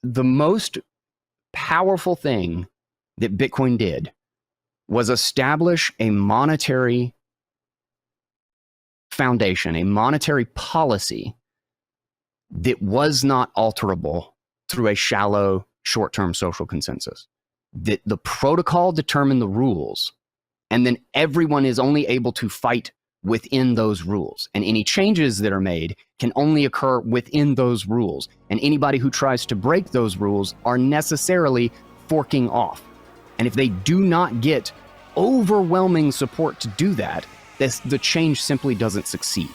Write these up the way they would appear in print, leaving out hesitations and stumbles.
the most powerful thing that Bitcoin did was establish a monetary foundation, a monetary policy that was not alterable through a shallow, short-term social consensus. That the protocol determined the rules, and then everyone is only able to fight within those rules. And any changes that are made can only occur within those rules. And anybody who tries to break those rules are necessarily forking off. And if they do not get overwhelming support to do that, the change simply doesn't succeed.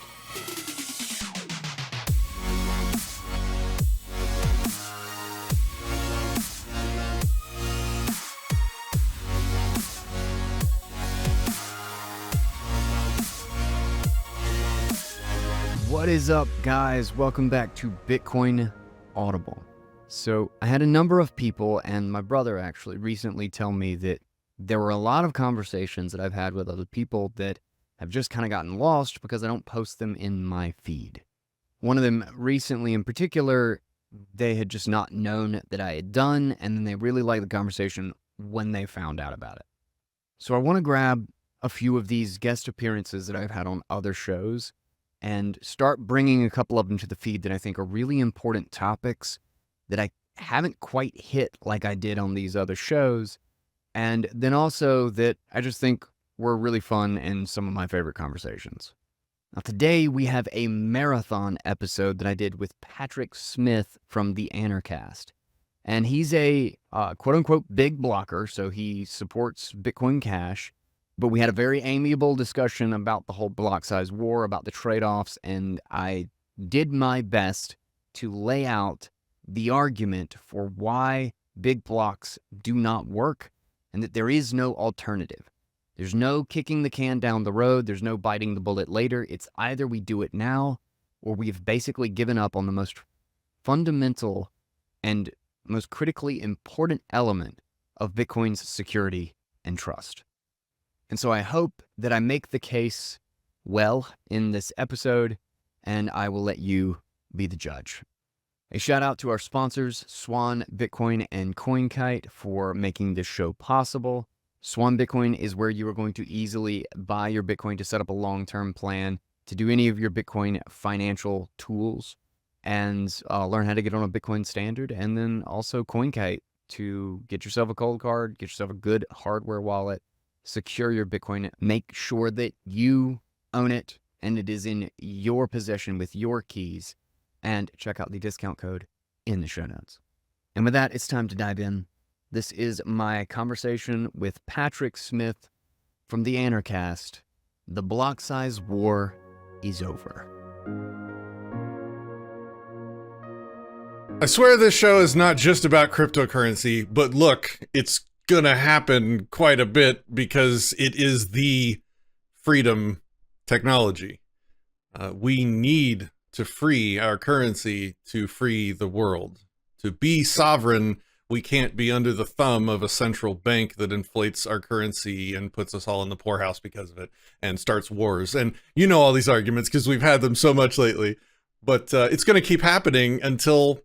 What is up, guys? Welcome back to Bitcoin Audible. So I had a number of people, and my brother actually recently tell me that there were a lot of conversations that I've had with other people that have just kind of gotten lost because I don't post them in my feed. One of them recently in particular, they had just not known that I had done, and then they really liked the conversation when they found out about it. So I want to grab a few of these guest appearances that I've had on other shows and start bringing a couple of them to the feed that I think are really important topics that I haven't quite hit like I did on these other shows, and then also that I just think were really fun and some of my favorite conversations. Now today we have a marathon episode that I did with Patrick Smith from the Anarchast, and he's a quote-unquote big blocker, so he supports Bitcoin Cash. But we had a very amiable discussion about the whole block size war, about the trade-offs, and I did my best to lay out the argument for why big blocks do not work and that there is no alternative. There's no kicking the can down the road. There's no biting the bullet later. It's either we do it now or we've basically given up on the most fundamental and most critically important element of Bitcoin's security and trust. And so I hope that I make the case well in this episode, and I will let you be the judge. A shout out to our sponsors, Swann, Bitcoin, and CoinKite, for making this show possible. Swann Bitcoin is where you are going to easily buy your Bitcoin to set up a long-term plan, to do any of your Bitcoin financial tools, and learn how to get on a Bitcoin standard, and then also CoinKite to get yourself a cold card, get yourself a good hardware wallet, secure your Bitcoin, make sure that you own it and it is in your possession with your keys, and check out the discount code in the show notes. And with that, it's time to dive in. This is my conversation with Patrick Smith from the Anarchast. The block size war is over. I swear this show is not just about cryptocurrency, but look, it's gonna happen quite a bit because it is the freedom technology. We need to free our currency to free the world. To be sovereign, we can't be under the thumb of a central bank that inflates our currency and puts us all in the poorhouse because of it and starts wars. And you know all these arguments because we've had them so much lately, but it's going to keep happening until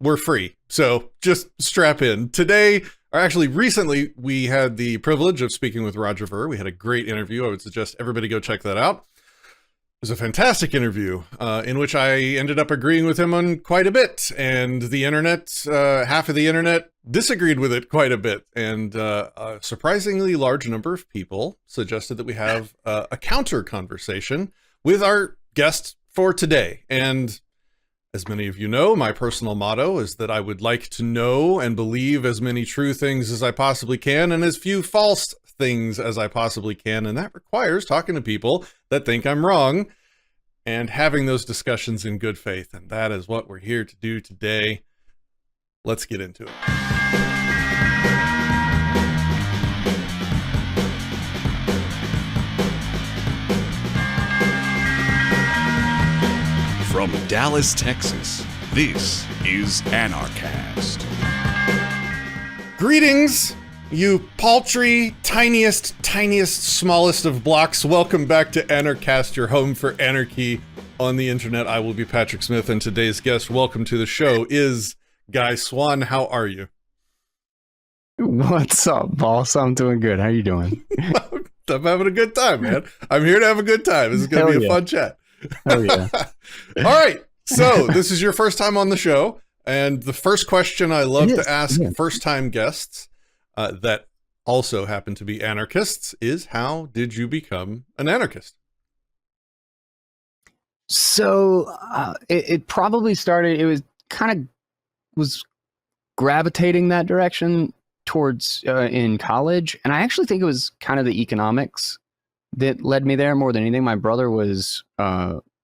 we're free. So just strap in. Today, or actually recently, we had the privilege of speaking with Roger Ver. We had a great interview. I would suggest everybody go check that out. It was a fantastic interview in which I ended up agreeing with him on quite a bit. And the internet, half of the internet disagreed with it quite a bit. And a surprisingly large number of people suggested that we have a counter conversation with our guest for today. And as many of you know, my personal motto is that I would like to know and believe as many true things as I possibly can and as few false things as I possibly can. And that requires talking to people that think I'm wrong and having those discussions in good faith. And that is what we're here to do today. Let's get into it. From Dallas, Texas, this is Anarchast. Greetings, you paltry, tiniest, smallest of blocks. Welcome back to Anarchast, your home for anarchy on the internet. I will be Patrick Smith, and today's guest, welcome to the show, is guy. Swann, how are you? What's up, boss? I'm doing good. How you doing? I'm having a good time, man. I'm here to have a good time. This is going to be a fun chat. Oh, yeah. All right. So this is your first time on the show. And the first question I love to ask first-time guests that also happen to be anarchists is, how did you become an anarchist? So it probably started, it was was gravitating that direction towards in college. And I actually think it was kind of the economics that led me there more than anything. My brother was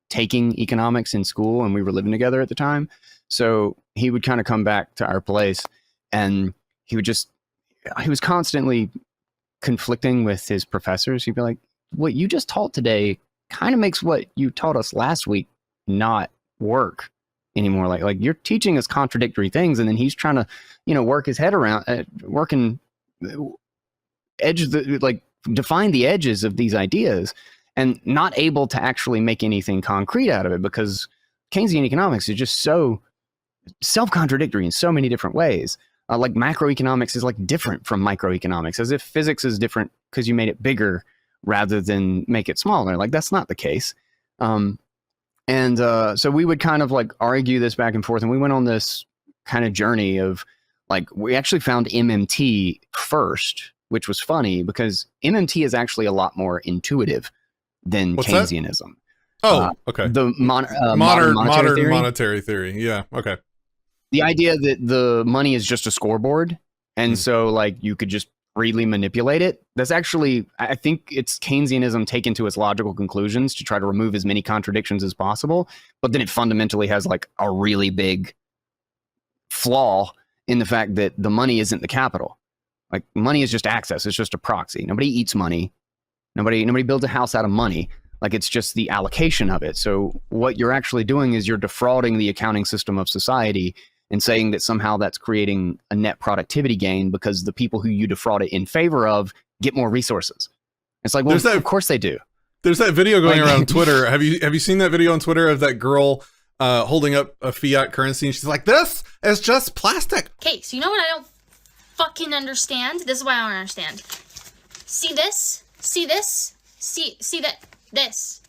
taking economics in school and we were living together at the time. So he would kind of come back to our place and he was constantly conflicting with his professors. He'd be like, what you just taught today kind of makes what you taught us last week not work anymore. Like you're teaching us contradictory things. And then he's trying to, work his head around define the edges of these ideas and not able to actually make anything concrete out of it, because Keynesian economics is just so self-contradictory in so many different ways. Like macroeconomics is like different from microeconomics, as if physics is different because you made it bigger rather than make it smaller. Like that's not the case. So we would kind of like argue this back and forth, and we went on this kind of journey of like, we actually found MMT first, which was funny because MMT is actually a lot more intuitive than Keynesianism. Oh, okay. The modern theory. monetary theory. Yeah. Okay. The idea that the money is just a scoreboard. And so like you could just freely manipulate it. That's actually, I think it's Keynesianism taken to its logical conclusions to try to remove as many contradictions as possible. But then it fundamentally has like a really big flaw in the fact that the money isn't the capital. Like money is just access. It's just a proxy. Nobody eats money. Nobody builds a house out of money. Like it's just the allocation of it. So what you're actually doing is you're defrauding the accounting system of society and saying that somehow that's creating a net productivity gain because the people who you defraud it in favor of get more resources. It's like, well, of course they do. There's that video going around Twitter. Have you seen that video on Twitter of that girl holding up a fiat currency and she's like, this is just plastic. Okay, so you know what I don't fucking understand? This is why I don't understand. See this? See this? See that? This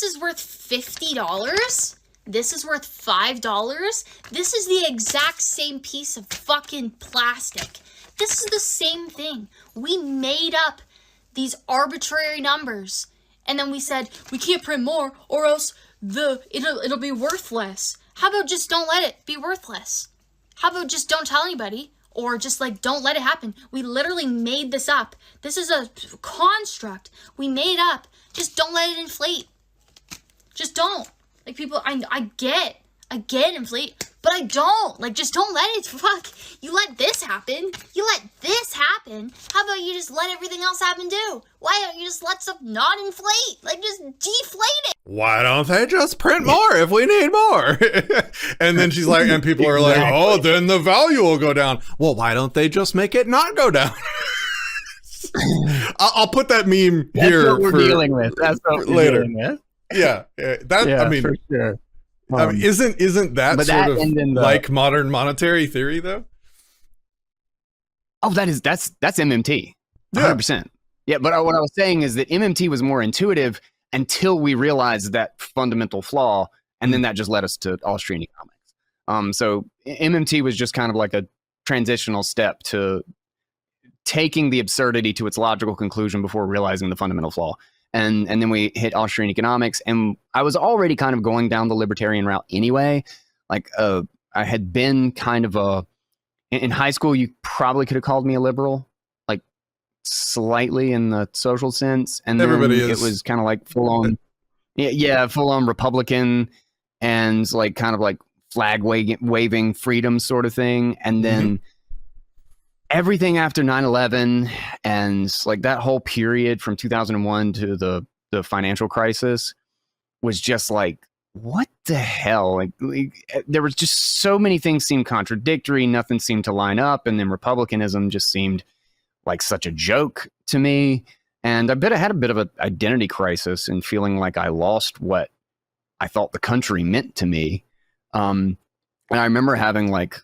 is worth $50. This is worth $5. This is the exact same piece of fucking plastic. This is the same thing. We made up these arbitrary numbers, and then we said we can't print more, or else it'll be worthless. How about just don't let it be worthless? How about just don't tell anybody? Or just like, don't let it happen. We literally made this up. This is a construct we made up. Just don't let it inflate. Just don't. Like people, I get inflate, but I don't. Like, just don't let it, fuck. You let this happen. You let this happen. How about you just let everything else happen too? Why don't you just let stuff not inflate? Like, just deflate it. Why don't they just print more if we need more? And then she's like, and people are like, oh, then the value will go down. Well, why don't they just make it not go down? I'll put that meme here. That's what we're dealing with. That's what we're later. Dealing with. Yeah, I mean, for sure. I mean, isn't that sort that, of like modern monetary theory though? Oh, that's MMT, 100%. Yeah, but what I was saying is that MMT was more intuitive until we realized that fundamental flaw, and then that just led us to Austrian economics. So MMT was just kind of like a transitional step to taking the absurdity to its logical conclusion before realizing the fundamental flaw. And then we hit Austrian economics, and I was already kind of going down the libertarian route anyway. Like I had been kind of in high school, you probably could have called me a liberal, like slightly in the social sense. And then it was kind of like full on Republican and like kind of like flag waving freedom sort of thing. And then everything after 9/11 and like that whole period from 2001 to the financial crisis was just like, what the hell? Like there was just so many things seemed contradictory. Nothing seemed to line up. And then republicanism just seemed like such a joke to me. And I had a bit of an identity crisis and feeling like I lost what I thought the country meant to me. And And I remember having like,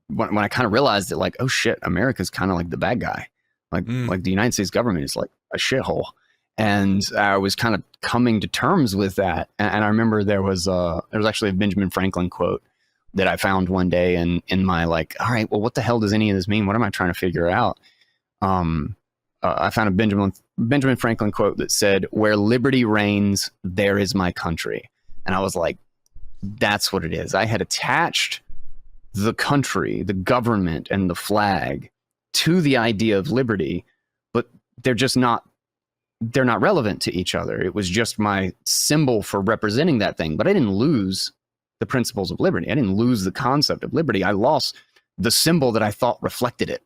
when I kind of realized that like, oh shit, America's kind of like the bad guy. Like the United States government is like a shithole. And I was kind of coming to terms with that. And I remember there was actually a Benjamin Franklin quote that I found one day in my like, all right, well, what the hell does any of this mean? What am I trying to figure out? I found a Benjamin Franklin quote that said, "Where liberty reigns, there is my country." And I was like, that's what it is. I had attached the country, the government, and the flag to the idea of liberty, but they're not relevant to each other. It was just my symbol for representing that thing, but I didn't lose the principles of liberty. I didn't lose the concept of liberty. I lost the symbol that I thought reflected it,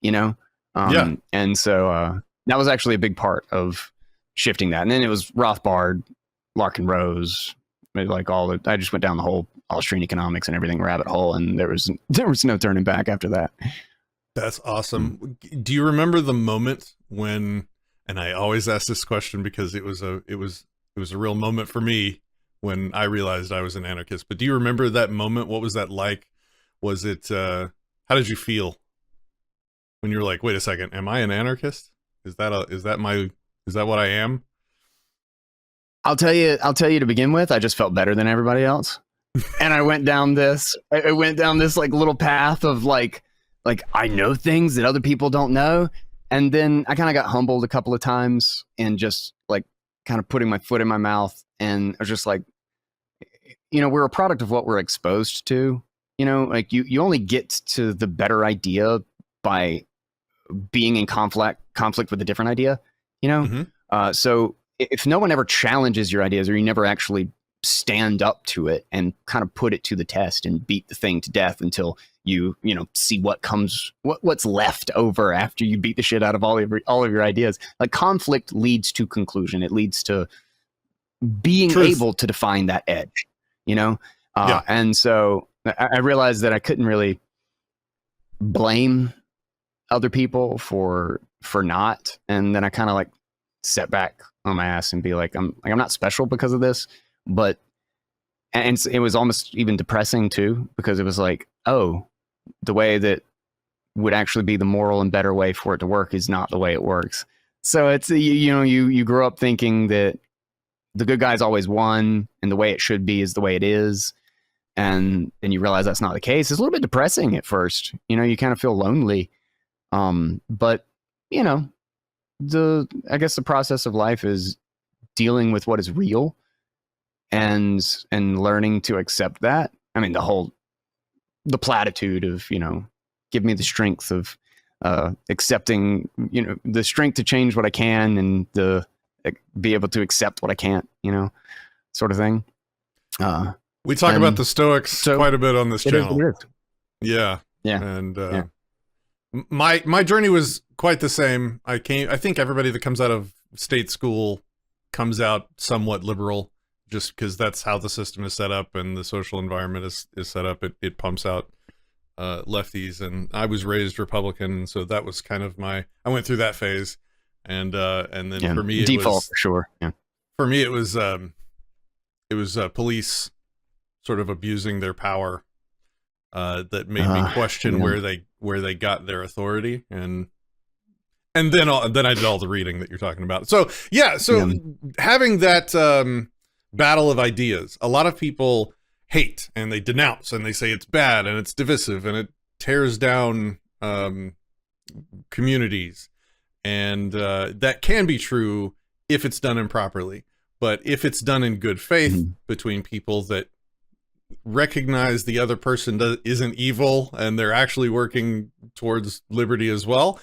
you know? And so that was actually a big part of shifting that. And then it was Rothbard, Larkin Rose, like I just went down the whole Austrian economics and everything rabbit hole, and there was no turning back after that. That's awesome. Do you remember the moment when, and I always ask this question because it was a real moment for me when I realized I was an anarchist, but do you remember that moment? What was that like? Was it, how did you feel when you were like, wait a second, am I an anarchist? Is that what I am? I'll tell you to begin with, I just felt better than everybody else. And I went down this like little path of like I know things that other people don't know. And then I kind of got humbled a couple of times and just like kind of putting my foot in my mouth. And I was just like, you know, we're a product of what we're exposed to, you know, like you only get to the better idea by being in conflict with a different idea, you know? Mm-hmm. So if no one ever challenges your ideas, or you never actually stand up to it and kind of put it to the test and beat the thing to death until you see what's left over after you beat the shit out of all of your ideas. Like, conflict leads to conclusion. It leads to being able to define that edge, you know? And so I realized that I couldn't really blame other people for not. And then I kind of like set back on my ass and be like, I'm not special because of this. But, and it was almost even depressing too, because it was like, oh, the way that would actually be the moral and better way for it to work is not the way it works. So it's, you grow up thinking that the good guys always won and the way it should be is the way it is. And then you realize that's not the case. It's a little bit depressing at first, you kind of feel lonely. But I guess the process of life is dealing with what is real and learning to accept that. I mean, the platitude of, give me the strength of accepting, the strength to change what I can and be able to accept what I can't, sort of thing. We talk about the Stoics quite a bit on this channel. Yeah. And my journey was quite the same. I think everybody that comes out of state school comes out somewhat liberal, just because that's how the system is set up and the social environment is set up. It pumps out lefties, and I was raised Republican, so that was kind of I went through that phase, and then for me default for sure. Yeah. For me it was police sort of abusing their power that made me question where they got their authority, and then I did all the reading that you're talking about. So having that battle of ideas, a lot of people hate and they denounce and they say it's bad and it's divisive and it tears down communities, and that can be true if it's done improperly. But if it's done in good faith between people that recognize the other person isn't evil and they're actually working towards liberty as well,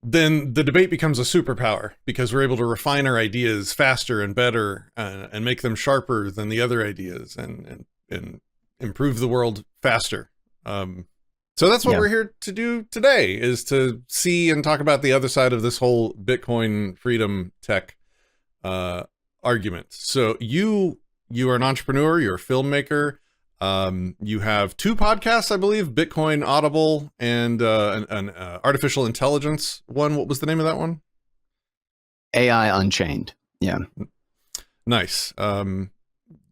then the debate becomes a superpower, because we're able to refine our ideas faster and better and make them sharper than the other ideas and improve the world faster. So that's what we're here to do today, is to see and talk about the other side of this whole Bitcoin freedom tech argument. So you are an entrepreneur, you're a filmmaker. You have 2 podcasts, I believe, Bitcoin Audible and an artificial intelligence one. What was the name of that one? AI Unchained. Yeah. Nice.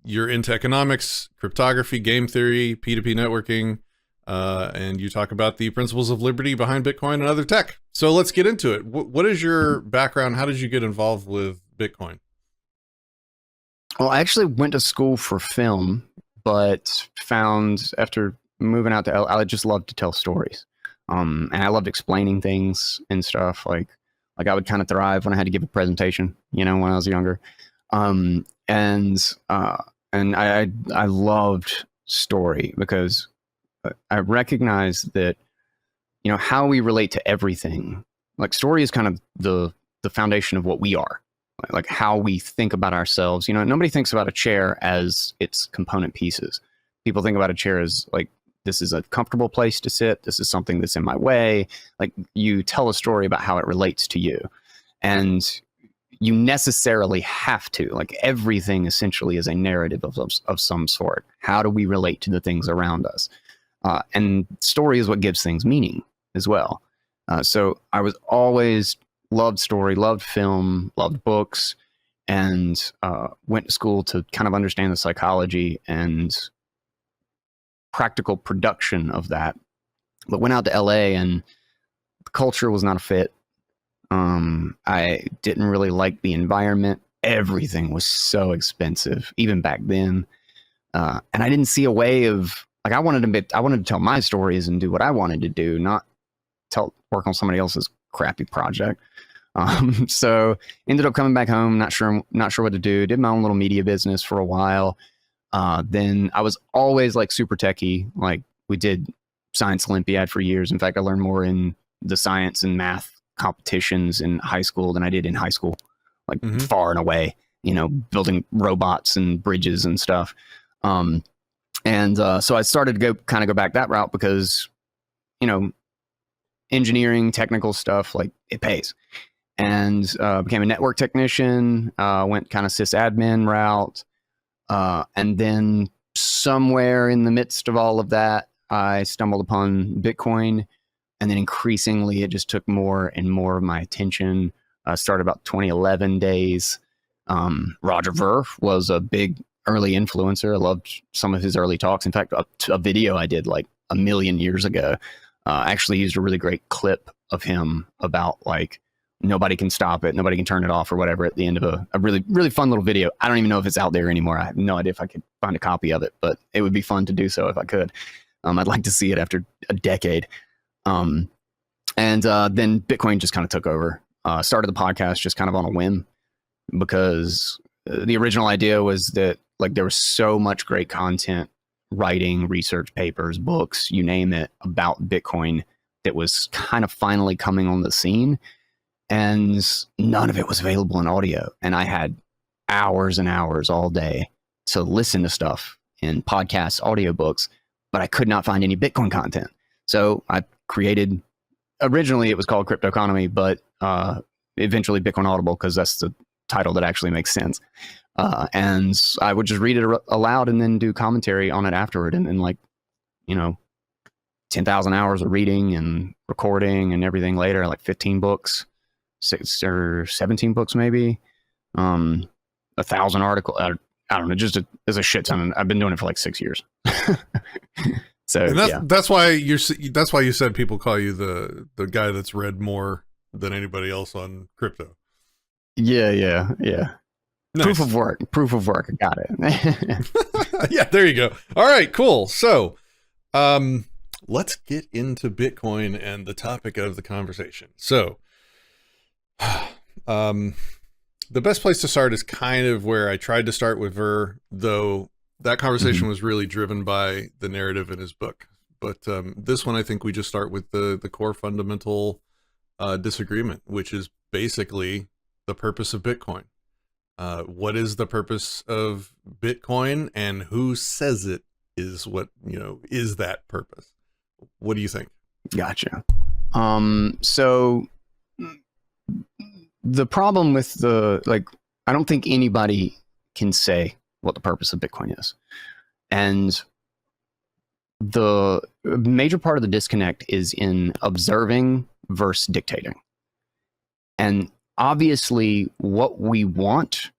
you're into economics, cryptography, game theory, P2P networking, and you talk about the principles of liberty behind Bitcoin and other tech. So let's get into it. What is your background? How did you get involved with Bitcoin? Well, I actually went to school for film, but found after moving out to LA, I just loved to tell stories. And I loved explaining things and stuff. Like I would kind of thrive when I had to give a presentation, when I was younger. And I loved story because I recognized that, how we relate to everything, like story is kind of the foundation of what we are, like how we think about ourselves. Nobody thinks about a chair as its component pieces. People think about a chair as like, this is a comfortable place to sit. This is something that's in my way. Like you tell a story about how it relates to you. And you necessarily have to, like everything essentially is a narrative of some sort. How do we relate to the things around us? And story is what gives things meaning as well. So I was always loved story, loved film, loved books, and went to school to kind of understand the psychology and practical production of that. But went out to LA and the culture was not a fit. I didn't really like the environment. Everything was so expensive, even back then. And I didn't see a way of, like, I wanted to tell my stories and do what I wanted to do, not work on somebody else's crappy project. So ended up coming back home, not sure what to do. Did my own little media business for a while. Then I was always like super techie. Like we did science Olympiad for years. In fact, I learned more in the science and math competitions in high school than I did in high school, like far and away, building robots and bridges and stuff. So I started to go back that route because, engineering, technical stuff, like it pays. And became a network technician, went kind of sysadmin route. And then somewhere in the midst of all of that, I stumbled upon Bitcoin. And then increasingly, it just took more and more of my attention. Started about 2011 days. Roger Ver was a big early influencer. I loved some of his early talks. In fact, a video I did like a million years ago actually used a really great clip of him about like, nobody can stop it, nobody can turn it off or whatever at the end of a really, really fun little video. I don't even know if it's out there anymore. I have no idea if I could find a copy of it, but it would be fun to do so if I could. I'd like to see it after a decade. Then Bitcoin just kind of took over. Started the podcast just kind of on a whim because the original idea was that like there was so much great content, writing, research papers, books, you name it, about Bitcoin that was kind of finally coming on the scene. And none of it was available in audio. And I had hours and hours all day to listen to stuff in podcasts, audiobooks, but I could not find any Bitcoin content. So I created, originally it was called Cryptoeconomy, but eventually Bitcoin Audible, because that's the title that actually makes sense. And I would just read it aloud and then do commentary on it afterward. And like, 10,000 hours of reading and recording and everything later, like 15 books. 6 or 17 books, maybe, 1,000 articles. I don't know, there's a shit ton. I've been doing it for like 6 years. So and that's why you said people call you the guy that's read more than anybody else on crypto. Yeah. Nice. Proof of work. I got it. Yeah, there you go. All right, cool. So, let's get into Bitcoin and the topic of the conversation. So, the best place to start is kind of where I tried to start with Ver, though that conversation was really driven by the narrative in his book. But this one, I think we just start with the core fundamental disagreement, which is basically the purpose of Bitcoin. What is the purpose of Bitcoin, and who says it is what, is that purpose? What do you think? Gotcha. So the problem with I don't think anybody can say what the purpose of Bitcoin is. And the major part of the disconnect is in observing versus dictating. And obviously what we want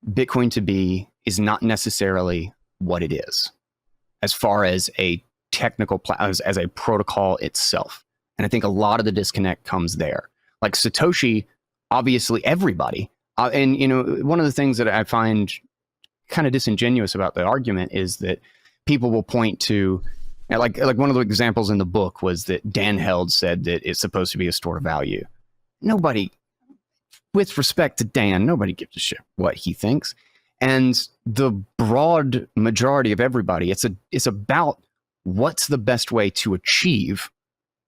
Bitcoin to be is not necessarily what it is as far as a technical as a protocol itself. And I think a lot of the disconnect comes there. Like Satoshi, obviously everybody, and you know, one of the things that I find kind of disingenuous about the argument is that people will point to, like one of the examples in the book was that Dan Held said that it's supposed to be a store of value. Nobody, with respect to Dan, nobody gives a shit what he thinks. And the broad majority of everybody, it's about what's the best way to achieve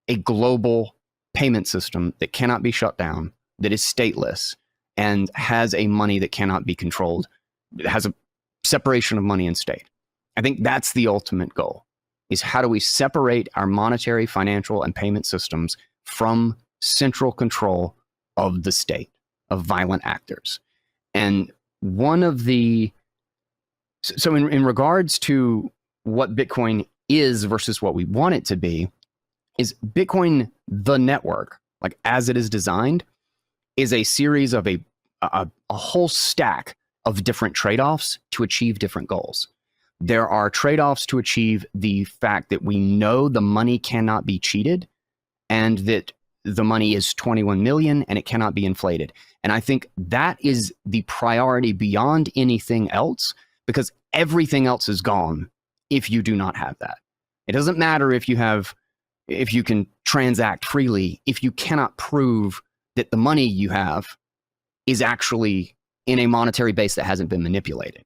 a global payment system that cannot be shut down, that is stateless, and has a money that cannot be controlled. It has a separation of money and state. I think that's the ultimate goal, is how do we separate our monetary, financial, and payment systems from central control of the state, of violent actors. And one of the, so in regards to what Bitcoin is versus what we want it to be, is Bitcoin, the network, like as it is designed, is a series of a whole stack of different trade-offs to achieve different goals. There are trade-offs to achieve the fact that we know the money cannot be cheated and that the money is 21 million and it cannot be inflated. And I think that is the priority beyond anything else, because everything else is gone if you do not have that. It doesn't matter if you can transact freely, if you cannot prove that the money you have is actually in a monetary base that hasn't been manipulated.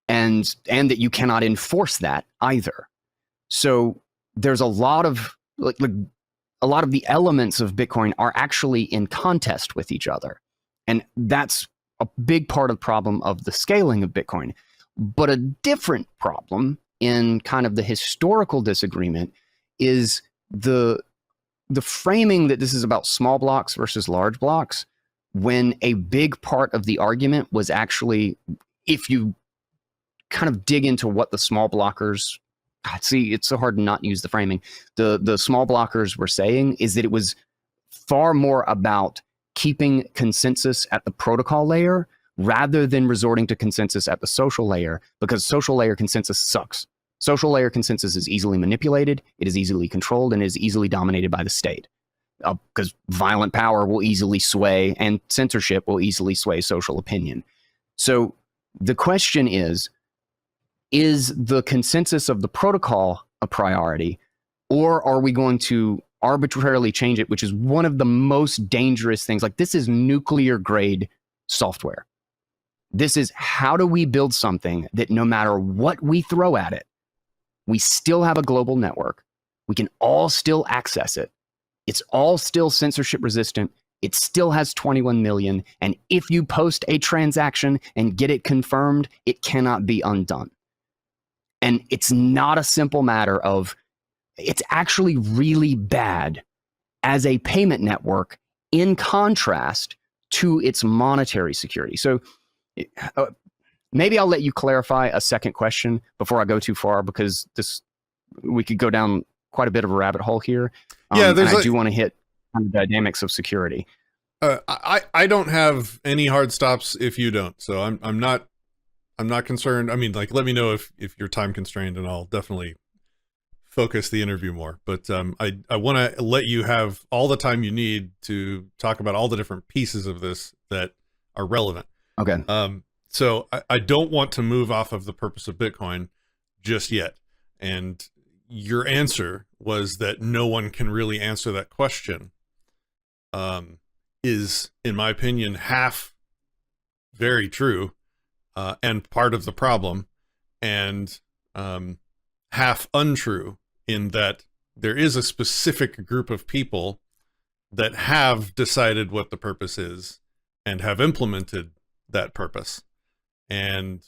And that you cannot enforce that either. So there's a lot of a lot of the elements of Bitcoin are actually in contest with each other. And that's a big part of the problem of the scaling of Bitcoin. But a different problem in kind of the historical disagreement is the framing that this is about small blocks versus large blocks, when a big part of the argument was actually, if you kind of dig into what the small blockers, see, it's so hard to not use the framing. The small blockers were saying is that it was far more about keeping consensus at the protocol layer rather than resorting to consensus at the social layer, because social layer consensus sucks. Social layer consensus is easily manipulated, it is easily controlled, and is easily dominated by the state. Because violent power will easily sway, and censorship will easily sway social opinion. So the question is the consensus of the protocol a priority, or are we going to arbitrarily change it, which is one of the most dangerous things. Like, this is nuclear grade software. This is, how do we build something that no matter what we throw at it, we still have a global network. We can all still access it. It's all still censorship resistant. It still has 21 million. And if you post a transaction and get it confirmed, it cannot be undone. And it's not a simple matter of, it's actually really bad as a payment network in contrast to its monetary security. So maybe I'll let you clarify a second question before I go too far, because we could go down quite a bit of a rabbit hole here. Yeah, and I do want to hit on the dynamics of security. I don't have any hard stops if you don't, so I'm not concerned. I mean, like, let me know if you're time constrained, and I'll definitely focus the interview more. But I want to let you have all the time you need to talk about all the different pieces of this that are relevant. Okay. So I don't want to move off of the purpose of Bitcoin just yet. And your answer was that no one can really answer that question. Is, in my opinion, half very true, and part of the problem, and half untrue, in that there is a specific group of people that have decided what the purpose is and have implemented that purpose. And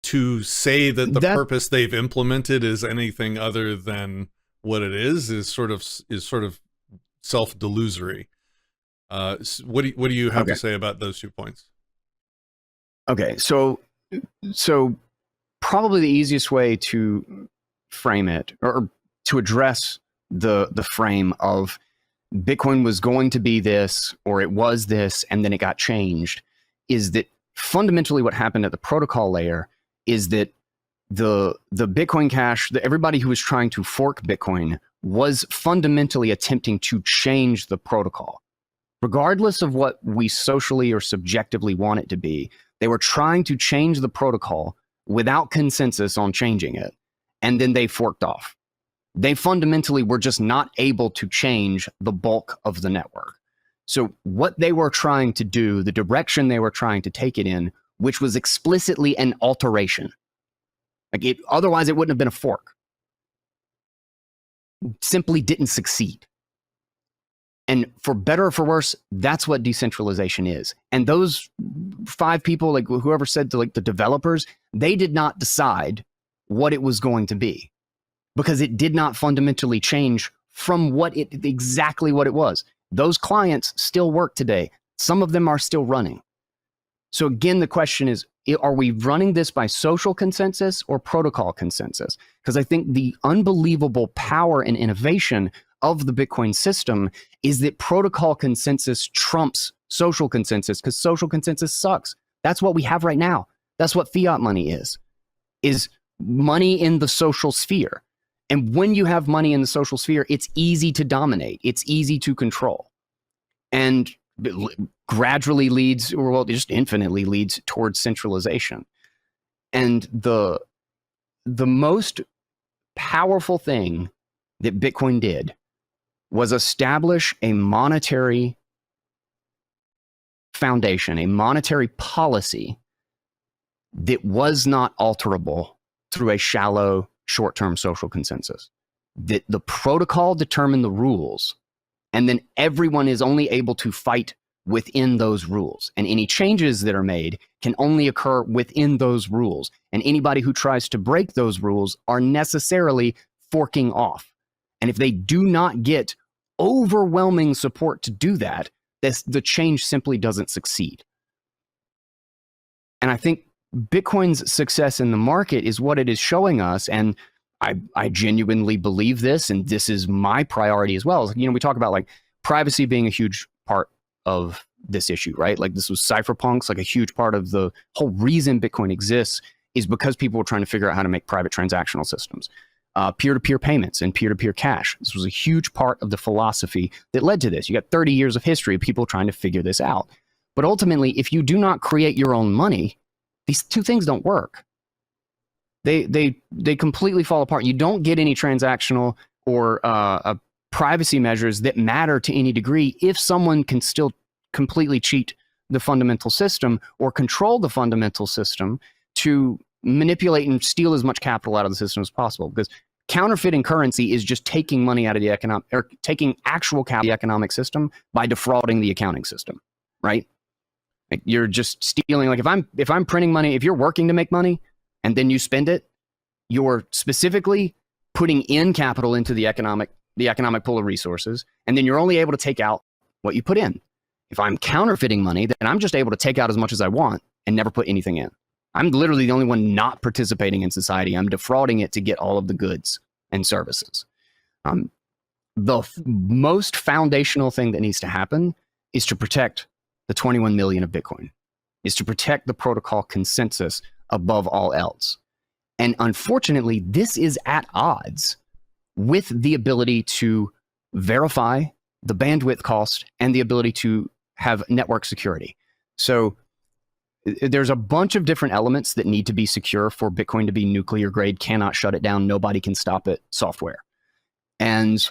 to say that the purpose they've implemented is anything other than what it is sort of self-delusory. What do you have to say about those 2 points? Okay, so probably the easiest way to frame it, or to address the frame of Bitcoin was going to be this, or it was this, and then it got changed, is that fundamentally what happened at the protocol layer is that the Bitcoin Cash, everybody who was trying to fork Bitcoin was fundamentally attempting to change the protocol. Regardless of what we socially or subjectively want it to be, they were trying to change the protocol without consensus on changing it, and then they forked off. They fundamentally were just not able to change the bulk of the network. So what they were trying to do, the direction they were trying to take it in, which was explicitly an alteration. Otherwise it wouldn't have been a fork. Simply didn't succeed. And for better or for worse, that's what decentralization is. And those 5 people, like whoever said to like the developers, they did not decide what it was going to be, because it did not fundamentally change from exactly what it was. Those clients still work today. Some of them are still running. So again, the question is, are we running this by social consensus or protocol consensus? Because I think the unbelievable power and innovation of the Bitcoin system is that protocol consensus trumps social consensus, because social consensus sucks. That's what we have right now. That's what fiat money is money in the social sphere. And when you have money in the social sphere, it's easy to dominate. It's easy to control. And gradually leads, or well, just infinitely leads towards centralization. And the most powerful thing that Bitcoin did was establish a monetary foundation, a monetary policy that was not alterable through a shallow, short-term social consensus. That the protocol determined the rules, and then everyone is only able to fight within those rules. And any changes that are made can only occur within those rules. And anybody who tries to break those rules are necessarily forking off. And if they do not get overwhelming support to do that, the change simply doesn't succeed. And I think Bitcoin's success in the market is what it is showing us. And I genuinely believe this, and this is my priority as well. We talk about like privacy being a huge part of this issue, right? Like this was cypherpunks, like a huge part of the whole reason Bitcoin exists is because people were trying to figure out how to make private transactional systems. Peer-to-peer payments and peer-to-peer cash. This was a huge part of the philosophy that led to this. You got 30 years of history of people trying to figure this out. But ultimately, if you do not create your own money, these two things don't work. They completely fall apart. You don't get any transactional or privacy measures that matter to any degree if someone can still completely cheat the fundamental system or control the fundamental system to manipulate and steal as much capital out of the system as possible. Because counterfeiting currency is just taking money out of the taking actual capital out of the economic system by defrauding the accounting system, right? Like you're just stealing. Like if I'm printing money, if you're working to make money and then you spend it, you're specifically putting in capital into the economic pool of resources, and then you're only able to take out what you put in. If I'm counterfeiting money, then I'm just able to take out as much as I want and never put anything in. I'm literally the only one not participating in society. I'm defrauding it to get all of the goods and services. The most foundational thing that needs to happen is to protect the 21 million of Bitcoin, is to protect the protocol consensus above all else. And unfortunately, this is at odds with the ability to verify the bandwidth cost and the ability to have network security. So there's a bunch of different elements that need to be secure for Bitcoin to be nuclear grade, cannot shut it down, nobody can stop it software. And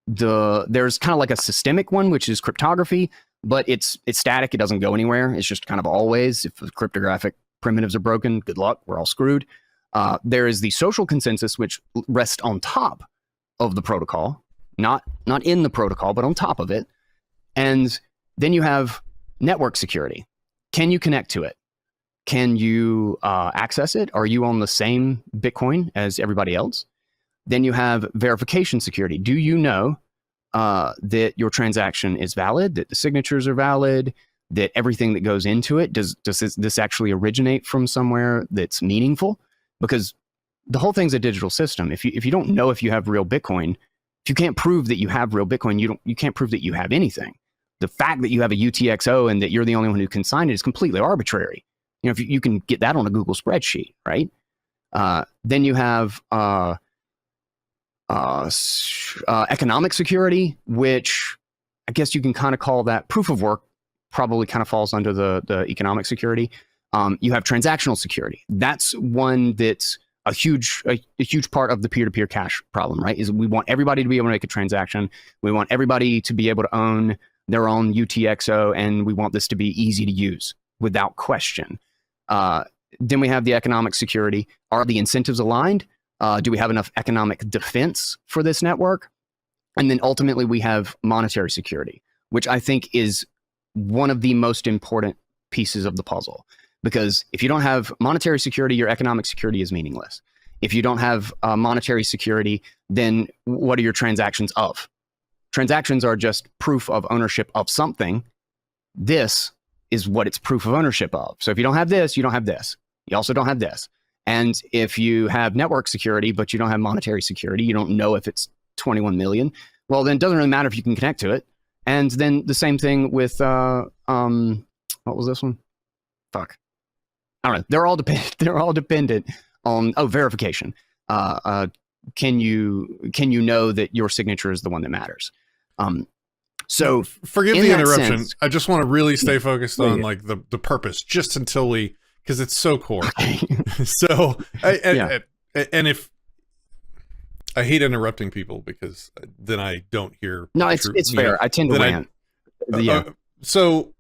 there's kind of like a systemic one, which is cryptography, but it's static, it doesn't go anywhere. It's just kind of always, if the cryptographic primitives are broken, good luck, we're all screwed. There is the social consensus, which rests on top of the protocol, not in the protocol, but on top of it. And then you have network security. Can you connect to it? Can you access it? Are you on the same Bitcoin as everybody else? Then you have verification security. Do you know that your transaction is valid, that the signatures are valid, that everything that goes into it, does this actually originate from somewhere that's meaningful? Because the whole thing's a digital system. If you don't know if you have real Bitcoin, if you can't prove that you have real Bitcoin, you can't prove that you have anything. The fact that you have a UTXO and that you're the only one who can sign it is completely arbitrary. You know, if you can get that on a Google spreadsheet, right? Then you have economic security, which I guess you can kind of call that proof of work. Probably kind of falls under the economic security. You have transactional security. That's one that's a huge part of the peer-to-peer cash problem, right? Is we want everybody to be able to make a transaction. We want everybody to be able to own their own UTXO, and we want this to be easy to use without question. Then we have the economic security. Are the incentives aligned? Do we have enough economic defense for this network? And then ultimately we have monetary security, which I think is one of the most important pieces of the puzzle. Because if you don't have monetary security, your economic security is meaningless. If you don't have monetary security, then what are your transactions of? Transactions are just proof of ownership of something. This is what it's proof of ownership of. So if you don't have this, you don't have this. You also don't have this. And if you have network security, but you don't have monetary security, you don't know if it's 21 million, well, then it doesn't really matter if you can connect to it. And then the same thing with, what was this one? Fuck. I don't know. They're all dependent on verification. Can you know that your signature is the one that matters? So forgive the interruption. Sense, I just want to really stay focused on like the purpose, just until because it's so core. Okay. So and if I hate interrupting people because then I don't hear. No, it's fair. I tend to rant. So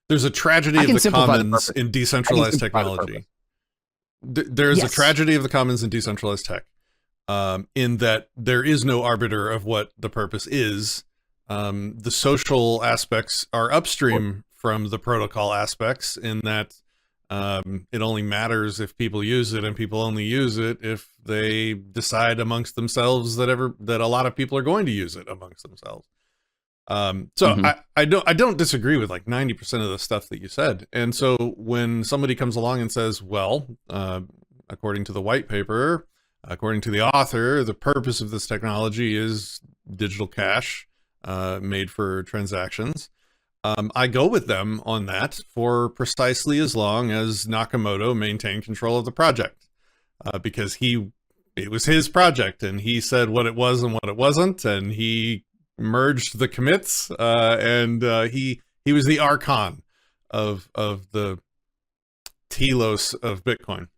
there's a tragedy of the commons in decentralized technology. There's a tragedy of the commons in decentralized tech, in that there is no arbiter of what the purpose is. The social aspects are upstream from the protocol aspects, in that it only matters if people use it, and people only use it if they decide amongst themselves that a lot of people are going to use it amongst themselves. I don't disagree with like 90% of the stuff that you said. And so when somebody comes along and says, well, according to the white paper, according to the author, the purpose of this technology is digital cash made for transactions. I go with them on that for precisely as long as Nakamoto maintained control of the project, because it was his project, and he said what it was and what it wasn't, and he merged the commits, and he was the archon of the telos of Bitcoin.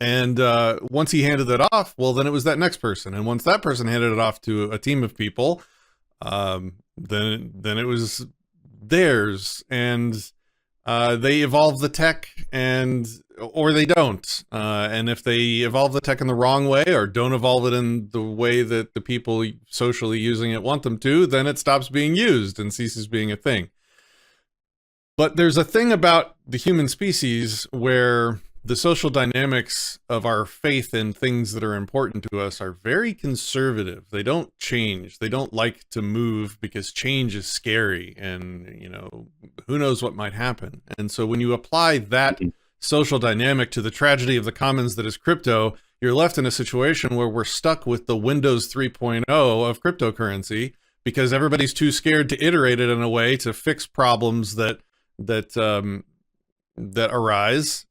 And once he handed it off, well, then it was that next person, and once that person handed it off to a team of people, then it was theirs, and they evolve the tech, or they don't. And if they evolve the tech in the wrong way, or don't evolve it in the way that the people socially using it want them to, then it stops being used and ceases being a thing. But there's a thing about the human species where the social dynamics of our faith in things that are important to us are very conservative. They don't change. They don't like to move because change is scary, and who knows what might happen. And so when you apply that social dynamic to the tragedy of the commons that is crypto, you're left in a situation where we're stuck with the Windows 3.0 of cryptocurrency, because everybody's too scared to iterate it in a way to fix problems that arise.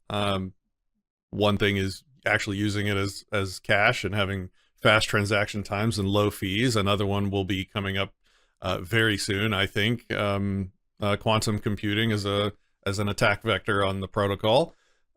One thing is actually using it as cash and having fast transaction times and low fees. Another one will be coming up very soon, I think. Quantum computing as an attack vector on the protocol,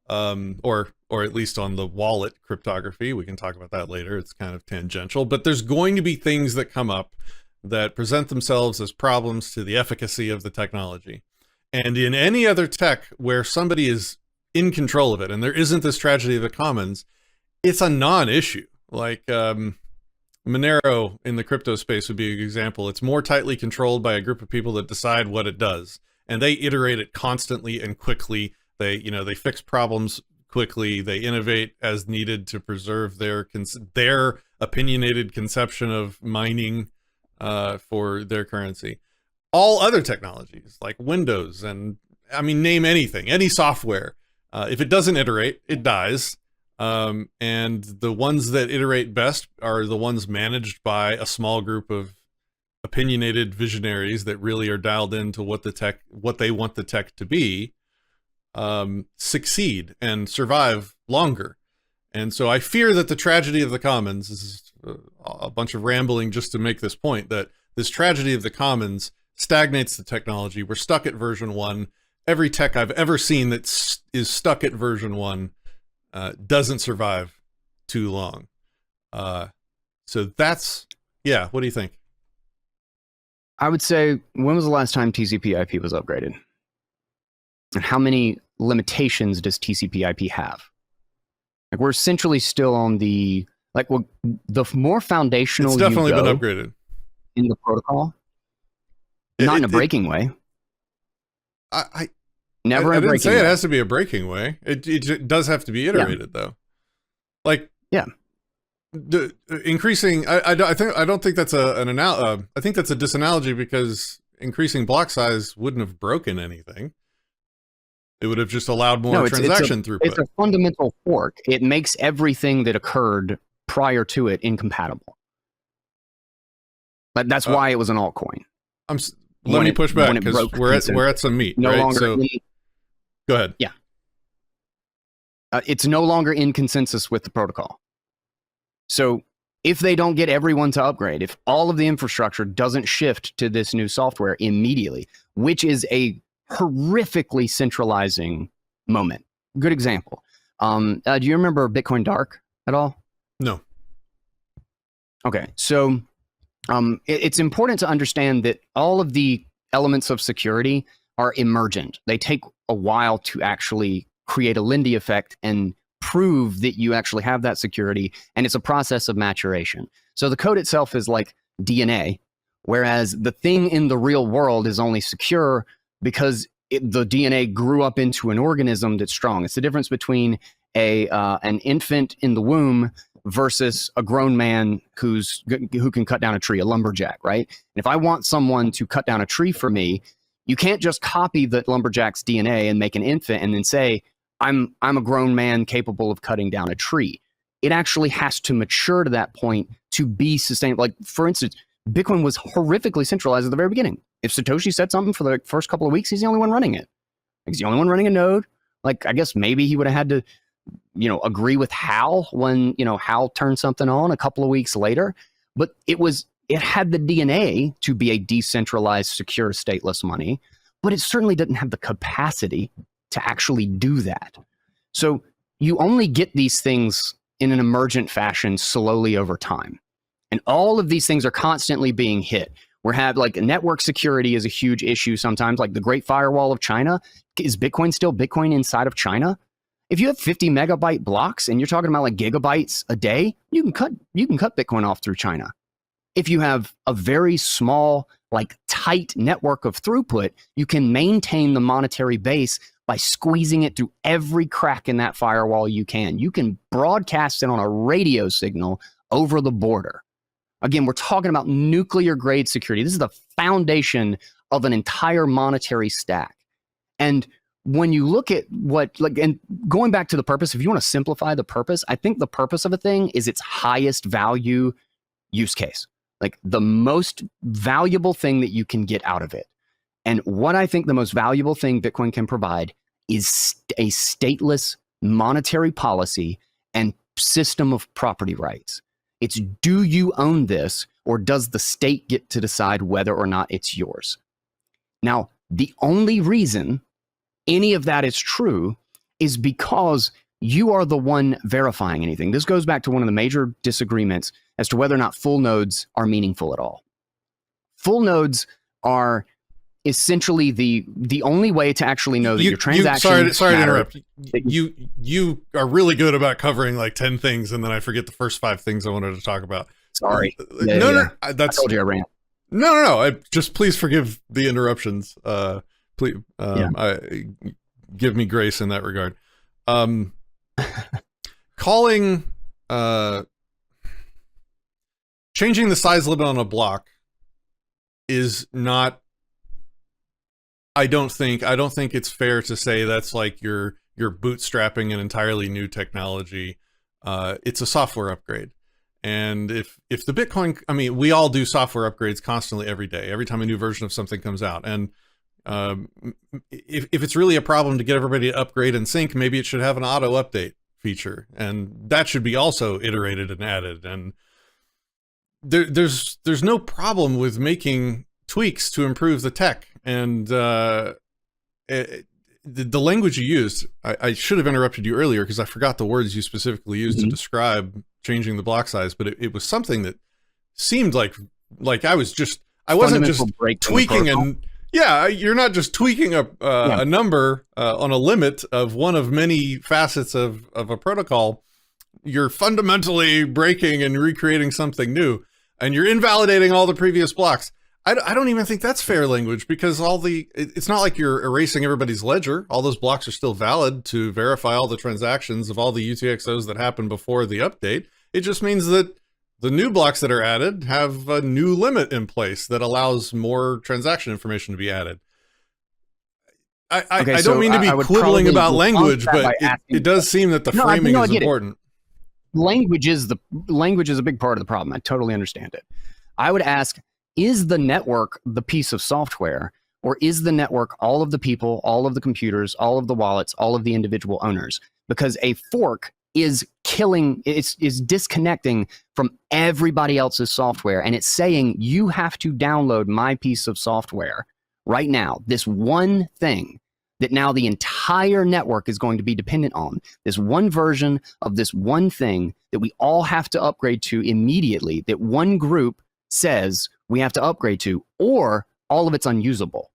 or at least on the wallet cryptography. We can talk about that later. It's kind of tangential, but there's going to be things that come up that present themselves as problems to the efficacy of the technology. And in any other tech where somebody is in control of it, and there isn't this tragedy of the commons, it's a non-issue. Like Monero in the crypto space would be an example. It's more tightly controlled by a group of people that decide what it does, and they iterate it constantly and quickly. They fix problems quickly. They innovate as needed to preserve their opinionated conception of mining for their currency. All other technologies like Windows, and name anything, any software, if it doesn't iterate, it dies. And the ones that iterate best are the ones managed by a small group of opinionated visionaries that really are dialed into what they want the tech to be, succeed and survive longer. And so I fear that the tragedy of the commons, this is a bunch of rambling just to make this point, that this tragedy of the commons stagnates the technology. We're stuck at version 1. Every tech I've ever seen that is stuck at version 1 doesn't survive too long. So that's, yeah, what do you think? I would say, when was the last time TCP/IP was upgraded? And how many limitations does TCP/IP have? Like, we're essentially still on the, like, well, the more foundational It's definitely you been go upgraded in the protocol, not in a breaking way. I Never in a didn't breaking say way. it has to be a breaking way. It does have to be iterated, though. Like, yeah, the increasing. I don't think that's I think that's a disanalogy, because increasing block size wouldn't have broken anything. It would have just allowed more transaction throughput. It's a fundamental fork. It makes everything that occurred prior to it incompatible. But that's why it was an altcoin. Let me push back, because we're at some meat. No right? longer. So, go ahead. Yeah. It's no longer in consensus with the protocol. So if they don't get everyone to upgrade, if all of the infrastructure doesn't shift to this new software immediately, which is a horrifically centralizing moment. Good example. Do you remember Bitcoin Dark at all? No. Okay. So it's important to understand that all of the elements of security are emergent. They take a while to actually create a Lindy effect and prove that you actually have that security, and it's a process of maturation. So the code itself is like DNA, whereas the thing in the real world is only secure because the DNA grew up into an organism that's strong. It's the difference between an infant in the womb versus a grown man who can cut down a tree, a lumberjack, right? And if I want someone to cut down a tree for me, you can't just copy the lumberjack's DNA and make an infant and then say, I'm a grown man capable of cutting down a tree. It actually has to mature to that point to be sustainable. Like, for instance, Bitcoin was horrifically centralized at the very beginning. If Satoshi said something for the first couple of weeks, he's the only one running it. He's the only one running a node. Like, I guess maybe he would have had to, agree with Hal when, Hal turned something on a couple of weeks later. But it had the DNA to be a decentralized, secure, stateless money, but it certainly didn't have the capacity to actually do that. So you only get these things in an emergent fashion slowly over time. And all of these things are constantly being hit. Network security is a huge issue sometimes, like the Great Firewall of China. Is Bitcoin still Bitcoin inside of China? If you have 50 megabyte blocks and you're talking about like gigabytes a day, you can cut Bitcoin off through China. If you have a very small, like tight network of throughput, you can maintain the monetary base by squeezing it through every crack in that firewall you can. You can broadcast it on a radio signal over the border. Again, we're talking about nuclear grade security. This is the foundation of an entire monetary stack. And when you look at and going back to the purpose, if you want to simplify the purpose, I think the purpose of a thing is its highest value use case, like the most valuable thing that you can get out of it. And what I think the most valuable thing Bitcoin can provide is a stateless monetary policy and system of property rights. It's, do you own this, or does the state get to decide whether or not it's yours? Now, the only reason any of that is true is because you are the one verifying anything. This goes back to one of the major disagreements as to whether or not full nodes are meaningful at all. Full nodes are essentially the only way to actually know that your transactions sorry to matter. interrupt. You are really good about covering like 10 things, and then I forget the first 5 things I wanted to talk about. Sorry. No, that's, I told you I ran. No. Just please forgive the interruptions. Please, give me grace in that regard. Calling, changing the size limit on a block is not. I don't think it's fair to say that's like you're bootstrapping an entirely new technology. It's a software upgrade, And if the Bitcoin, I mean, we all do software upgrades constantly every day, every time a new version of something comes out. And if it's really a problem to get everybody to upgrade and sync, maybe it should have an auto update feature, and that should be also iterated and added. And there's no problem with making tweaks to improve the tech. And the language you used, I should have interrupted you earlier because I forgot the words you specifically used to describe changing the block size, but it was something that seemed like I wasn't just tweaking and yeah, you're not just tweaking a number on a limit of one of many facets of a protocol. You're fundamentally breaking and recreating something new, and you're invalidating all the previous blocks. I don't even think that's fair language, because it's not like you're erasing everybody's ledger. All those blocks are still valid to verify all the transactions of all the UTXOs that happened before the update. It just means that the new blocks that are added have a new limit in place that allows more transaction information to be added. I don't mean to be quibbling about language, but it does seem that the framing is important. Language is a big part of the problem. I totally understand it. I would ask, is the network the piece of software, or is the network all of the people, all of the computers, all of the wallets, all of the individual owners? Because a fork is disconnecting from everybody else's software, and it's saying you have to download my piece of software right now, this one thing that now the entire network is going to be dependent on, this one version of this one thing that we all have to upgrade to immediately, that one group says we have to upgrade to, or all of it's unusable.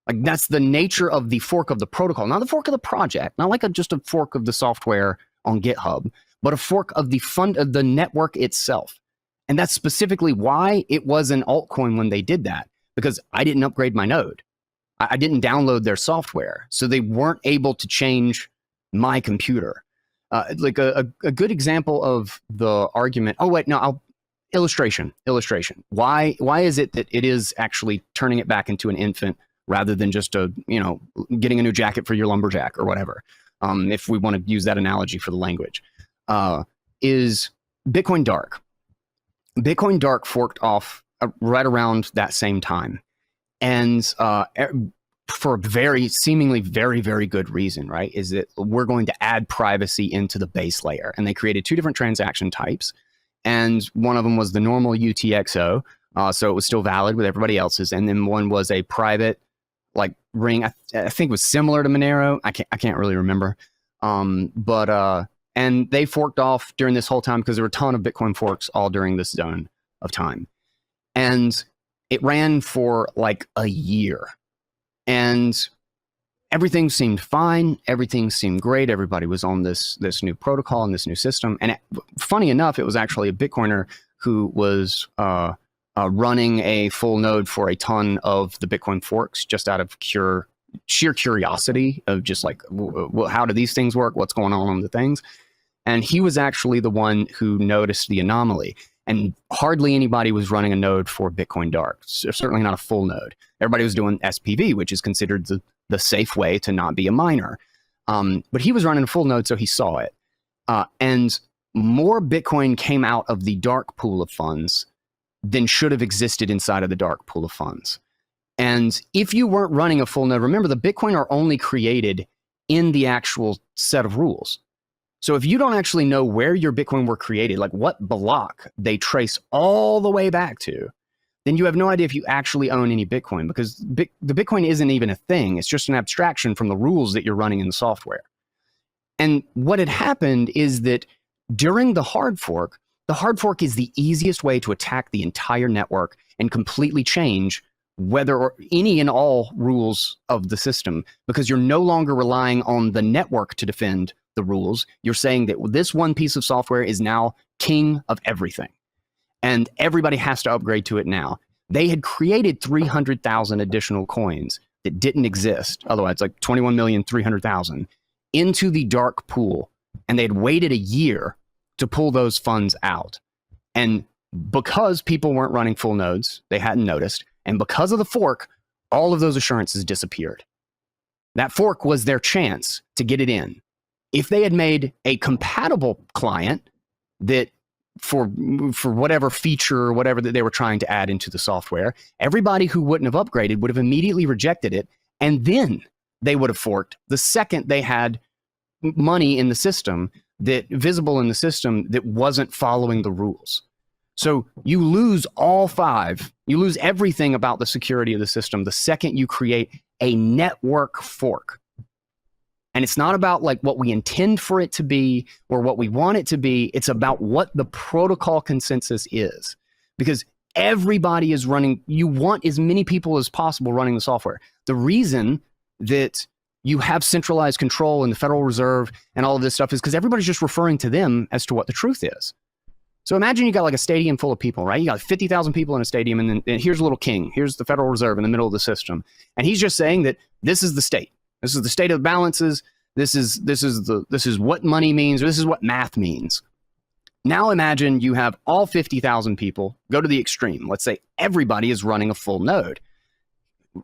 Like, that's the nature of the fork of the protocol, not the fork of the project, not like just a fork of the software on GitHub, but a fork of the network itself. And that's specifically why it was an altcoin when they did that, because I didn't upgrade my node. I didn't download their software, so they weren't able to change my computer. Like a good example of the argument. Oh wait, no, illustration. Why is it that it is actually turning it back into an infant rather than just getting a new jacket for your lumberjack or whatever? If we want to use that analogy for the language, is Bitcoin Dark. Bitcoin Dark forked off right around that same time, and for a seemingly very, very good reason, right? Is that we're going to add privacy into the base layer, and they created two different transaction types, and one of them was the normal UTXO, so it was still valid with everybody else's, and then one was a private ring. I think it was similar to Monero. I can't really remember. And they forked off during this whole time because there were a ton of Bitcoin forks all during this zone of time. And it ran for like a year. And everything seemed fine. Everything seemed great. Everybody was on this new protocol and this new system. And funny enough, it was actually a Bitcoiner who was running a full node for a ton of the Bitcoin forks, just out of sheer curiosity of just like, how do these things work? What's going on the things? And he was actually the one who noticed the anomaly. And hardly anybody was running a node for Bitcoin Dark, certainly not a full node. Everybody was doing SPV, which is considered the safe way to not be a miner. But he was running a full node, so he saw it. And more Bitcoin came out of the dark pool of funds than should have existed inside of the dark pool of funds. And if you weren't running a full node, remember, the Bitcoin are only created in the actual set of rules. So if you don't actually know where your Bitcoin were created, like what block they trace all the way back to, then you have no idea if you actually own any Bitcoin, because the Bitcoin isn't even a thing. It's just an abstraction from the rules that you're running in the software. And what had happened is that during the hard fork is the easiest way to attack the entire network and completely change whether or any and all rules of the system, because you're no longer relying on the network to defend the rules. You're saying that this one piece of software is now king of everything, and everybody has to upgrade to it now. They had created 300,000 additional coins that didn't exist. Otherwise, like 21,300,000 into the dark pool, and they'd waited a year to pull those funds out. And because people weren't running full nodes, they hadn't noticed. And because of the fork, all of those assurances disappeared. That fork was their chance to get it in. If they had made a compatible client that for whatever feature or whatever that they were trying to add into the software. Everybody who wouldn't have upgraded would have immediately rejected it, and then they would have forked the second they had money in the system that visible in the system that wasn't following the rules. So you lose all 5. You lose everything about the security of the system the second you create a network fork. And it's not about like what we intend for it to be or what we want it to be. It's about what the protocol consensus is. Because everybody is running, you want as many people as possible running the software. The reason that you have centralized control in the Federal Reserve and all of this stuff is because everybody's just referring to them as to what the truth is. So imagine you got like a stadium full of people, right? You got 50,000 people in a stadium, and then here's a little king. Here's the Federal Reserve in the middle of the system. And he's just saying that this is the state. This is the state of the balances. This is what money means, or this is what math means. Now imagine you have all 50,000 people go to the extreme. Let's say everybody is running a full node.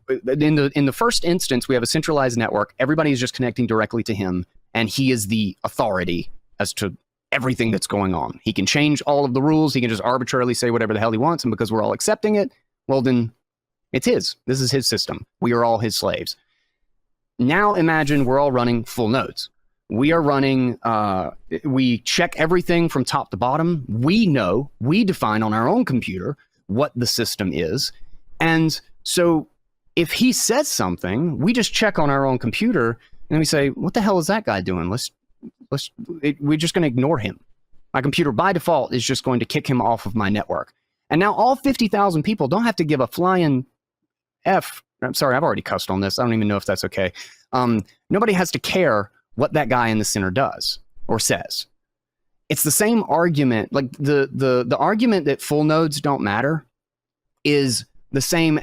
In the first instance, we have a centralized network. Everybody is just connecting directly to him, and he is the authority as to everything that's going on. He can change all of the rules. He can just arbitrarily say whatever the hell he wants, and because we're all accepting it, well then, it's his. This is his system. We are all his slaves. Now imagine we're all running full nodes. We are running, we check everything from top to bottom. We know, we define on our own computer what the system is. And so if he says something, we just check on our own computer and we say, what the hell is that guy doing? We're just going to ignore him. My computer by default is just going to kick him off of my network. And now all 50,000 people don't have to give a flying F. I'm sorry, I've already cussed on this. I don't even know if that's okay. Nobody has to care what that guy in the center does or says. It's the same argument. Like the argument that full nodes don't matter is the same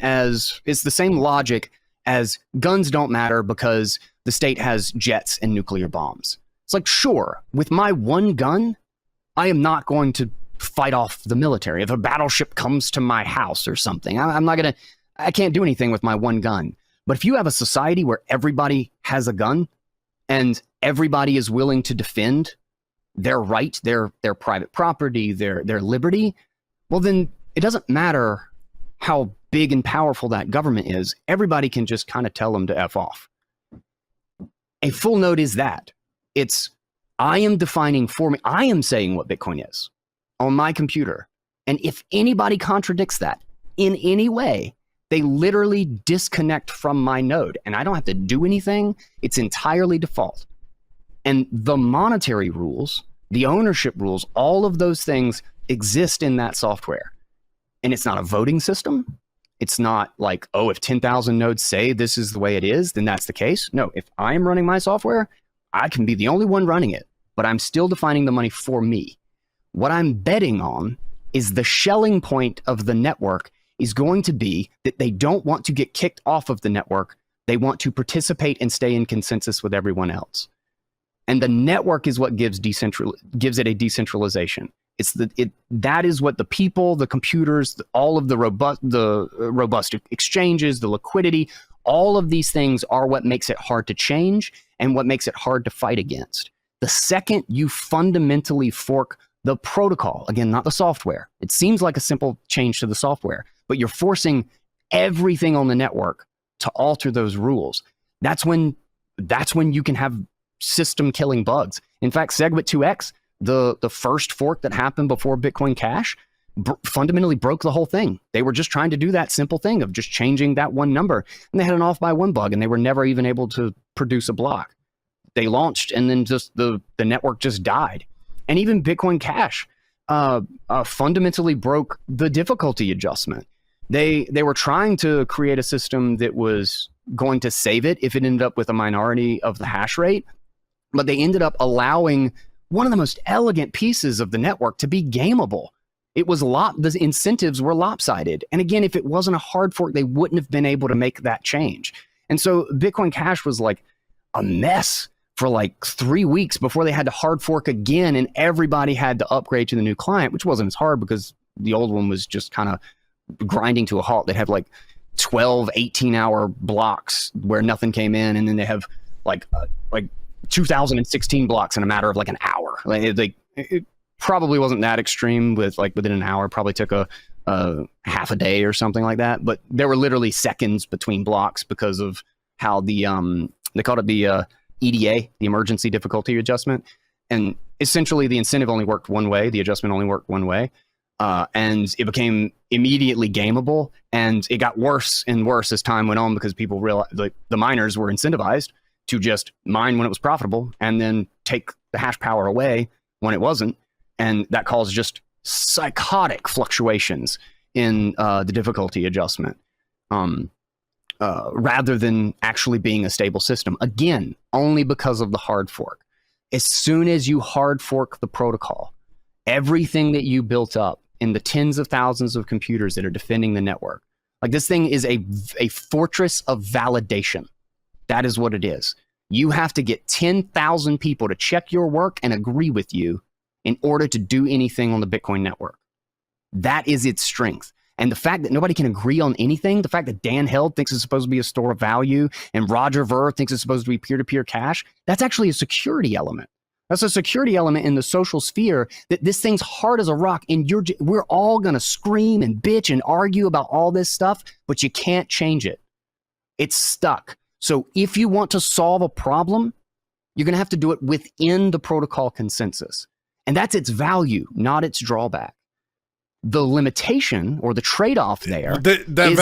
logic as guns don't matter because the state has jets and nuclear bombs. It's like, sure, with my one gun, I am not going to fight off the military. If a battleship comes to my house or something, I can't do anything with my one gun. But if you have a society where everybody has a gun and everybody is willing to defend their right, their private property, their liberty, well, then it doesn't matter how big and powerful that government is. Everybody can just kind of tell them to F off. A full node is that. It's, I am defining for me, I am saying what Bitcoin is on my computer. And if anybody contradicts that in any way, they literally disconnect from my node and I don't have to do anything. It's entirely default. And the monetary rules, the ownership rules, all of those things exist in that software. And it's not a voting system. It's not like, oh, if 10,000 nodes say this is the way it is, then that's the case. No, if I'm running my software, I can be the only one running it, but I'm still defining the money for me. What I'm betting on is the shelling point of the network is going to be that they don't want to get kicked off of the network. They want to participate and stay in consensus with everyone else. And the network is what gives it a decentralization. That is what the people, the computers, all of the robust exchanges, the liquidity, all of these things are what makes it hard to change and what makes it hard to fight against. The second you fundamentally fork the protocol, again, not the software. It seems like a simple change to the software, but you're forcing everything on the network to alter those rules. That's when you can have system-killing bugs. In fact, SegWit2x, the first fork that happened before Bitcoin Cash, fundamentally broke the whole thing. They were just trying to do that simple thing of just changing that one number, and they had an off by one bug, and they were never even able to produce a block. They launched, and then just the network just died. And even Bitcoin Cash fundamentally broke the difficulty adjustment. They were trying to create a system that was going to save it if it ended up with a minority of the hash rate, but they ended up allowing one of the most elegant pieces of the network to be gameable. It was the incentives were lopsided. And again, if it wasn't a hard fork, they wouldn't have been able to make that change. And so Bitcoin Cash was like a mess for like 3 weeks before they had to hard fork again, and everybody had to upgrade to the new client, which wasn't as hard because the old one was just kind of grinding to a halt. They'd have like 12, 18-hour blocks where nothing came in, and then they have like 2016 blocks in a matter of like an hour. probably wasn't that extreme with like within an hour, probably took a half a day or something like that. But there were literally seconds between blocks because of how the they called it the EDA, the emergency difficulty adjustment. And essentially the incentive only worked one way. The adjustment only worked one way. And it became immediately gameable, and it got worse and worse as time went on because people realized, like, the miners were incentivized to just mine when it was profitable and then take the hash power away when it wasn't. And that caused just psychotic fluctuations in the difficulty adjustment rather than actually being a stable system. Again, only because of the hard fork. As soon as you hard fork the protocol, everything that you built up in the tens of thousands of computers that are defending the network, like, this thing is a fortress of validation. That is what it is. You have to get 10,000 people to check your work and agree with you in order to do anything on the Bitcoin network. That is its strength. And the fact that nobody can agree on anything, the fact that Dan Held thinks it's supposed to be a store of value and Roger Ver thinks it's supposed to be peer-to-peer cash, that's actually a security element. That's a security element in the social sphere, that this thing's hard as a rock, and we're all going to scream and bitch and argue about all this stuff, but you can't change it. It's stuck. So if you want to solve a problem, you're going to have to do it within the protocol consensus. And that's its value, not its drawback. The limitation or the trade-off there that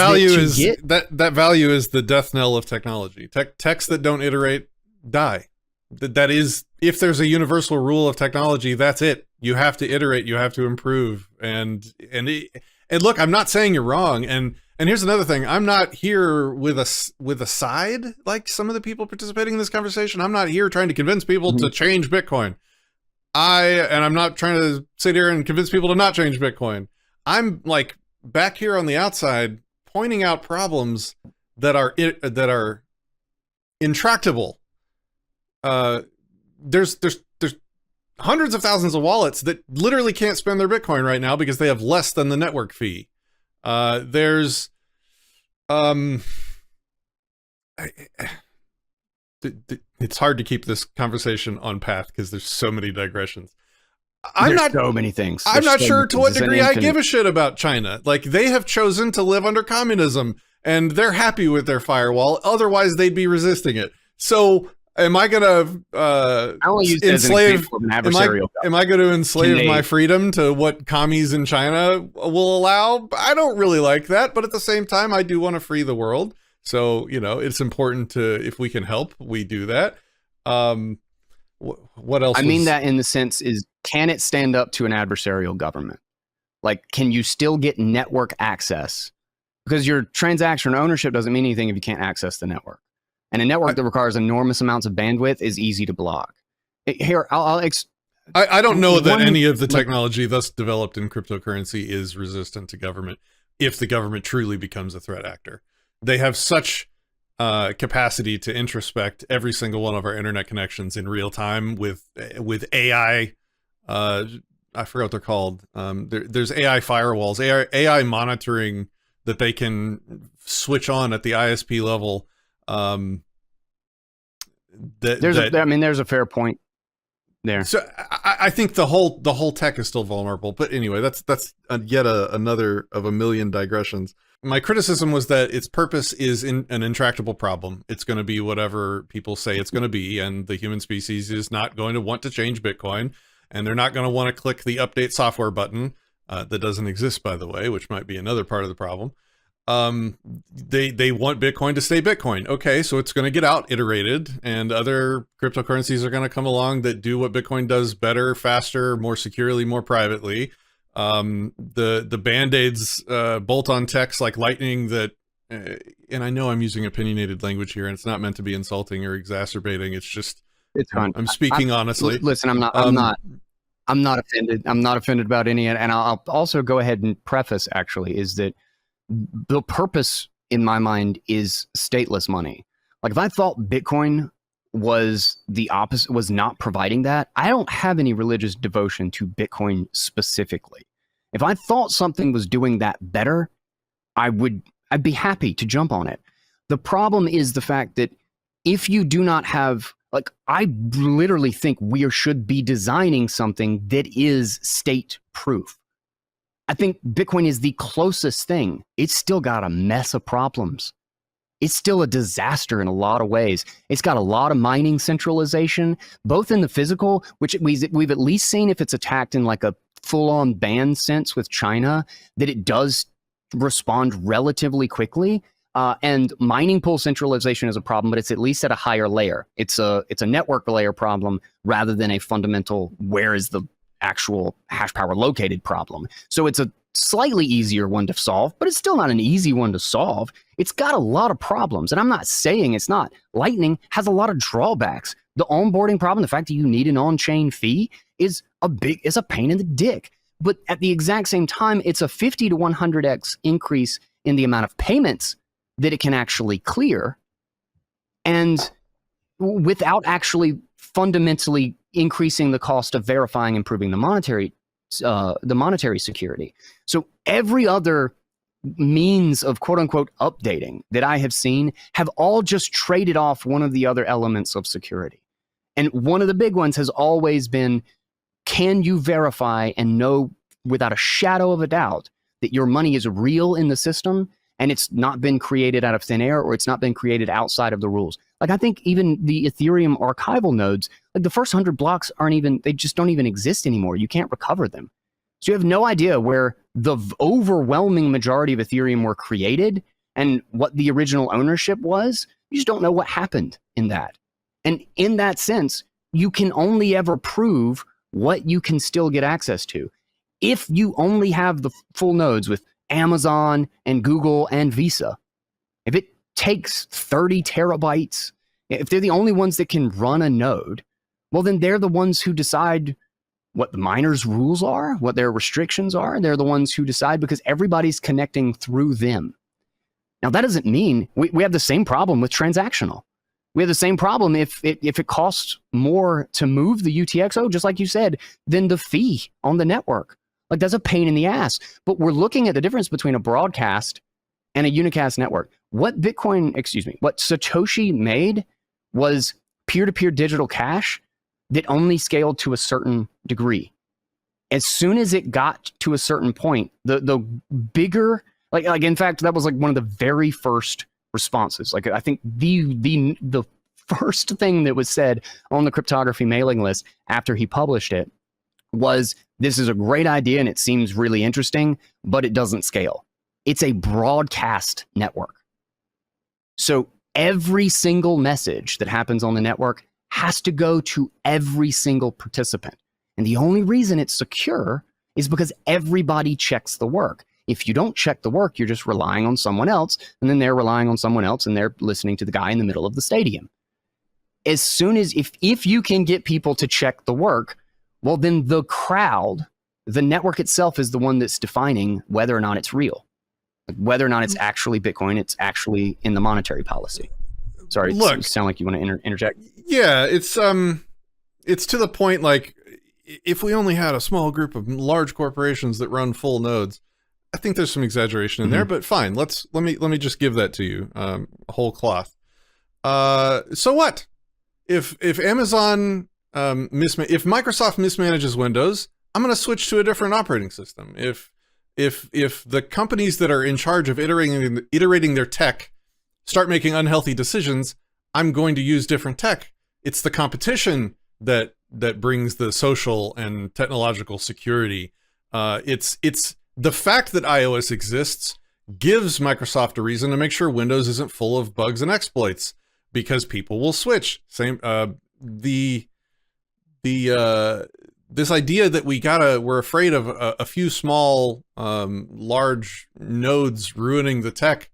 value is the death knell of technology. Techs that don't iterate die. That is, if there's a universal rule of technology, that's it. You have to iterate, you have to improve. And look, I'm not saying you're wrong. And here's another thing. I'm not here with a side like some of the people participating in this conversation. I'm not here trying to convince people to change Bitcoin. I'm not trying to sit here and convince people to not change Bitcoin. I'm like back here on the outside pointing out problems that are intractable. There's hundreds of thousands of wallets that literally can't spend their Bitcoin right now because they have less than the network fee. It's hard to keep this conversation on path because there's so many digressions. There's so many things. I'm not sure to what degree I give a shit about China. Like, they have chosen to live under communism and they're happy with their firewall. Otherwise, they'd be resisting it. So am I going to enslave? Am I going to enslave my freedom to what commies in China will allow? I don't really like that, but at the same time, I do want to free the world. So, you know, it's important to, if we can help, we do that. What else? I mean that in the sense is, can it stand up to an adversarial government? Like, can you still get network access? Because your transaction ownership doesn't mean anything if you can't access the network. And a network that requires enormous amounts of bandwidth is easy to block. Here, I don't know that any of the technology thus developed in cryptocurrency is resistant to government if the government truly becomes a threat actor. They have such capacity to introspect every single one of our internet connections in real time with AI. I forgot what they're called. There's AI firewalls, AI monitoring that they can switch on at the ISP level. There's a fair point there. So I think the whole tech is still vulnerable. But anyway, that's yet another of a million digressions. My criticism was that its purpose is an intractable problem. It's going to be whatever people say it's going to be, and the human species is not going to want to change Bitcoin, and they're not going to want to click the update software button that doesn't exist, by the way, which might be another part of the problem. They want Bitcoin to stay Bitcoin. Okay, so it's going to get out iterated, and other cryptocurrencies are going to come along that do what Bitcoin does better, faster, more securely, more privately. The Band-Aids, bolt-on techs like Lightning that, and I know I'm using opinionated language here, and it's not meant to be insulting or exacerbating. It's just, it's fine. I'm speaking honestly. Listen, I'm not offended. I'm not offended about any, and I'll also go ahead and preface, actually, is that the purpose in my mind is stateless money. Like, if I thought Bitcoin was the opposite, was not providing that, I don't have any religious devotion to Bitcoin specifically. If I thought something was doing that better, I'd be happy to jump on it. The problem is the fact that if you do not have, Like, I literally think we should be designing something that is state proof. I think Bitcoin is the closest thing. It's still got a mess of problems. It's still a disaster in a lot of ways. It's got a lot of mining centralization, both in the physical, which we've at least seen if it's attacked in like a full-on ban sense with China, that it does respond relatively quickly. And mining pool centralization is a problem, but it's at least at a higher layer. It's a network layer problem rather than a fundamental where is the actual hash power located problem. So it's a slightly easier one to solve, but it's still not an easy one to solve. It's got a lot of problems, and I'm not saying it's not. Lightning has a lot of drawbacks. The onboarding problem, the fact that you need an on-chain fee is a pain in the dick. But at the exact same time, it's a 50 to 100x increase in the amount of payments that it can actually clear, and without actually fundamentally increasing the cost of verifying and proving the monetary security. So every other means of quote unquote updating that I have seen have all just traded off one of the other elements of security. And one of the big ones has always been, can you verify and know without a shadow of a doubt that your money is real in the system and it's not been created out of thin air, or it's not been created outside of the rules? Like, I think even the Ethereum archival nodes, like the first 100 blocks they just don't even exist anymore. You can't recover them. So you have no idea where the overwhelming majority of Ethereum were created and what the original ownership was. You just don't know what happened in that. And in that sense, you can only ever prove what you can still get access to. If you only have the full nodes with Amazon and Google and Visa, if it takes 30 terabytes, if they're the only ones that can run a node, well, then they're the ones who decide what the miners' rules are, what their restrictions are. They're the ones who decide because everybody's connecting through them. Now, that doesn't mean we have the same problem with transactional. We have the same problem if it costs more to move the UTXO, just like you said, than the fee on the network. Like, that's a pain in the ass. But we're looking at the difference between a broadcast and a unicast network. What Satoshi made was peer-to-peer digital cash that only scaled to a certain degree. As soon as it got to a certain point, the bigger, like in fact, that was like one of the very first responses. Like, I think the first thing that was said on the cryptography mailing list after he published it was, this is a great idea and it seems really interesting, but it doesn't scale. It's a broadcast network. So every single message that happens on the network has to go to every single participant. And the only reason it's secure is because everybody checks the work. If you don't check the work, you're just relying on someone else, and then they're relying on someone else, and they're listening to the guy in the middle of the stadium. As soon as, if you can get people to check the work, well, then the crowd, the network itself is the one that's defining whether or not it's real. Like, whether or not it's actually Bitcoin, it's actually in the monetary policy. Sorry, Look, you sound like you want to interject. Yeah, it's to the point, like, if we only had a small group of large corporations that run full nodes, I think there's some exaggeration in there, but fine. Let me just give that to you, whole cloth. So what? If Amazon if Microsoft mismanages Windows, I'm going to switch to a different operating system. If the companies that are in charge of iterating their tech start making unhealthy decisions, I'm going to use different tech. It's the competition that brings the social and technological security. It's the fact that iOS exists gives Microsoft a reason to make sure Windows isn't full of bugs and exploits, because people will switch. This idea that we're afraid of a few small, large nodes ruining the tech.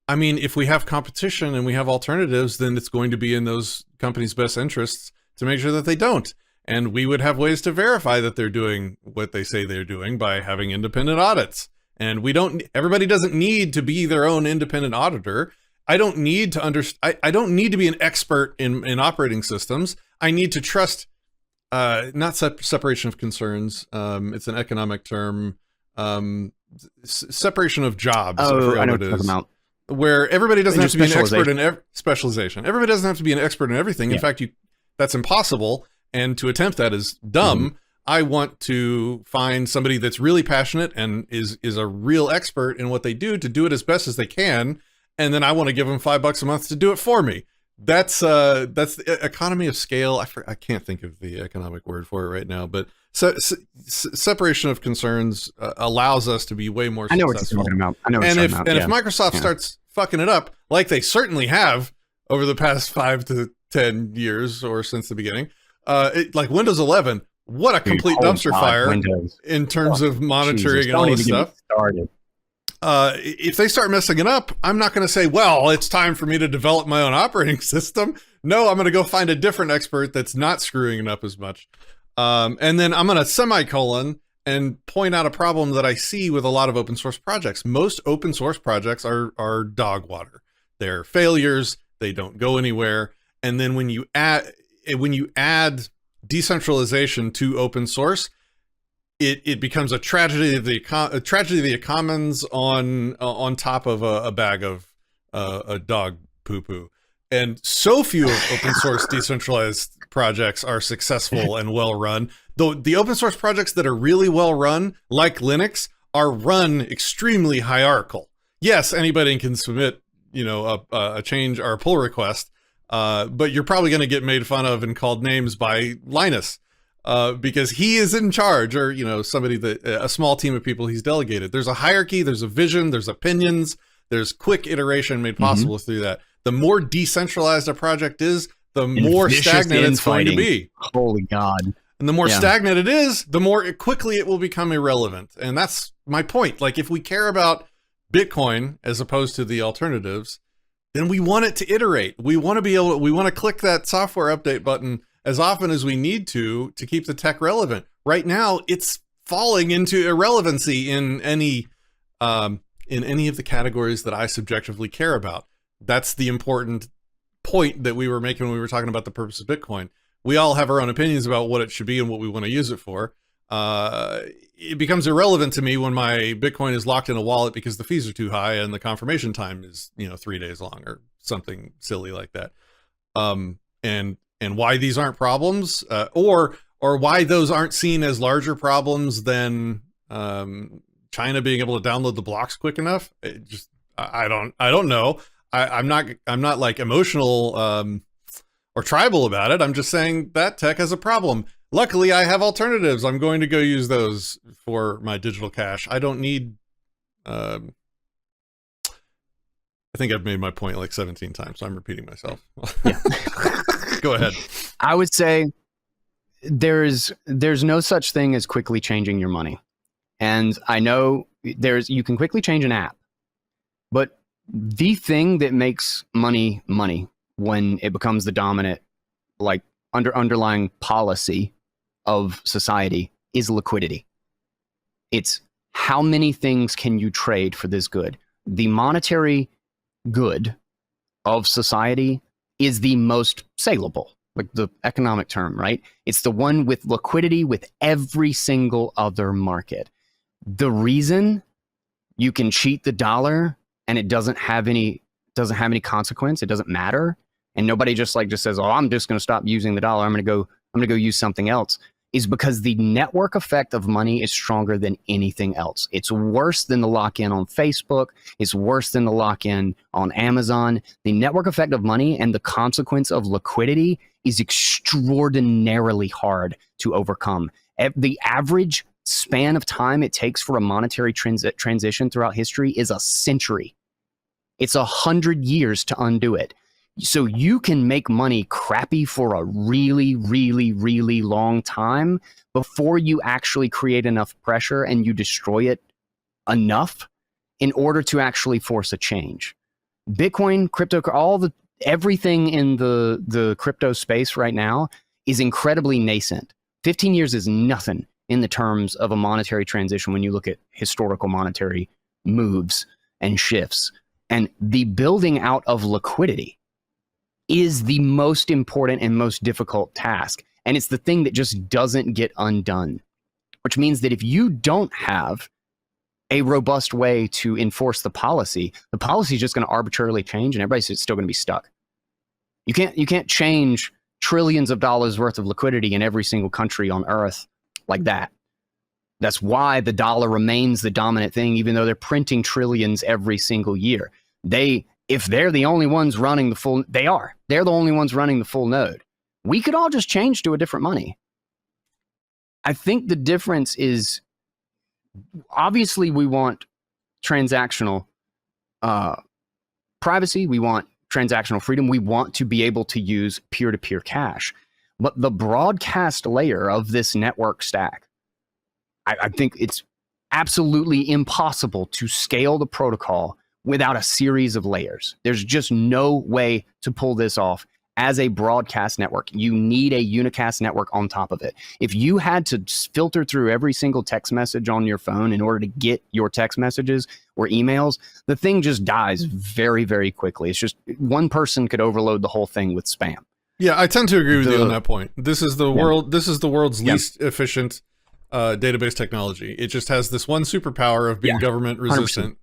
I mean, if we have competition and we have alternatives, then it's going to be in those companies' best interests to make sure that they don't. And we would have ways to verify that they're doing what they say they're doing by having independent audits. And everybody doesn't need to be their own independent auditor. I don't need to I don't need to be an expert in operating systems. I need to trust, not separation of concerns. It's an economic term. Separation of jobs. Oh, I know what you're talking about. Where everybody doesn't have to be an expert in specialization. Everybody doesn't have to be an expert in everything. In fact, that's impossible, and to attempt that is dumb. I want to find somebody that's really passionate and is a real expert in what they do to do it as best as they can, and then I want to give them $5 a month to do it for me. That's the economy of scale. I can't think of the economic word for it right now, but separation of concerns allows us to be way more successful. I know what you're talking about. I know what And you're if talking about. if Microsoft starts fucking it up, like they certainly have over the past 5 to 10 years or since the beginning, like Windows 11, what a complete dumpster fire Windows. in terms of monitoring Jesus, and all don't this even get stuff. me started. If they start messing it up, I'm not going to say, well, it's time for me to develop my own operating system. No, I'm going to go find a different expert that's not screwing it up as much. And then I'm going to semicolon and point out a problem that I see with a lot of open source projects. Most open source projects are dog water. They're failures. They don't go anywhere. And then when you add decentralization to open source, it becomes a tragedy of the commons on top of a bag of a dog poo poo. And so few of open source decentralized projects are successful and well run. Though the open source projects that are really well run, like Linux, are run extremely hierarchical. Yes, anybody can submit, a change or a pull request, but you're probably going to get made fun of and called names by Linus. Because he is in charge, or somebody a small team of people he's delegated. There's a hierarchy, there's a vision, there's opinions, there's quick iteration made possible through that. The more decentralized a project is, the more stagnant it's going to be. Holy God! And the more stagnant it is, the more quickly it will become irrelevant. And that's my point. Like, if we care about Bitcoin as opposed to the alternatives, then we want it to iterate. We want to click that software update button as often as we need to keep the tech relevant. Right now, it's falling into irrelevancy in any of the categories that I subjectively care about. That's the important point that we were making when we were talking about the purpose of Bitcoin. We all have our own opinions about what it should be and what we want to use it for. It becomes irrelevant to me when my Bitcoin is locked in a wallet because the fees are too high and the confirmation time is 3 days long or something silly like that. And why these aren't problems, or why those aren't seen as larger problems than China being able to download the blocks quick enough. I don't know. I'm not like emotional or tribal about it. I'm just saying that tech has a problem. Luckily, I have alternatives. I'm going to go use those for my digital cash. I don't need. I think I've made my point like 17 times, so I'm repeating myself. Yeah. Go ahead. I would say there's no such thing as quickly changing your money. And I know you can quickly change an app, but the thing that makes money when it becomes the dominant, like underlying policy of society, is liquidity. It's how many things can you trade for this good? The monetary good of society is the most saleable, like the economic term, right? It's the one with liquidity with every single other market. The reason you can cheat the dollar and it doesn't have any consequence, it doesn't matter, and nobody just says, "Oh, I'm just going to stop using the dollar. I'm going to go use something else," is because the network effect of money is stronger than anything else. It's worse than the lock-in on Facebook. It's worse than the lock-in on Amazon. The network effect of money and the consequence of liquidity is extraordinarily hard to overcome. The average span of time it takes for a monetary transition throughout history is a century. It's 100 years to undo it. So you can make money crappy for a really, really, really long time before you actually create enough pressure and you destroy it enough in order to actually force a change. Bitcoin, crypto, everything in the crypto space right now is incredibly nascent. 15 years is nothing in the terms of a monetary transition when you look at historical monetary moves and shifts. And the building out of liquidity is the most important and most difficult task. And it's the thing that just doesn't get undone, which means that if you don't have a robust way to enforce the policy is just going to arbitrarily change and everybody's still going to be stuck. You can't change trillions of dollars worth of liquidity in every single country on earth like that. That's why the dollar remains the dominant thing, even though they're printing trillions every single year. If they're the only ones running the full, they're the only ones running the full node. We could all just change to a different money. I think the difference is, obviously we want transactional privacy. We want transactional freedom. We want to be able to use peer-to-peer cash. But the broadcast layer of this network stack, I think it's absolutely impossible to scale the protocol without a series of layers. There's just no way to pull this off as a broadcast network. You need a unicast network on top of it. If you had to filter through every single text message on your phone in order to get your text messages or emails, the thing just dies very, very quickly. It's just one person could overload the whole thing with spam. Yeah, I tend to agree with you on that point. This is the world's least efficient database technology. It just has this one superpower of being government resistant,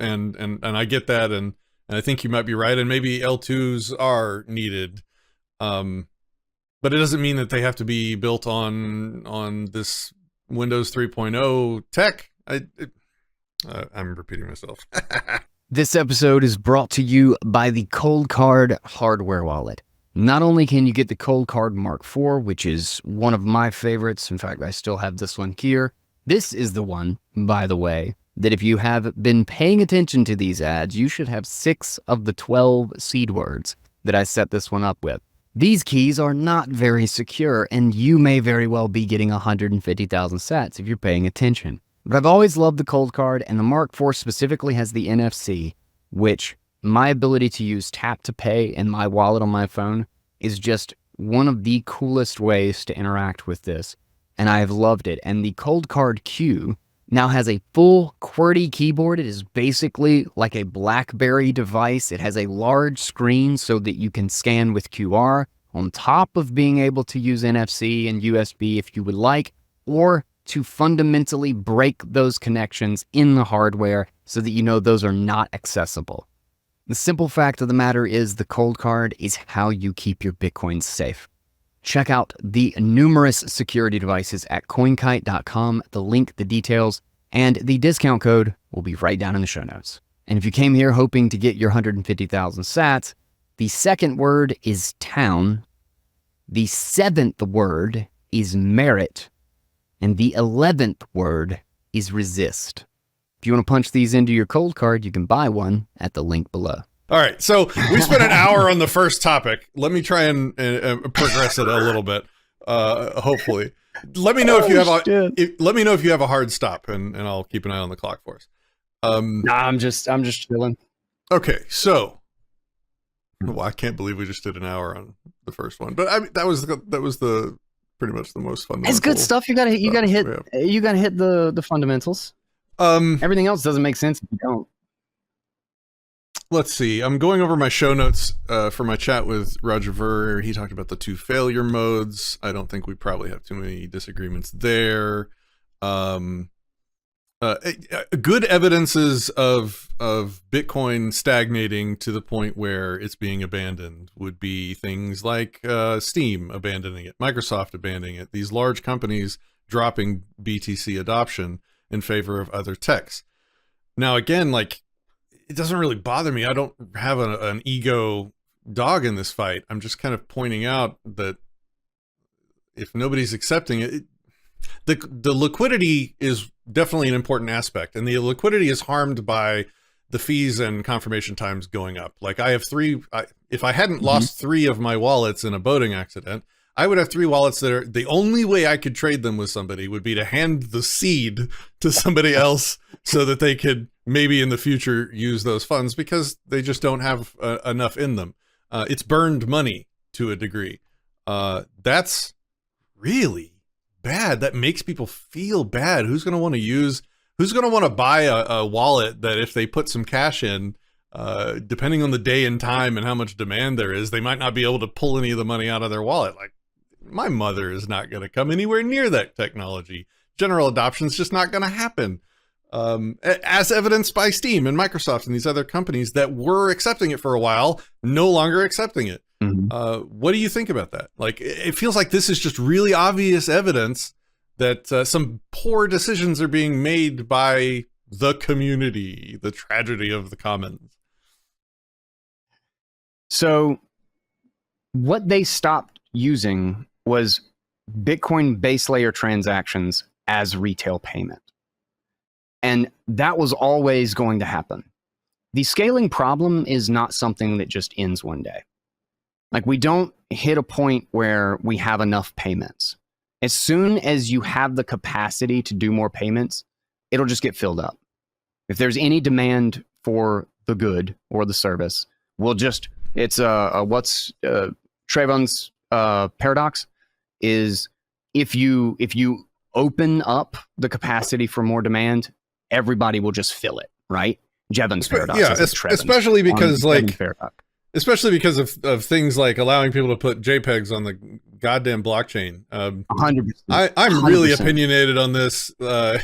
100%. and I get that, and I think you might be right, and maybe L2s are needed, but it doesn't mean that they have to be built on this Windows 3.0 tech. I'm repeating myself. This episode is brought to you by the Cold Card hardware wallet. Not only can you get the Cold Card Mark IV, which is one of my favorites, in fact, I still have this one here. This is the one, by the way, that if you have been paying attention to these ads, you should have 6 of the 12 seed words that I set this one up with. These keys are not very secure, and you may very well be getting 150,000 sats if you're paying attention. But I've always loved the Cold Card, and the Mark IV specifically has the NFC, which my ability to use tap to pay in my wallet on my phone is just one of the coolest ways to interact with this, and I have loved it. And the Cold Card Q now has a full QWERTY keyboard. It is basically like a BlackBerry device. It has a large screen so that you can scan with QR, on top of being able to use NFC and USB if you would like, or to fundamentally break those connections in the hardware so that you know those are not accessible. The simple fact of the matter is the Cold Card is how you keep your Bitcoins safe. Check out the numerous security devices at coinkite.com. The link, the details, and the discount code will be right down in the show notes. And if you came here hoping to get your 150,000 sats, the second word is town, the 7th word is merit, and the 11th word is resist. If you want to punch these into your Cold Card, you can buy one at the link below. All right, so we spent an hour on the first topic. Let me try and progress it a little bit. Hopefully, let me know if you have a hard stop, and I'll keep an eye on the clock for us. Nah, I'm just chilling. Okay, so I can't believe we just did an hour on the first one, but I mean that was the pretty much the most fundamental. It's good stuff. You gotta hit the fundamentals. Everything else doesn't make sense if you don't. Let's see. I'm going over my show notes for my chat with Roger Ver. He talked about the 2 failure modes. I don't think we probably have too many disagreements there. Good evidences of Bitcoin stagnating to the point where it's being abandoned would be things like Steam abandoning it, Microsoft abandoning it, these large companies dropping BTC adoption in favor of other techs. Now, again, like, it doesn't really bother me. I don't have an ego dog in this fight. I'm just kind of pointing out that if nobody's accepting it, the liquidity is definitely an important aspect, and the liquidity is harmed by the fees and confirmation times going up. Like, I have 3, if I hadn't lost 3 of my wallets in a boating accident, I would have 3 wallets that are, the only way I could trade them with somebody would be to hand the seed to somebody else so that they could maybe in the future use those funds, because they just don't have enough in them. It's burned money to a degree. That's really bad. That makes people feel bad. Who's going to want to buy a wallet that if they put some cash in, depending on the day and time and how much demand there is, they might not be able to pull any of the money out of their wallet? Like, my mother is not going to come anywhere near that technology. General adoption is just not going to happen. As evidenced by Steam and Microsoft and these other companies that were accepting it for a while, no longer accepting it. What do you think about that? Like, it feels like this is just really obvious evidence that some poor decisions are being made by the community, the tragedy of the commons. So what they stopped using was Bitcoin base layer transactions as retail payment. And that was always going to happen. The scaling problem is not something that just ends one day. Like, we don't hit a point where we have enough payments. As soon as you have the capacity to do more payments, it'll just get filled up. If there's any demand for the good or the service, we'll just, it's what's Trayvon's paradox is, if you open up the capacity for more demand, everybody will just fill it, right? Jevon's paradox. Yeah, especially because especially because of things like allowing people to put JPEGs on the goddamn blockchain. 100%. I'm really opinionated on this, but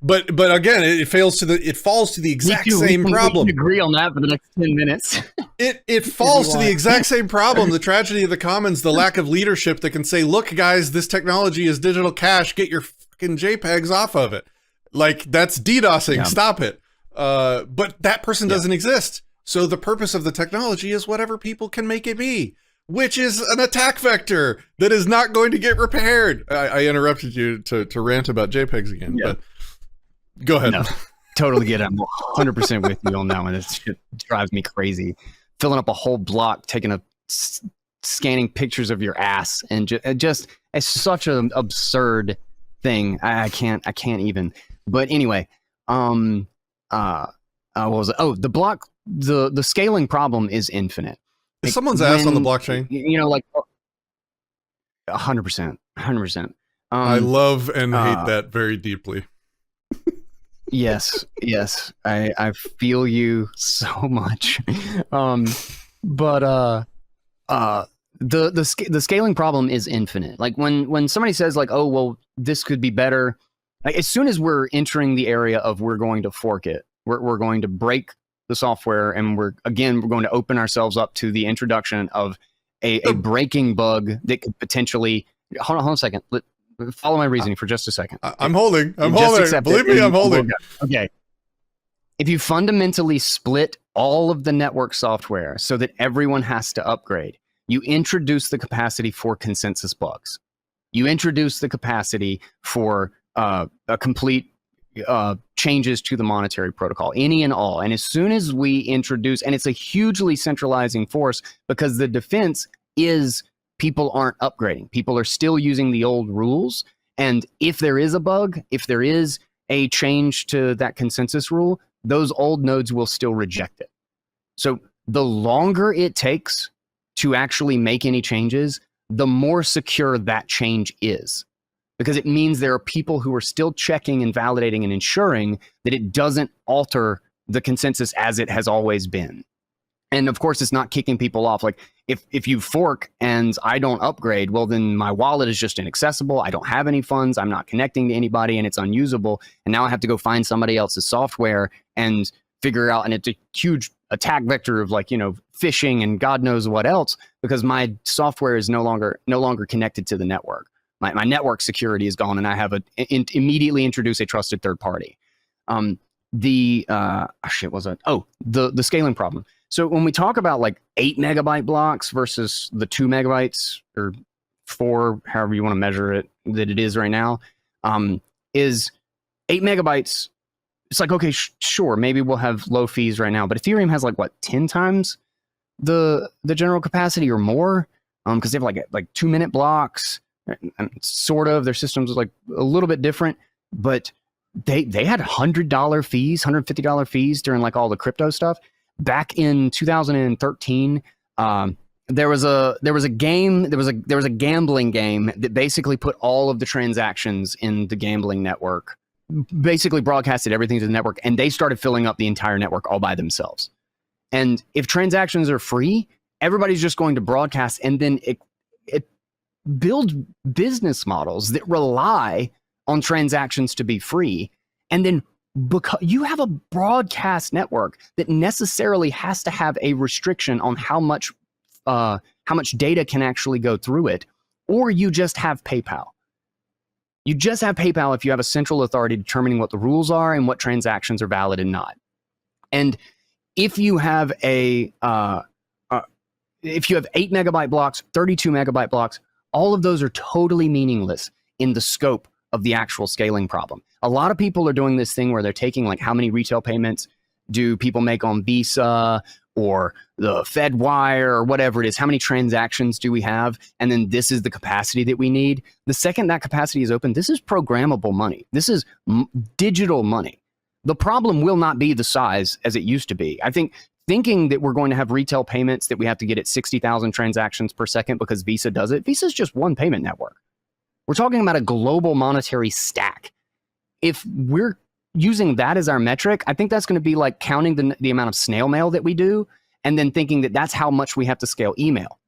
again, it falls to the exact same problem. We can agree on that for the next 10 minutes. It falls to the exact same problem. The tragedy of the commons, the lack of leadership that can say, "Look, guys, this technology is digital cash. Get your fucking JPEGs off of it." Like, that's DDoSing. Yeah. Stop it. But that person doesn't exist. So the purpose of the technology is whatever people can make it be, which is an attack vector that is not going to get repaired. I interrupted you to rant about JPEGs again, but go ahead. No, totally get it. I'm 100% with you on that one. This shit drives me crazy. Filling up a whole block, scanning pictures of your ass, and just it's such an absurd thing. I can't even. But anyway, what was it? Oh, the scaling problem is infinite. Is someone's ass on the blockchain? You know, like 100%. I love and hate that very deeply. Yes. I feel you so much. But the scaling problem is infinite. Like, when somebody says, like, oh, well, this could be better, like, as soon as we're entering the area of we're going to fork it, we're going to break the software, and we're going to open ourselves up to the introduction of a breaking bug that could potentially hold on a second. Follow my reasoning for just a second. I'm holding. Believe me, I'm holding. Okay. If you fundamentally split all of the network software so that everyone has to upgrade, you introduce the capacity for consensus bugs. You introduce the capacity for a complete changes to the monetary protocol, any and all. And as soon as we introduce, and it's a hugely centralizing force, because the defense is people aren't upgrading. People are still using the old rules. And if there is a bug, if there is a change to that consensus rule, those old nodes will still reject it. So the longer it takes to actually make any changes, the more secure that change is. Because it means there are people who are still checking and validating and ensuring that it doesn't alter the consensus as it has always been. And of course, it's not kicking people off. Like, if you fork and I don't upgrade, well, then my wallet is just inaccessible. I don't have any funds. I'm not connecting to anybody, and it's unusable. And now I have to go find somebody else's software and figure out, and it's a huge attack vector of, like, phishing and God knows what else, because my software is no longer connected to the network. My network security is gone, and I have immediately introduce a trusted third party. The scaling problem. So when we talk about, like, 8 megabyte blocks versus the 2 megabytes or 4, however you want to measure it, that it is right now, is 8 megabytes. It's like, okay, sure, maybe we'll have low fees right now, but Ethereum has, like, what, 10 times the general capacity or more? Because they have like 2-minute blocks. And sort of, their systems is like a little bit different, but they had $100 fees, $150 fees during, like, all the crypto stuff. Back in 2013, there was a gambling game that basically put all of the transactions in the gambling network, basically broadcasted everything to the network, and they started filling up the entire network all by themselves. And if transactions are free, everybody's just going to broadcast, and then it build business models that rely on transactions to be free. And then, because you have a broadcast network that necessarily has to have a restriction on how much how much data can actually go through it, or you just have PayPal. You just have PayPal if you have a central authority determining what the rules are and what transactions are valid and not. And if you have if you have 8 megabyte blocks, 32 megabyte blocks, all of those are totally meaningless in the scope of the actual scaling problem. A lot of people are doing this thing where they're taking like how many retail payments do people make on Visa or the FedWire or whatever it is, how many transactions do we have? And then this is the capacity that we need. The second that capacity is open, this is programmable money. This is digital money. The problem will not be the size as it used to be. I think thinking that we're going to have retail payments that we have to get at 60,000 transactions per second because Visa does it. Visa is just one payment network. We're talking about a global monetary stack. If we're using that as our metric, I think that's going to be like counting the amount of snail mail that we do and then thinking that that's how much we have to scale email.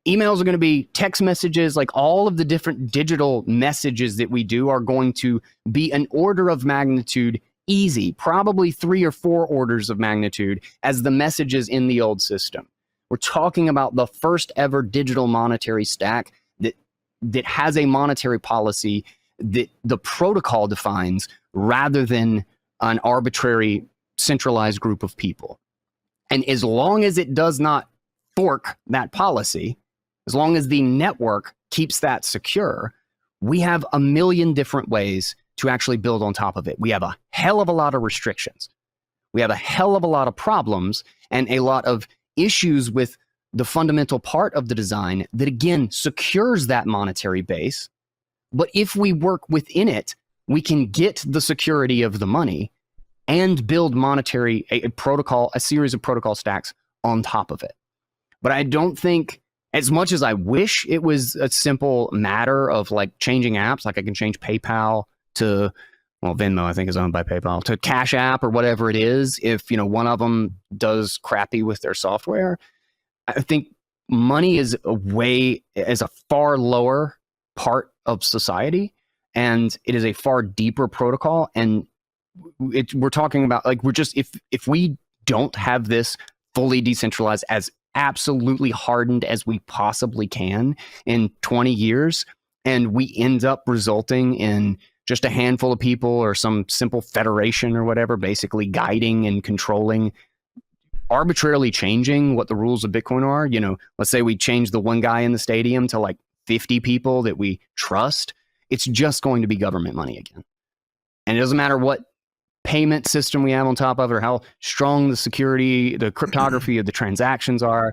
Emails are going to be text messages, like all of the different digital messages that we do are going to be an order of magnitude easy, probably 3 or 4 orders of magnitude as the messages in the old system. We're talking about the first ever digital monetary stack that has a monetary policy that the protocol defines rather than an arbitrary centralized group of people. And as long as it does not fork that policy, as long as the network keeps that secure, we have a million different ways to actually build on top of it. We have a hell of a lot of restrictions. We have a hell of a lot of problems and a lot of issues with the fundamental part of the design that, again, secures that monetary base. But if we work within it, we can get the security of the money and build a protocol, a series of protocol stacks on top of it. But I don't think, as much as I wish it was a simple matter of like changing apps, like I can change PayPal to, well, Venmo, I think is owned by PayPal, to Cash App or whatever it is, if, you know, one of them does crappy with their software. I think money is a far lower part of society, and it is a far deeper protocol. And we're talking about like, if we don't have this fully decentralized as absolutely hardened as we possibly can in 20 years, and we end up resulting in just a handful of people or some simple federation or whatever, basically guiding and controlling, arbitrarily changing what the rules of Bitcoin are. You know, let's say we change the one guy in the stadium to like 50 people that we trust. It's just going to be government money again. And it doesn't matter what payment system we have on top of it or how strong the security, the cryptography of the transactions are.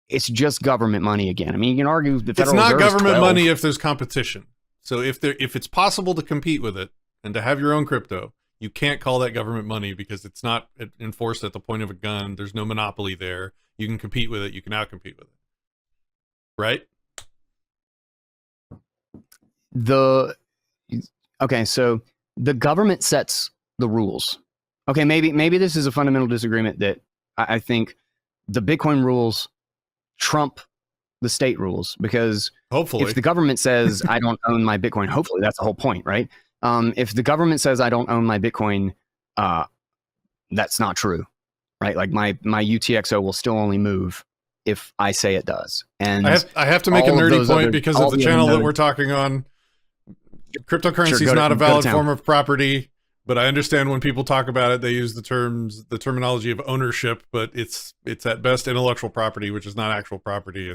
It's just government money again. I mean, you can argue the Federal Reserve. It's not Reserve government 12. money if there's competition. So if it's possible to compete with it and to have your own crypto, you can't call that government money because it's not enforced at the point of a gun. There's no monopoly there. You can compete with it. You can outcompete with it. Right? Okay, so the government sets the rules. Okay, maybe this is a fundamental disagreement that I think the Bitcoin rules trump the state rules, because hopefully, if the government says I don't own my Bitcoin, hopefully that's the whole point, right? If the government says I don't own my Bitcoin, that's not true, right? Like my UTXO will still only move if I say it does. And I have to make a nerdy point because of the channel that we're talking on. Cryptocurrency is not a valid form of property, but I understand when people talk about it, they use the terminology of ownership, but it's at best intellectual property, which is not actual property.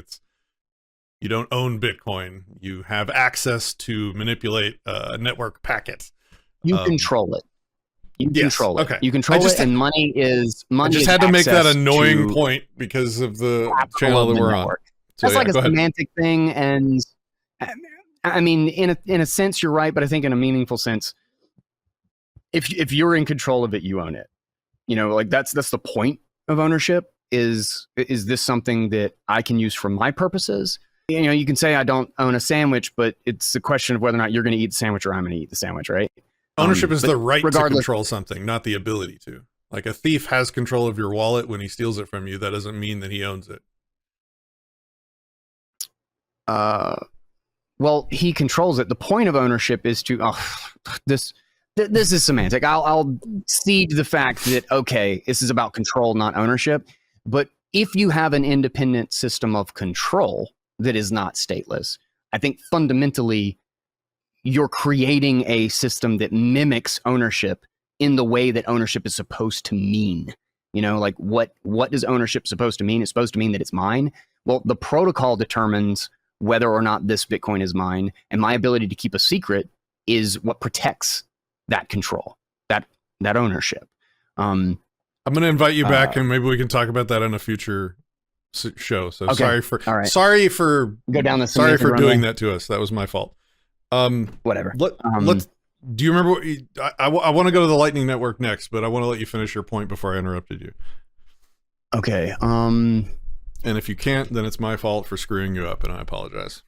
You don't own Bitcoin. You have access to manipulate a network packet. You control it. You control it. Okay. You control it, and money is money. I just had to make that annoying point because of the channel that we're on. So, that's like a semantic thing, and I mean, in a sense, you're right, but I think in a meaningful sense, if you're in control of it, you own it. You know, like that's the point of ownership. Is this something that I can use for my purposes? You know, you can say I don't own a sandwich, but it's a question of whether or not you're going to eat the sandwich or I'm going to eat the sandwich, right? Ownership is the right to control something, not the ability to. Like a thief has control of your wallet when he steals it from you. That doesn't mean that he owns it. Well, he controls it. The point of ownership is to this is semantic. I'll cede the fact that okay, this is about control, not ownership. But if you have an independent system of control that is not stateless, I think fundamentally you're creating a system that mimics ownership in the way that ownership is supposed to mean. You know, like what is ownership supposed to mean? It's supposed to mean that it's mine. Well, the protocol determines whether or not this Bitcoin is mine, and my ability to keep a secret is what protects that control, that ownership. I'm going to invite you back, and maybe we can talk about that on a future show. So okay. sorry for go down the sorry for doing that to us. That was my fault. Whatever. Let's. Do you remember? I want to go to the Lightning Network next, but I want to let you finish your point before I interrupted you. Okay. And if you can't, then it's my fault for screwing you up, and I apologize.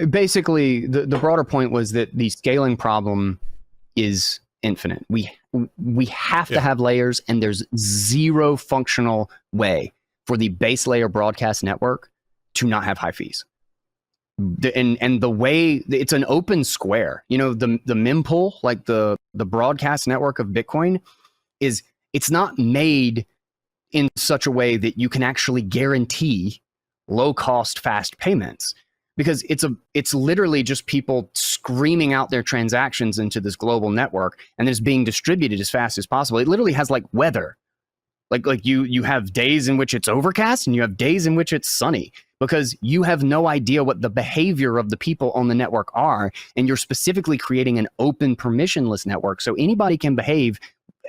Basically, the broader point was that the scaling problem is infinite. We have to have layers, and there's zero functional way for the base layer broadcast network to not have high fees. And the way it's an open square, you know, the mempool, like the broadcast network of Bitcoin, it's not made in such a way that you can actually guarantee low cost fast payments, because it's literally just people screaming out their transactions into this global network, and it's being distributed as fast as possible. It literally has like weather. Like you have days in which it's overcast and you have days in which it's sunny, because you have no idea what the behavior of the people on the network are, and you're specifically creating an open permissionless network so anybody can behave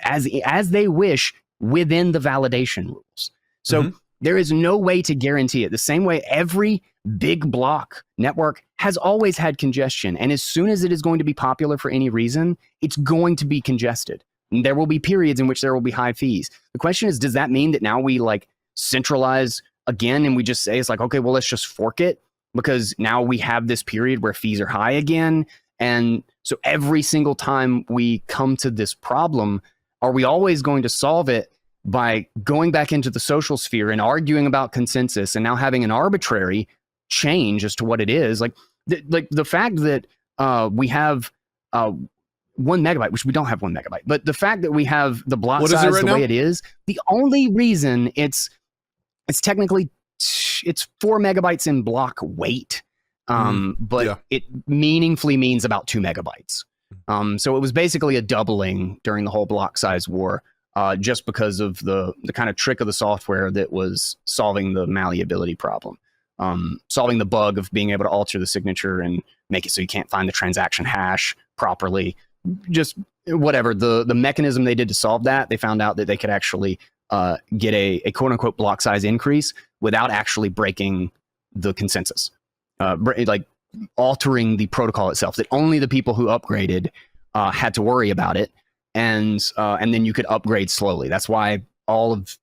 as they wish within the validation rules. So there is no way to guarantee it. The same way every big block network has always had congestion, and as soon as it is going to be popular for any reason, it's going to be congested. And there will be periods in which there will be high fees. The question is, does that mean that now we like centralize again and we just say it's like, okay, well, let's just fork it because now we have this period where fees are high again? And so every single time we come to this problem, are we always going to solve it by going back into the social sphere and arguing about consensus and now having an arbitrary change as to what it is? Like the fact that we have 1 megabyte, which we don't have 1 megabyte, but the fact that we have the block size the way it is, the only reason it's technically it's 4 megabytes in block weight, but it meaningfully means about 2 megabytes. So it was basically a doubling during the whole block size war, just because of the kind of trick of the software that was solving the malleability problem, solving the bug of being able to alter the signature and make it so you can't find the transaction hash properly. Just whatever the mechanism they did to solve that, they found out that they could actually get a quote unquote block size increase without actually breaking the consensus, like altering the protocol itself, that only the people who upgraded had to worry about it. And then you could upgrade slowly. That's why all of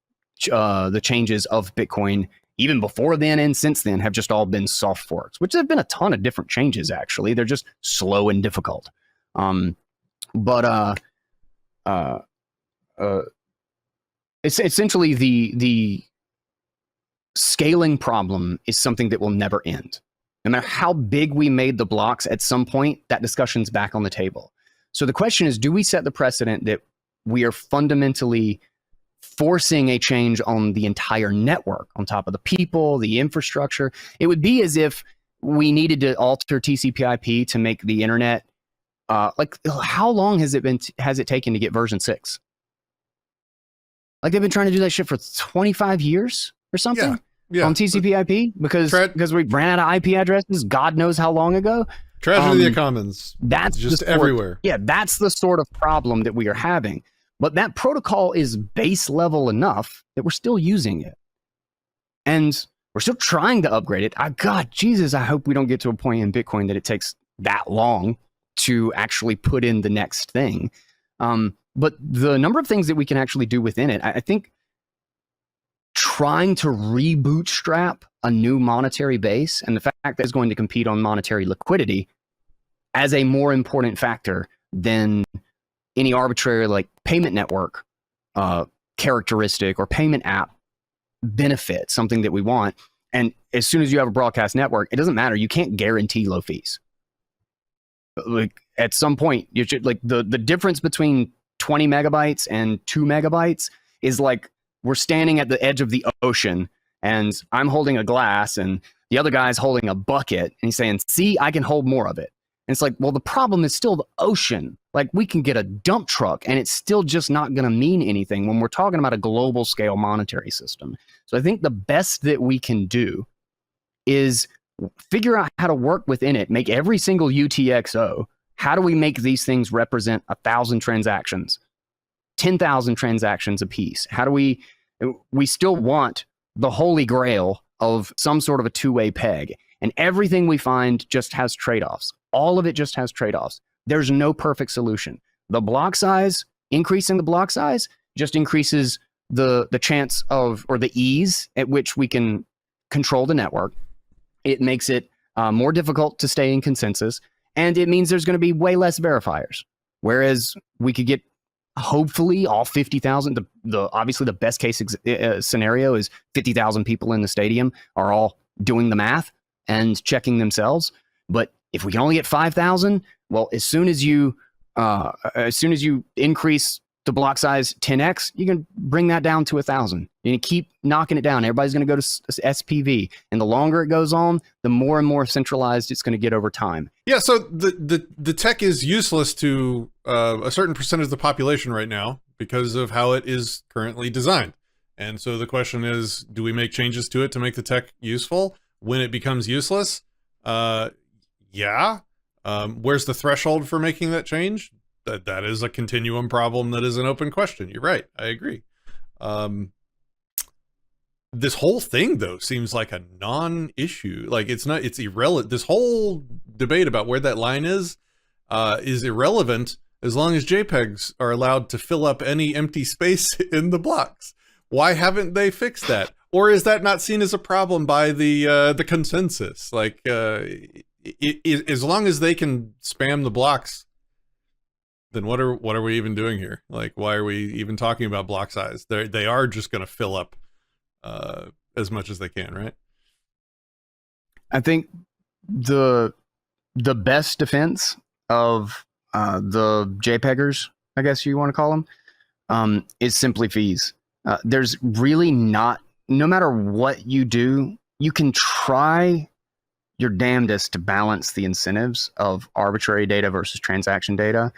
the changes of Bitcoin, even before then and since then, have just all been soft forks, which have been a ton of different changes, actually. They're just slow and difficult. It's essentially the scaling problem is something that will never end. No matter how big we made the blocks, at some point that discussion's back on the table. So the question is, do we set the precedent that we are fundamentally forcing a change on the entire network, on top of the people, the infrastructure? It would be as if we needed to alter TCP/IP to make the internet. Like, how long has it taken to get version 6? Like, they've been trying to do that shit for 25 years or something on TCP/IP because we ran out of IP addresses. God knows how long ago. Tragedy of the commons. That's just everywhere. Yeah, that's the sort of problem that we are having. But that protocol is base level enough that we're still using it, and we're still trying to upgrade it. God, Jesus, I hope we don't get to a point in Bitcoin that it takes that long to actually put in the next thing. But the number of things that we can actually do within it, I think trying to rebootstrap a new monetary base and the fact that it's going to compete on monetary liquidity as a more important factor than any arbitrary like payment network characteristic or payment app benefit, something that we want. And as soon as you have a broadcast network, it doesn't matter. You can't guarantee low fees. Like, at some point, you should, like, the difference between 20 megabytes and 2 megabytes is like we're standing at the edge of the ocean and I'm holding a glass and the other guy's holding a bucket and he's saying, see, I can hold more of it. And it's like, well, the problem is still the ocean. Like we can get a dump truck and it's still just not going to mean anything when we're talking about a global scale monetary system. So I think the best that we can do is figure out how to work within it, make every single UTXO. How do we make these things represent 1,000 transactions, 10,000 transactions a piece? How do we still want the holy grail of some sort of a two-way peg, and everything we find just has trade-offs. All of it just has trade-offs. There's no perfect solution. The block size, increasing the block size just increases the chance of, or the ease at which we can control the network. It makes it more difficult to stay in consensus, and it means there's going to be way less verifiers. Whereas we could get hopefully all 50,000. Obviously the best case scenario is 50,000 people in the stadium are all doing the math and checking themselves. But if we can only get 5,000, well, as soon as you increase the block size 10x, you can bring that down to 1,000. You can keep knocking it down. Everybody's going to go to SPV, and the longer it goes on, the more and more centralized it's going to get over time. Yeah, so the tech is useless to a certain percentage of the population right now because of how it is currently designed. And so the question is, do we make changes to it to make the tech useful? When it becomes useless, yeah. Where's the threshold for making that change? That is a continuum problem that is an open question. You're right. I agree. This whole thing, though, seems like a non-issue. Like it's irrelevant. This whole debate about where that line is irrelevant as long as JPEGs are allowed to fill up any empty space in the blocks. Why haven't they fixed that? Or is that not seen as a problem by the consensus? Like, as long as they can spam the blocks, then what are we even doing here? Like, why are we even talking about block size? They are just going to fill up as much as they can, right? I think the best defense of the JPEGers, I guess you want to call them, is simply fees. There's really not, no matter what you do, you can try your damnedest to balance the incentives of arbitrary data versus transaction data.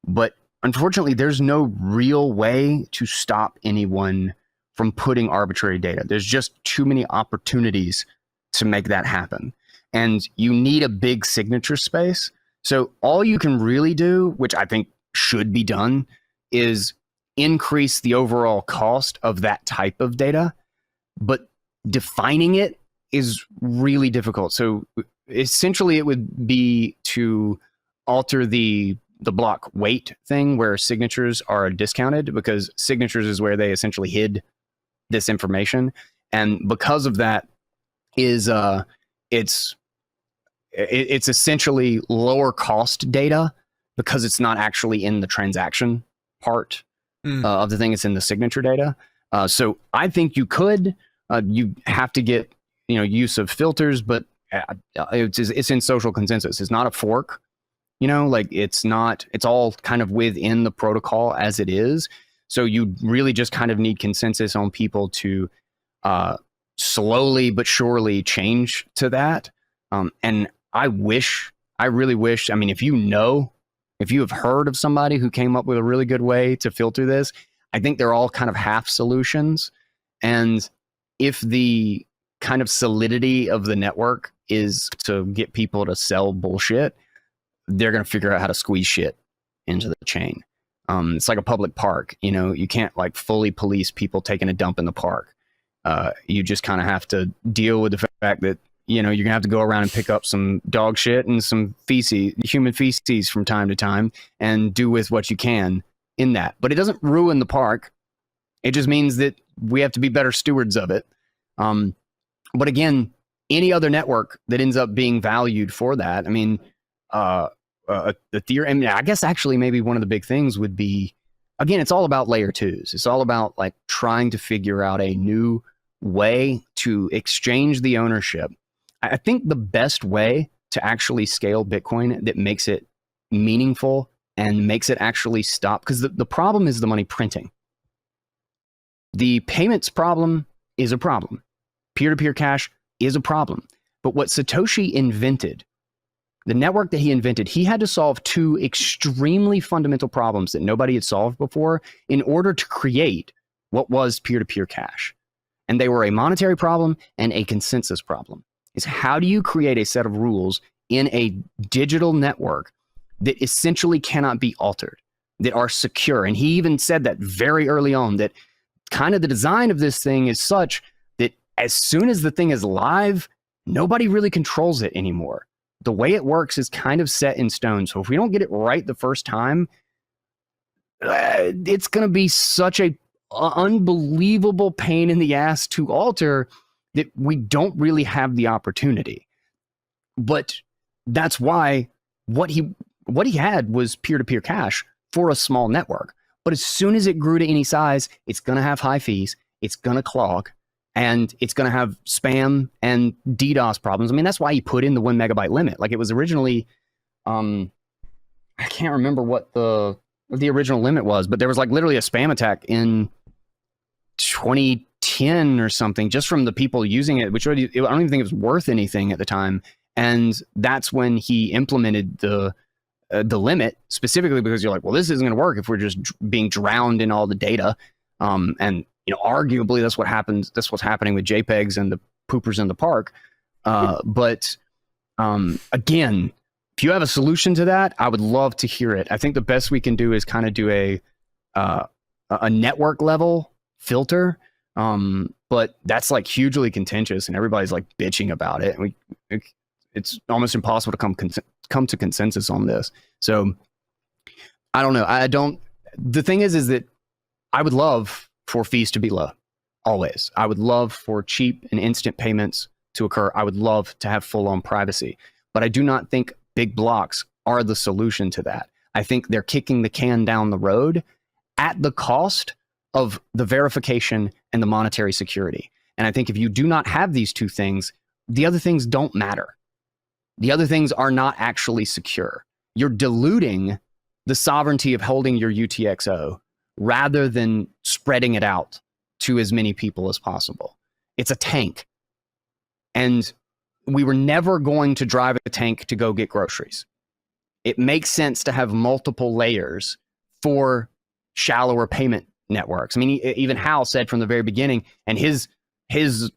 But unfortunately, there's no real way to stop anyone from putting arbitrary data. There's just too many opportunities to make that happen. And you need a big signature space. So all you can really do, which I think should be done, is increase the overall cost of that type of data. But defining it is really difficult. So essentially it would be to alter the block weight thing where signatures are discounted, because signatures is where they essentially hid this information. And because of that is it's essentially lower cost data because it's not actually in the transaction part of the thing. It's in the signature data. So I think you could, you have to get, use of filters, but it's in social consensus. It's not a fork. Like it's all kind of within the protocol as it is. So you really just kind of need consensus on people to slowly but surely change to that. And I really wish, I mean, if you have heard of somebody who came up with a really good way to filter this, I think they're all kind of half solutions. And if the kind of solidity of the network is to get people to sell bullshit, they're going to figure out how to squeeze shit into the chain. It's like a public park, you can't like fully police people taking a dump in the park. You just kind of have to deal with the fact that, you're going to have to go around and pick up some dog shit and some feces, human feces from time to time, and do with what you can in that. But it doesn't ruin the park. It just means that we have to be better stewards of it. But again, any other network that ends up being valued for that, I mean, the theory, I mean, I guess actually maybe one of the big things would be, again, it's all about layer twos. It's all about like trying to figure out a new way to exchange the ownership. I think the best way to actually scale Bitcoin that makes it meaningful and makes it actually stop. Because the problem is the money printing. The payments problem is a problem. Peer-to-peer cash is a problem. But what Satoshi invented, the network that he invented, he had to solve two extremely fundamental problems that nobody had solved before in order to create what was peer-to-peer cash. And they were a monetary problem and a consensus problem. Is how do you create a set of rules in a digital network that essentially cannot be altered, that are secure? And he even said that very early on, that kind of the design of this thing is such that as soon as the thing is live, nobody really controls it anymore. The way it works is kind of set in stone. So if we don't get it right the first time, it's going to be such a unbelievable pain in the ass to alter that we don't really have the opportunity. But that's why what he had was peer-to-peer cash for a small network. But as soon as it grew to any size, it's going to have high fees, it's going to clog, and it's going to have spam and DDoS problems. I mean, that's why he put in the 1 megabyte limit. Like, it was originally, I can't remember what the original limit was, but there was like literally a spam attack in 2010 or something, just from the people using it, which I don't even think it was worth anything at the time. And that's when he implemented the limit, specifically because you're like, well, this isn't going to work if we're just being drowned in all the data. And arguably that's what happens. That's what's happening with JPEGs and the poopers in the park. But again, if you have a solution to that, I would love to hear it. I think the best we can do is kind of do a network level filter. But that's like hugely contentious, and everybody's like bitching about it. And it's almost impossible to come to consensus on this. So I don't know. The thing is that I would love for fees to be low. Always. I would love for cheap and instant payments to occur. I would love to have full-on privacy. But I do not think big blocks are the solution to that. I think they're kicking the can down the road at the cost of the verification and the monetary security. And I think if you do not have these two things, the other things don't matter. The other things are not actually secure. You're diluting the sovereignty of holding your UTXO rather than spreading it out to as many people as possible. It's a tank. And we were never going to drive a tank to go get groceries. It makes sense to have multiple layers for shallower payment networks. I mean, even Hal said from the very beginning, and his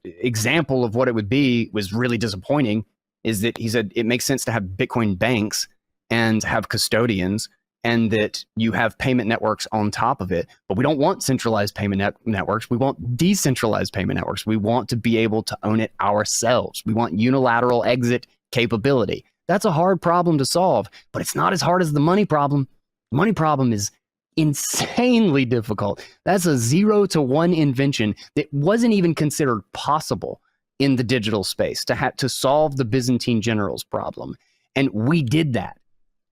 example of what it would be was really disappointing, is that he said it makes sense to have Bitcoin banks and have custodians, and that you have payment networks on top of it. But we don't want centralized payment networks. We want decentralized payment networks. We want to be able to own it ourselves. We want unilateral exit capability. That's a hard problem to solve, but it's not as hard as the money problem. The money problem is insanely difficult. That's a 0 to 1 invention that wasn't even considered possible in the digital space to solve the Byzantine generals problem. And we did that.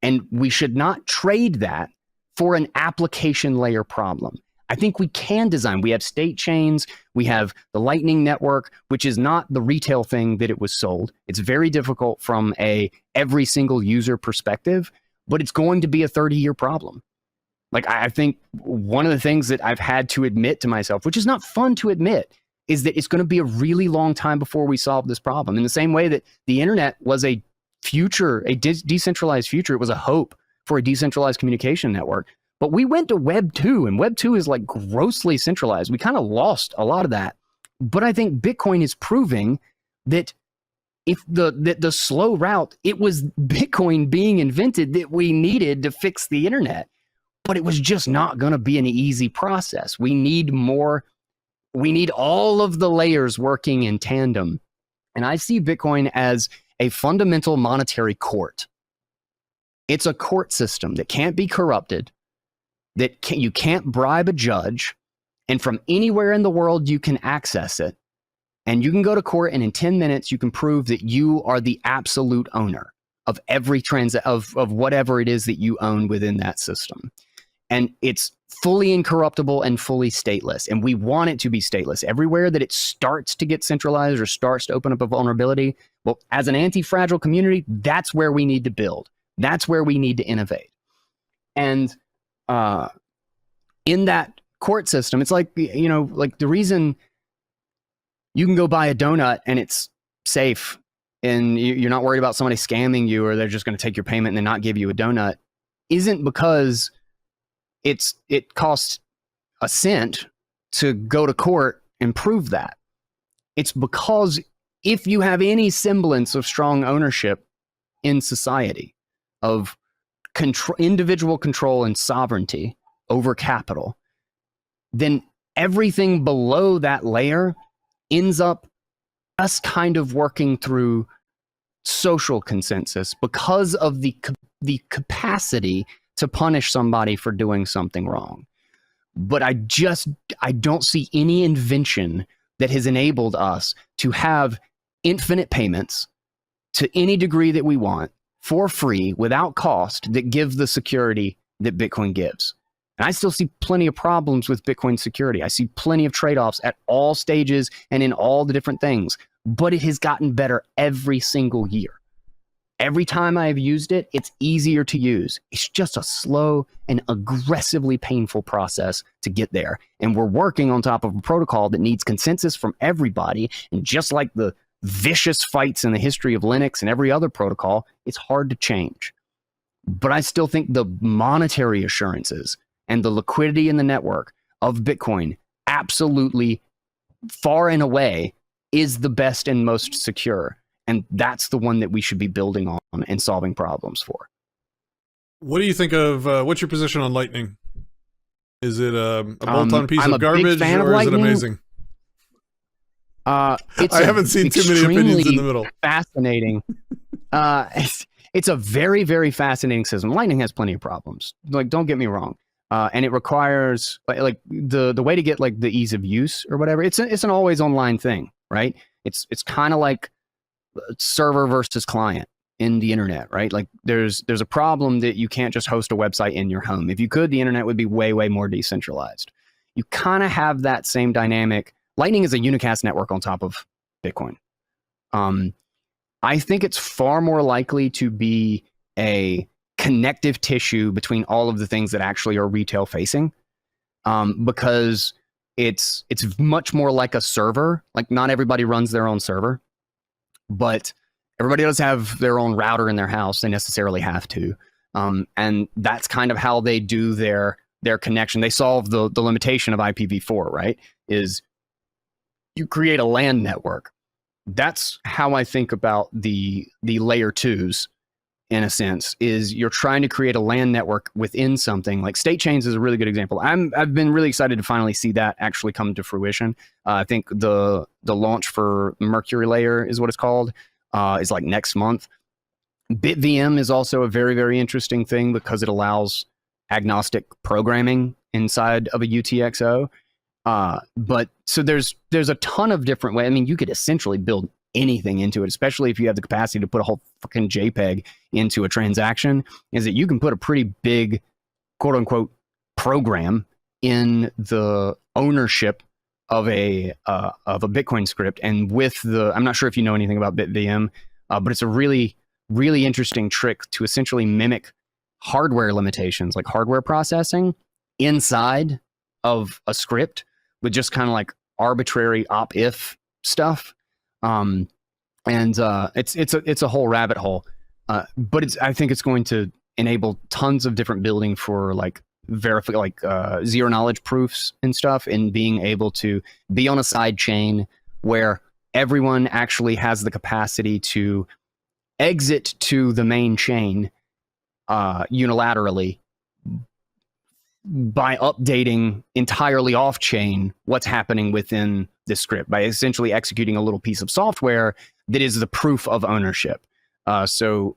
And we should not trade that for an application layer problem. I think we can design. We have state chains. We have the Lightning Network, which is not the retail thing that it was sold. It's very difficult from every single user perspective, but it's going to be a 30-year problem. Like, I think one of the things that I've had to admit to myself, which is not fun to admit, is that it's going to be a really long time before we solve this problem. In the same way that the internet was a future, a decentralized future, it was a hope for a decentralized communication network. But we went to Web 2, and Web 2 is like grossly centralized. We kind of lost a lot of that. But I think Bitcoin is proving that if the slow route, it was Bitcoin being invented that we needed to fix the internet. But it was just not going to be an easy process. We need more. We need all of the layers working in tandem. And I see Bitcoin as a fundamental monetary court. It's a court system that can't be corrupted, that you can't bribe a judge, and from anywhere in the world you can access it. And you can go to court, and in 10 minutes you can prove that you are the absolute owner of every of whatever it is that you own within that system. And it's fully incorruptible and fully stateless. And we want it to be stateless. Everywhere that it starts to get centralized or starts to open up a vulnerability, well, as an anti-fragile community, that's where we need to build. That's where we need to innovate. And in that court system, it's like, like the reason you can go buy a donut and it's safe and you're not worried about somebody scamming you or they're just going to take your payment and then not give you a donut isn't because it costs a cent to go to court and prove that. It's because if you have any semblance of strong ownership in society, of individual control and sovereignty over capital, then everything below that layer ends up us kind of working through social consensus because of the capacity to punish somebody for doing something wrong. But I don't see any invention that has enabled us to have infinite payments to any degree that we want for free without cost that give the security that Bitcoin gives. And I still see plenty of problems with Bitcoin security. I see plenty of trade-offs at all stages and in all the different things, but it has gotten better every single year. Every time I've used it, it's easier to use. It's just a slow and aggressively painful process to get there. And we're working on top of a protocol that needs consensus from everybody. And just like the vicious fights in the history of Linux and every other protocol, it's hard to change. But I still think the monetary assurances and the liquidity in the network of Bitcoin absolutely, far and away, is the best and most secure. And that's the one that we should be building on and solving problems for. What do you think of, what's your position on Lightning? Is it a bolt-on piece of garbage, or is it amazing? I haven't seen too many opinions in the middle. Fascinating. It's a very, very fascinating system. Lightning has plenty of problems. Like, don't get me wrong. And it requires like the way to get like the ease of use or whatever. It's an always online thing, right? It's kind of like server versus client in the internet, right? Like there's a problem that you can't just host a website in your home. If you could, the internet would be way, way more decentralized. You kind of have that same dynamic. Lightning is a unicast network on top of Bitcoin. I think it's far more likely to be a connective tissue between all of the things that actually are retail facing, because it's much more like a server. Like not everybody runs their own server, but everybody does have their own router in their house. They necessarily have to. And that's kind of how they do their connection. They solve the limitation of IPv4, right? Is you create a LAN network. That's how I think about the layer twos, in a sense, is you're trying to create a LAN network within something. Like state chains is a really good example. I've been really excited to finally see that actually come to fruition. I think the launch for Mercury Layer is what it's called, is like next month. BitVM is also a very, very interesting thing because it allows agnostic programming inside of a UTXO. But so there's a ton of different ways. I mean, you could essentially build anything into it, especially if you have the capacity to put a whole fucking JPEG into a transaction, is that you can put a pretty big quote unquote program in the ownership of a Bitcoin script. And with I'm not sure if you know anything about BitVM, but it's a really, really interesting trick to essentially mimic hardware limitations, like hardware processing inside of a script with just kind of like arbitrary op-if stuff. It's a whole rabbit hole. But I think it's going to enable tons of different building for like zero knowledge proofs and stuff, and being able to be on a side chain where everyone actually has the capacity to exit to the main chain unilaterally by updating entirely off chain what's happening within this script, by essentially executing a little piece of software that is the proof of ownership. So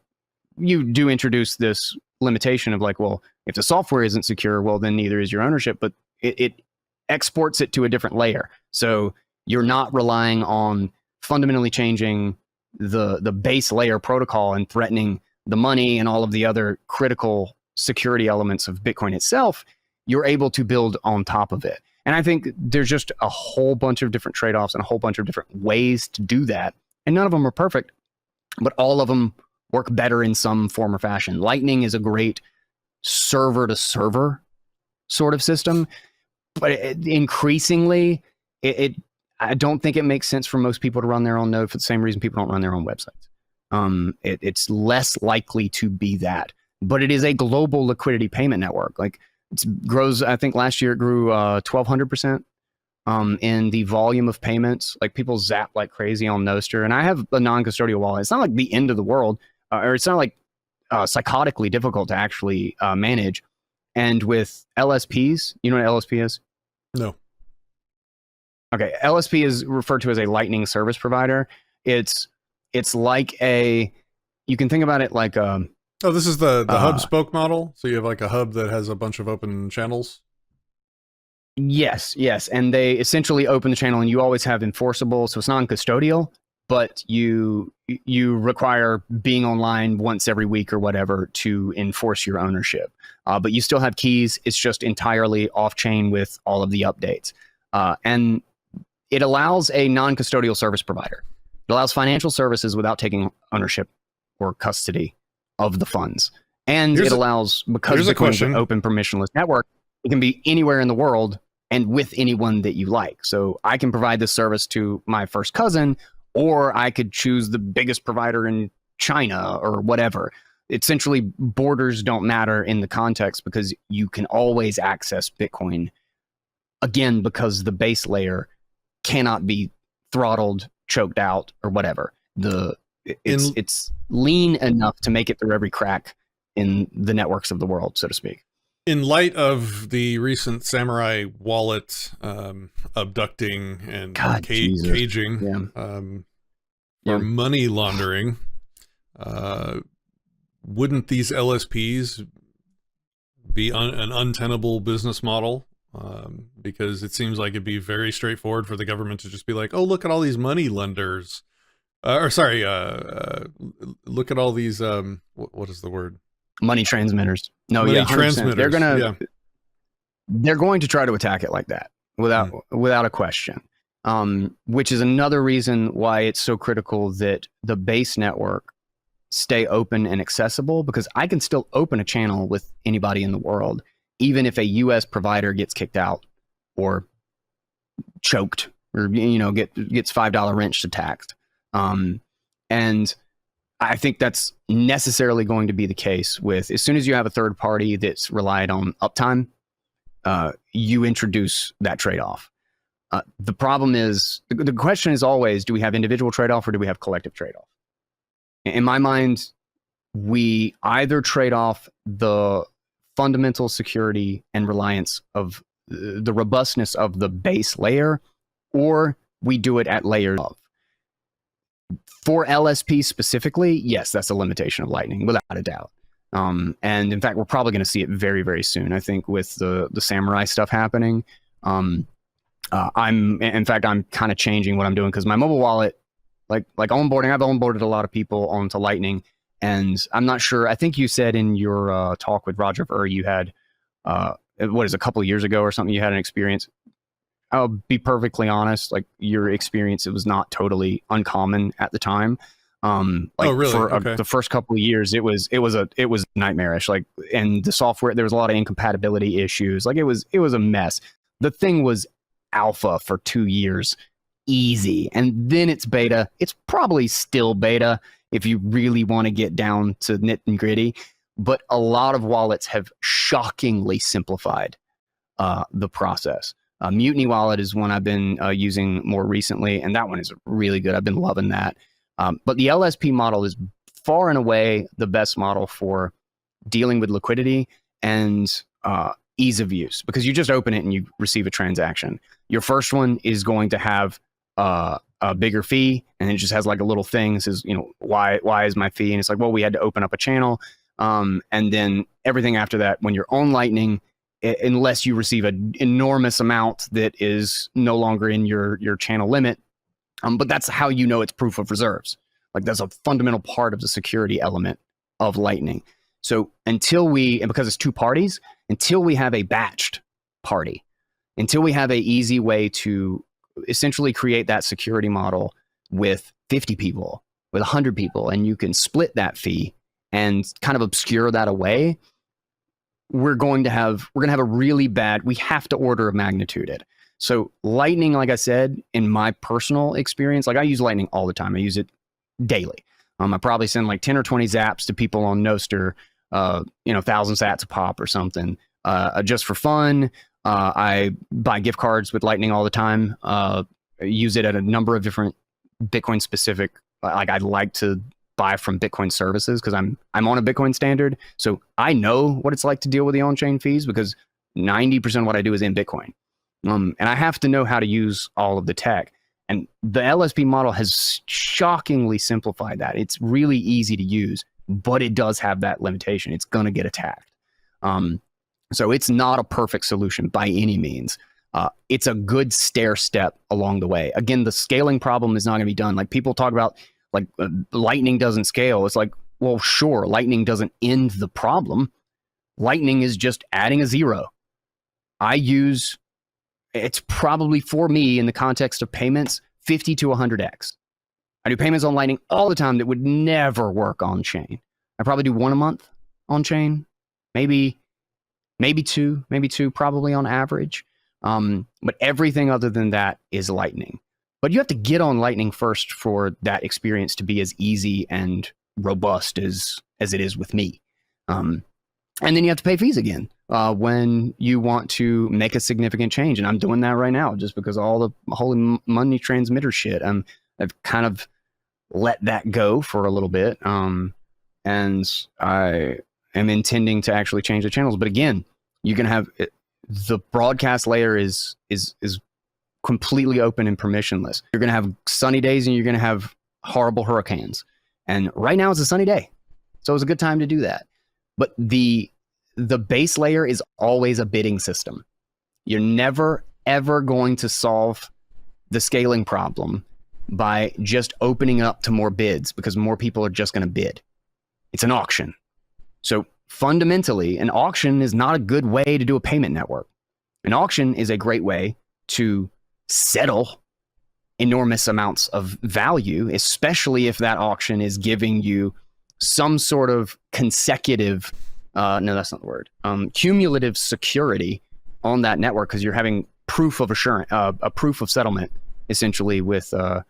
you do introduce this limitation of like, well, if the software isn't secure, well, then neither is your ownership, but it exports it to a different layer. So you're not relying on fundamentally changing the base layer protocol and threatening the money and all of the other critical security elements of Bitcoin itself. You're able to build on top of it. And I think there's just a whole bunch of different trade-offs and a whole bunch of different ways to do that. And none of them are perfect, but all of them work better in some form or fashion. Lightning is a great server to server sort of system. But increasingly, I don't think it makes sense for most people to run their own node for the same reason people don't run their own websites. It's less likely to be that, but it is a global liquidity payment network. Like it grows, I think last year it grew 1,200% in the volume of payments. Like people zap like crazy on Nostr, and I have a non-custodial wallet. It's not like the end of the world, or it's not like psychotically difficult to actually manage. And with LSPs, you know what LSP is? No. Okay, LSP is referred to as a Lightning service provider. It's like you can think about it like Oh, this is the hub spoke model. So you have like a hub that has a bunch of open channels. Yes, and they essentially open the channel, and you always have enforceable. So it's non-custodial, but you require being online once every week or whatever to enforce your ownership. But you still have keys. It's just entirely off-chain with all of the updates, and it allows a non-custodial service provider. It allows financial services without taking ownership or custody of the funds. And it allows, because Bitcoin is an open permissionless network, it can be anywhere in the world and with anyone that you like. So I can provide this service to my first cousin, or I could choose the biggest provider in China or whatever. Essentially, borders don't matter in the context because you can always access Bitcoin, again, because the base layer cannot be throttled, choked out, or whatever. It's lean enough to make it through every crack in the networks of the world, so to speak. In light of the recent Samurai wallet abducting and caging for money laundering, wouldn't these LSPs be an untenable business model? Because it seems like it'd be very straightforward for the government to just be like, oh, look at all these money lenders. Look at all these, what is the word? Money transmitters. No, money 100%. transmitters. They're going to try to attack it like that without a question. Which is another reason why it's so critical that the base network stay open and accessible, because I can still open a channel with anybody in the world, even if a US provider gets kicked out or choked or gets $5 wrenched to taxed. And I think that's necessarily going to be the case with, as soon as you have a third party that's relied on uptime, you introduce that trade-off. The problem is, the question is always, do we have individual trade-off or do we have collective trade-off? In my mind, we either trade off the fundamental security and reliance of the robustness of the base layer, or we do it at layer of. For LSP specifically, yes, that's a limitation of Lightning, without a doubt. And in fact, we're probably going to see it very, very soon. I think with the Samurai stuff happening, I'm kind of changing what I'm doing, because my mobile wallet, like onboarding, I've onboarded a lot of people onto Lightning, and I'm not sure. I think you said in your talk with Roger Ver, you had a couple of years ago or something, you had an experience. I'll be perfectly honest, like your experience, it was not totally uncommon at the time. The first couple of years, it was nightmarish. Like, and the software, there was a lot of incompatibility issues. Like it was a mess. The thing was alpha for 2 years, easy. And then it's beta. It's probably still beta if you really want to get down to nit and gritty. But a lot of wallets have shockingly simplified the process. Mutiny Wallet is one I've been using more recently, and that one is really good. I've been loving that. But the LSP model is far and away the best model for dealing with liquidity and ease of use, because you just open it and you receive a transaction. Your first one is going to have a bigger fee, and it just has like a little thing that says, why is my fee? And it's like, well, we had to open up a channel. And then everything after that, when you're on Lightning, unless you receive an enormous amount that is no longer in your channel limit. But that's how you know it's proof of reserves. Like, that's a fundamental part of the security element of Lightning. So and because it's two parties, until we have a batched party, until we have an easy way to essentially create that security model with 50 people, with 100 people, and you can split that fee and kind of obscure that away, we're going to have a really bad, we have to order of magnitude it. So Lightning, like I said, in my personal experience, like I use Lightning all the time. I use it daily. I probably send like 10 or 20 zaps to people on Nostr, 1,000 sats a pop or something, just for fun. I buy gift cards with Lightning all the time. Use it at a number of different Bitcoin specific, like I'd like to buy from Bitcoin services because I'm on a Bitcoin standard. So I know what it's like to deal with the on-chain fees because 90% of what I do is in Bitcoin. And I have to know how to use all of the tech. And the LSP model has shockingly simplified that. It's really easy to use, but it does have that limitation. It's going to get attacked. So it's not a perfect solution by any means. It's a good stair step along the way. Again, the scaling problem is not going to be done. Like people talk about like Lightning doesn't scale. It's like, well, sure, Lightning doesn't end the problem. Lightning is just adding a zero. It's probably for me in the context of payments, 50 to 100x. I do payments on Lightning all the time that would never work on chain. I probably do one a month on chain, maybe two, probably on average. But everything other than that is Lightning. But you have to get on Lightning first for that experience to be as easy and robust as it is with me. And then you have to pay fees again when you want to make a significant change. And I'm doing that right now just because of all the holy money transmitter shit. I've kind of let that go for a little bit. And I am intending to actually change the channels. But again, you can have the broadcast layer is completely open and permissionless. You're going to have sunny days and you're going to have horrible hurricanes. And right now it's a sunny day. So it's a good time to do that. But the base layer is always a bidding system. You're never, ever going to solve the scaling problem by just opening up to more bids because more people are just going to bid. It's an auction. So fundamentally, an auction is not a good way to do a payment network. An auction is a great way to settle enormous amounts of value, especially if that auction is giving you some sort of consecutive, no, that's not the word, cumulative security on that network because you're having proof of assurance, a proof of settlement, essentially with the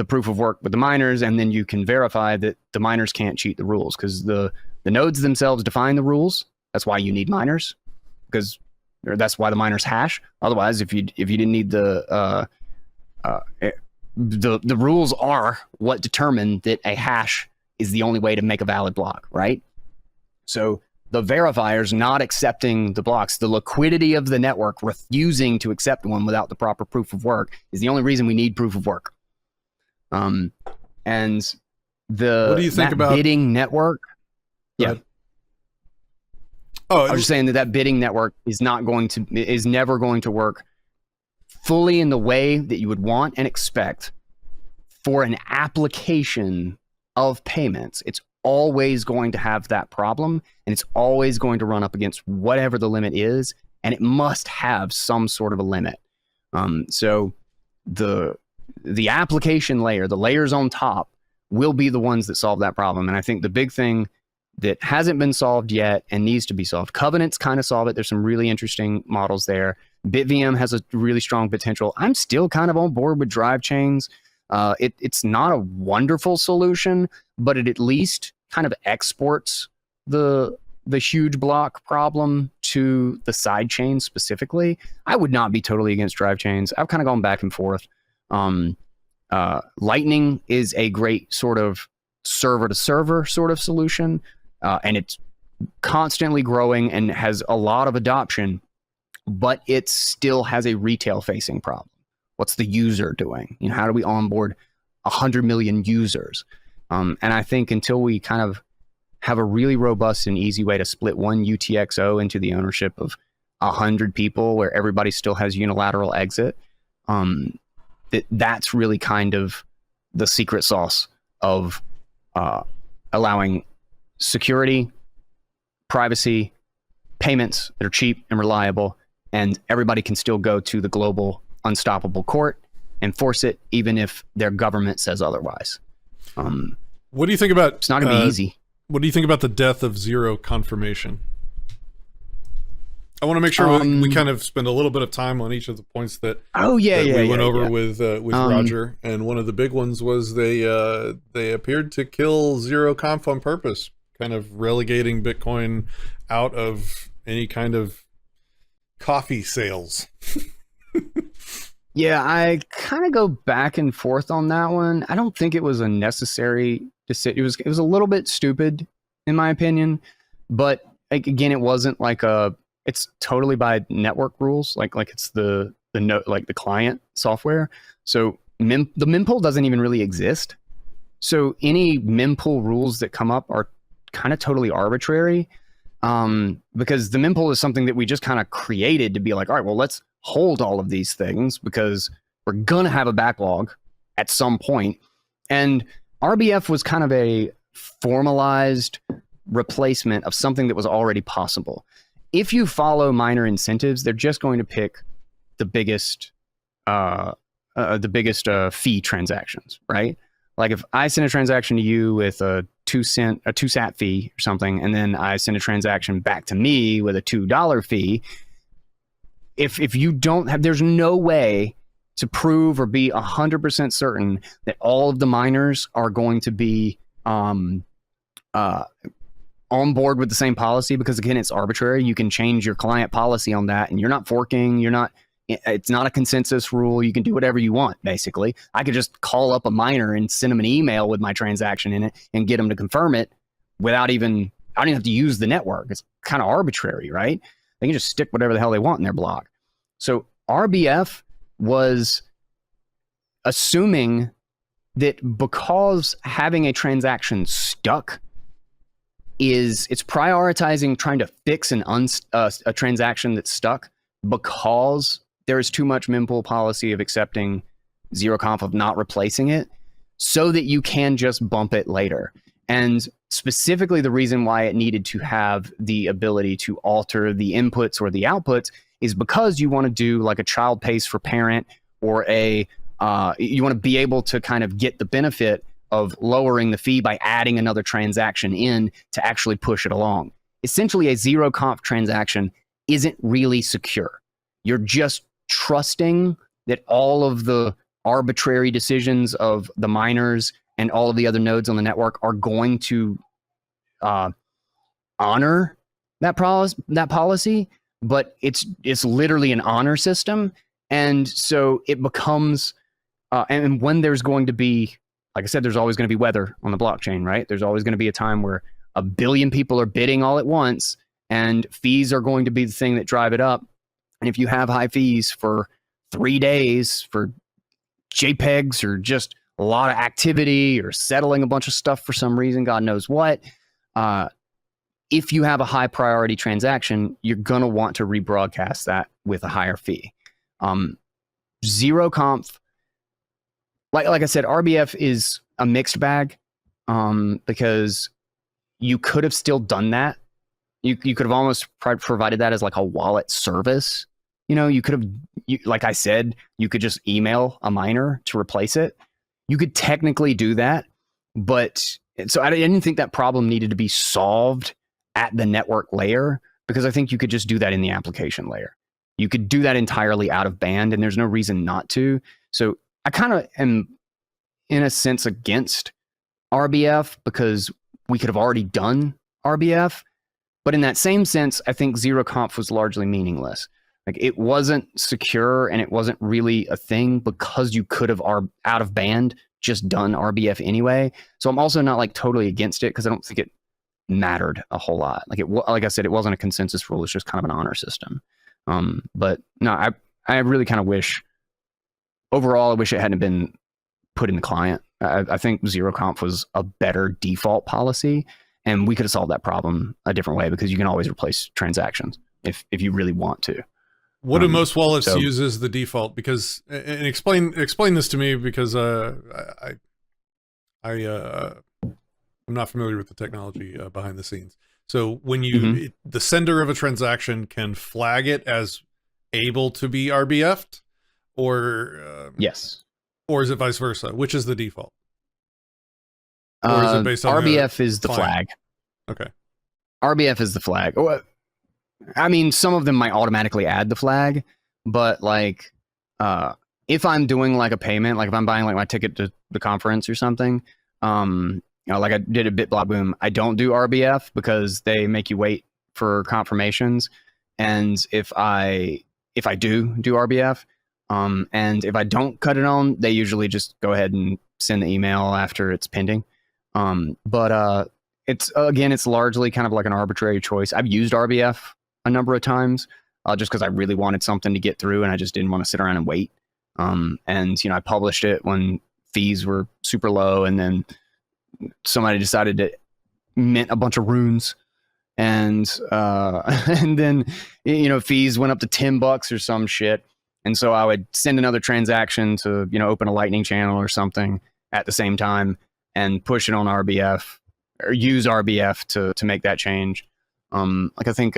proof of work with the miners, and then you can verify that the miners can't cheat the rules because the nodes themselves define the rules. That's why you need miners, because that's why the miners hash. Otherwise, if you didn't need the rules are what determine that a hash is the only way to make a valid block, right? So the verifiers not accepting the blocks, the liquidity of the network refusing to accept one without the proper proof of work is the only reason we need proof of work. And what do you think about bidding network? Yeah. Oh, I was just saying that bidding network is never going to work fully in the way that you would want and expect for an application of payments. It's always going to have that problem, and it's always going to run up against whatever the limit is, and it must have some sort of a limit. So the application layer, the layers on top, will be the ones that solve that problem. And I think the big thing that hasn't been solved yet and needs to be solved, covenants kind of solve it. There's some really interesting models there. BitVM has a really strong potential. I'm still kind of on board with drive chains. It's not a wonderful solution, but it at least kind of exports the huge block problem to the side chain specifically. I would not be totally against drive chains. I've kind of gone back and forth. Lightning is a great sort of server to server sort of solution. And it's constantly growing and has a lot of adoption, but it still has a retail facing problem. What's the user doing? How do we onboard 100 million users? And I think until we kind of have a really robust and easy way to split one UTXO into the ownership of 100 people where everybody still has unilateral exit, that's really kind of the secret sauce of allowing security, privacy, payments that are cheap and reliable, and everybody can still go to the global unstoppable court and force it even if their government says otherwise. What do you think about... It's not going to be easy. What do you think about the death of zero confirmation? I want to make sure we Um, kind of spend a little bit of time on each of the points that Oh yeah, that yeah, we went yeah, over yeah. with Roger, and one of the big ones was they appeared to kill zero conf on purpose, kind of relegating Bitcoin out of any kind of coffee sales. Yeah, I kind of go back and forth on that one. I don't think it was a necessary decision. It was a little bit stupid, in my opinion. But like, again, it wasn't like a. It's totally by network rules. Like it's the note like the client software. So the mempool doesn't even really exist. So any mempool rules that come up are kind of totally arbitrary. Because the mempool is something that we just kind of created to be like, all right, well, let's hold all of these things because we're gonna have a backlog at some point. And RBF was kind of a formalized replacement of something that was already possible. If you follow miner incentives, they're just going to pick the biggest fee transactions, right? Like if I send a transaction to you with a 2 sat fee or something, and then I send a transaction back to me with a $2 fee, if you don't have, there's no way to prove or be 100% certain that all of the miners are going to be on board with the same policy, because again, it's arbitrary. You can change your client policy on that, and you're not forking. It's not a consensus rule. You can do whatever you want, basically. I could just call up a miner and send them an email with my transaction in it and get them to confirm it without even, I don't even have to use the network. It's kind of arbitrary, right? They can just stick whatever the hell they want in their block. So RBF was assuming that because having a transaction stuck it's prioritizing trying to fix a transaction that's stuck because there is too much mempool policy of accepting zero conf of not replacing it, so that you can just bump it later. And specifically the reason why it needed to have the ability to alter the inputs or the outputs is because you want to do like a child pays for parent, or you want to be able to kind of get the benefit of lowering the fee by adding another transaction in to actually push it along. Essentially, a zero conf transaction isn't really secure. You're just trusting that all of the arbitrary decisions of the miners and all of the other nodes on the network are going to honor that policy, but it's literally an honor system. And so it becomes, and when there's going to be, like I said, there's always going to be weather on the blockchain, right? There's always going to be a time where 1 billion people are bidding all at once, and fees are going to be the thing that drive it up. And if you have high fees for 3 days for JPEGs, or just a lot of activity, or settling a bunch of stuff for some reason, God knows what, if you have a high priority transaction, you're going to want to rebroadcast that with a higher fee. Zero conf, like I said, RBF is a mixed bag, because you could have still done that. You could have almost provided that as like a wallet service. You could have, like I said, you could just email a miner to replace it. You could technically do that, but so I didn't think that problem needed to be solved at the network layer, because I think you could just do that in the application layer. You could do that entirely out of band, and there's no reason not to. So I kind of am, in a sense, against RBF, because we could have already done RBF. But in that same sense, I think zero conf was largely meaningless. Like, it wasn't secure, and it wasn't really a thing because you could have out of band just done RBF anyway. So I'm also not like totally against it, because I don't think it mattered a whole lot. Like I said, it wasn't a consensus rule. It's just kind of an honor system. But no, I really kind of wish, overall, I wish it hadn't been put in the client. I think zero conf was a better default policy, and we could have solved that problem a different way, because you can always replace transactions if you really want to. What do most wallets use as the default? Because, and explain this to me, because I'm not familiar with the technology behind the scenes. So when you the sender of a transaction can flag it as able to be RBF'd, or yes, or is it vice versa? Which is the default? Or is it based on RBF is the flag. Okay. RBF is the flag. I mean, some of them might automatically add the flag, but like, if I'm doing like a payment, like if I'm buying like my ticket to the conference or something, like I did a BitBlockBoom, I don't do RBF because they make you wait for confirmations. And if I do RBF, and if I don't cut it on, they usually just go ahead and send the email after it's pending. But it's largely kind of like an arbitrary choice. I've used RBF a number of times, just because I really wanted something to get through and I just didn't want to sit around and wait. And I published it when fees were super low, and then somebody decided to mint a bunch of runes, and and then fees went up to $10 or some shit. And so I would send another transaction to open a Lightning channel or something at the same time and push it on RBF or use RBF to make that change. Like I think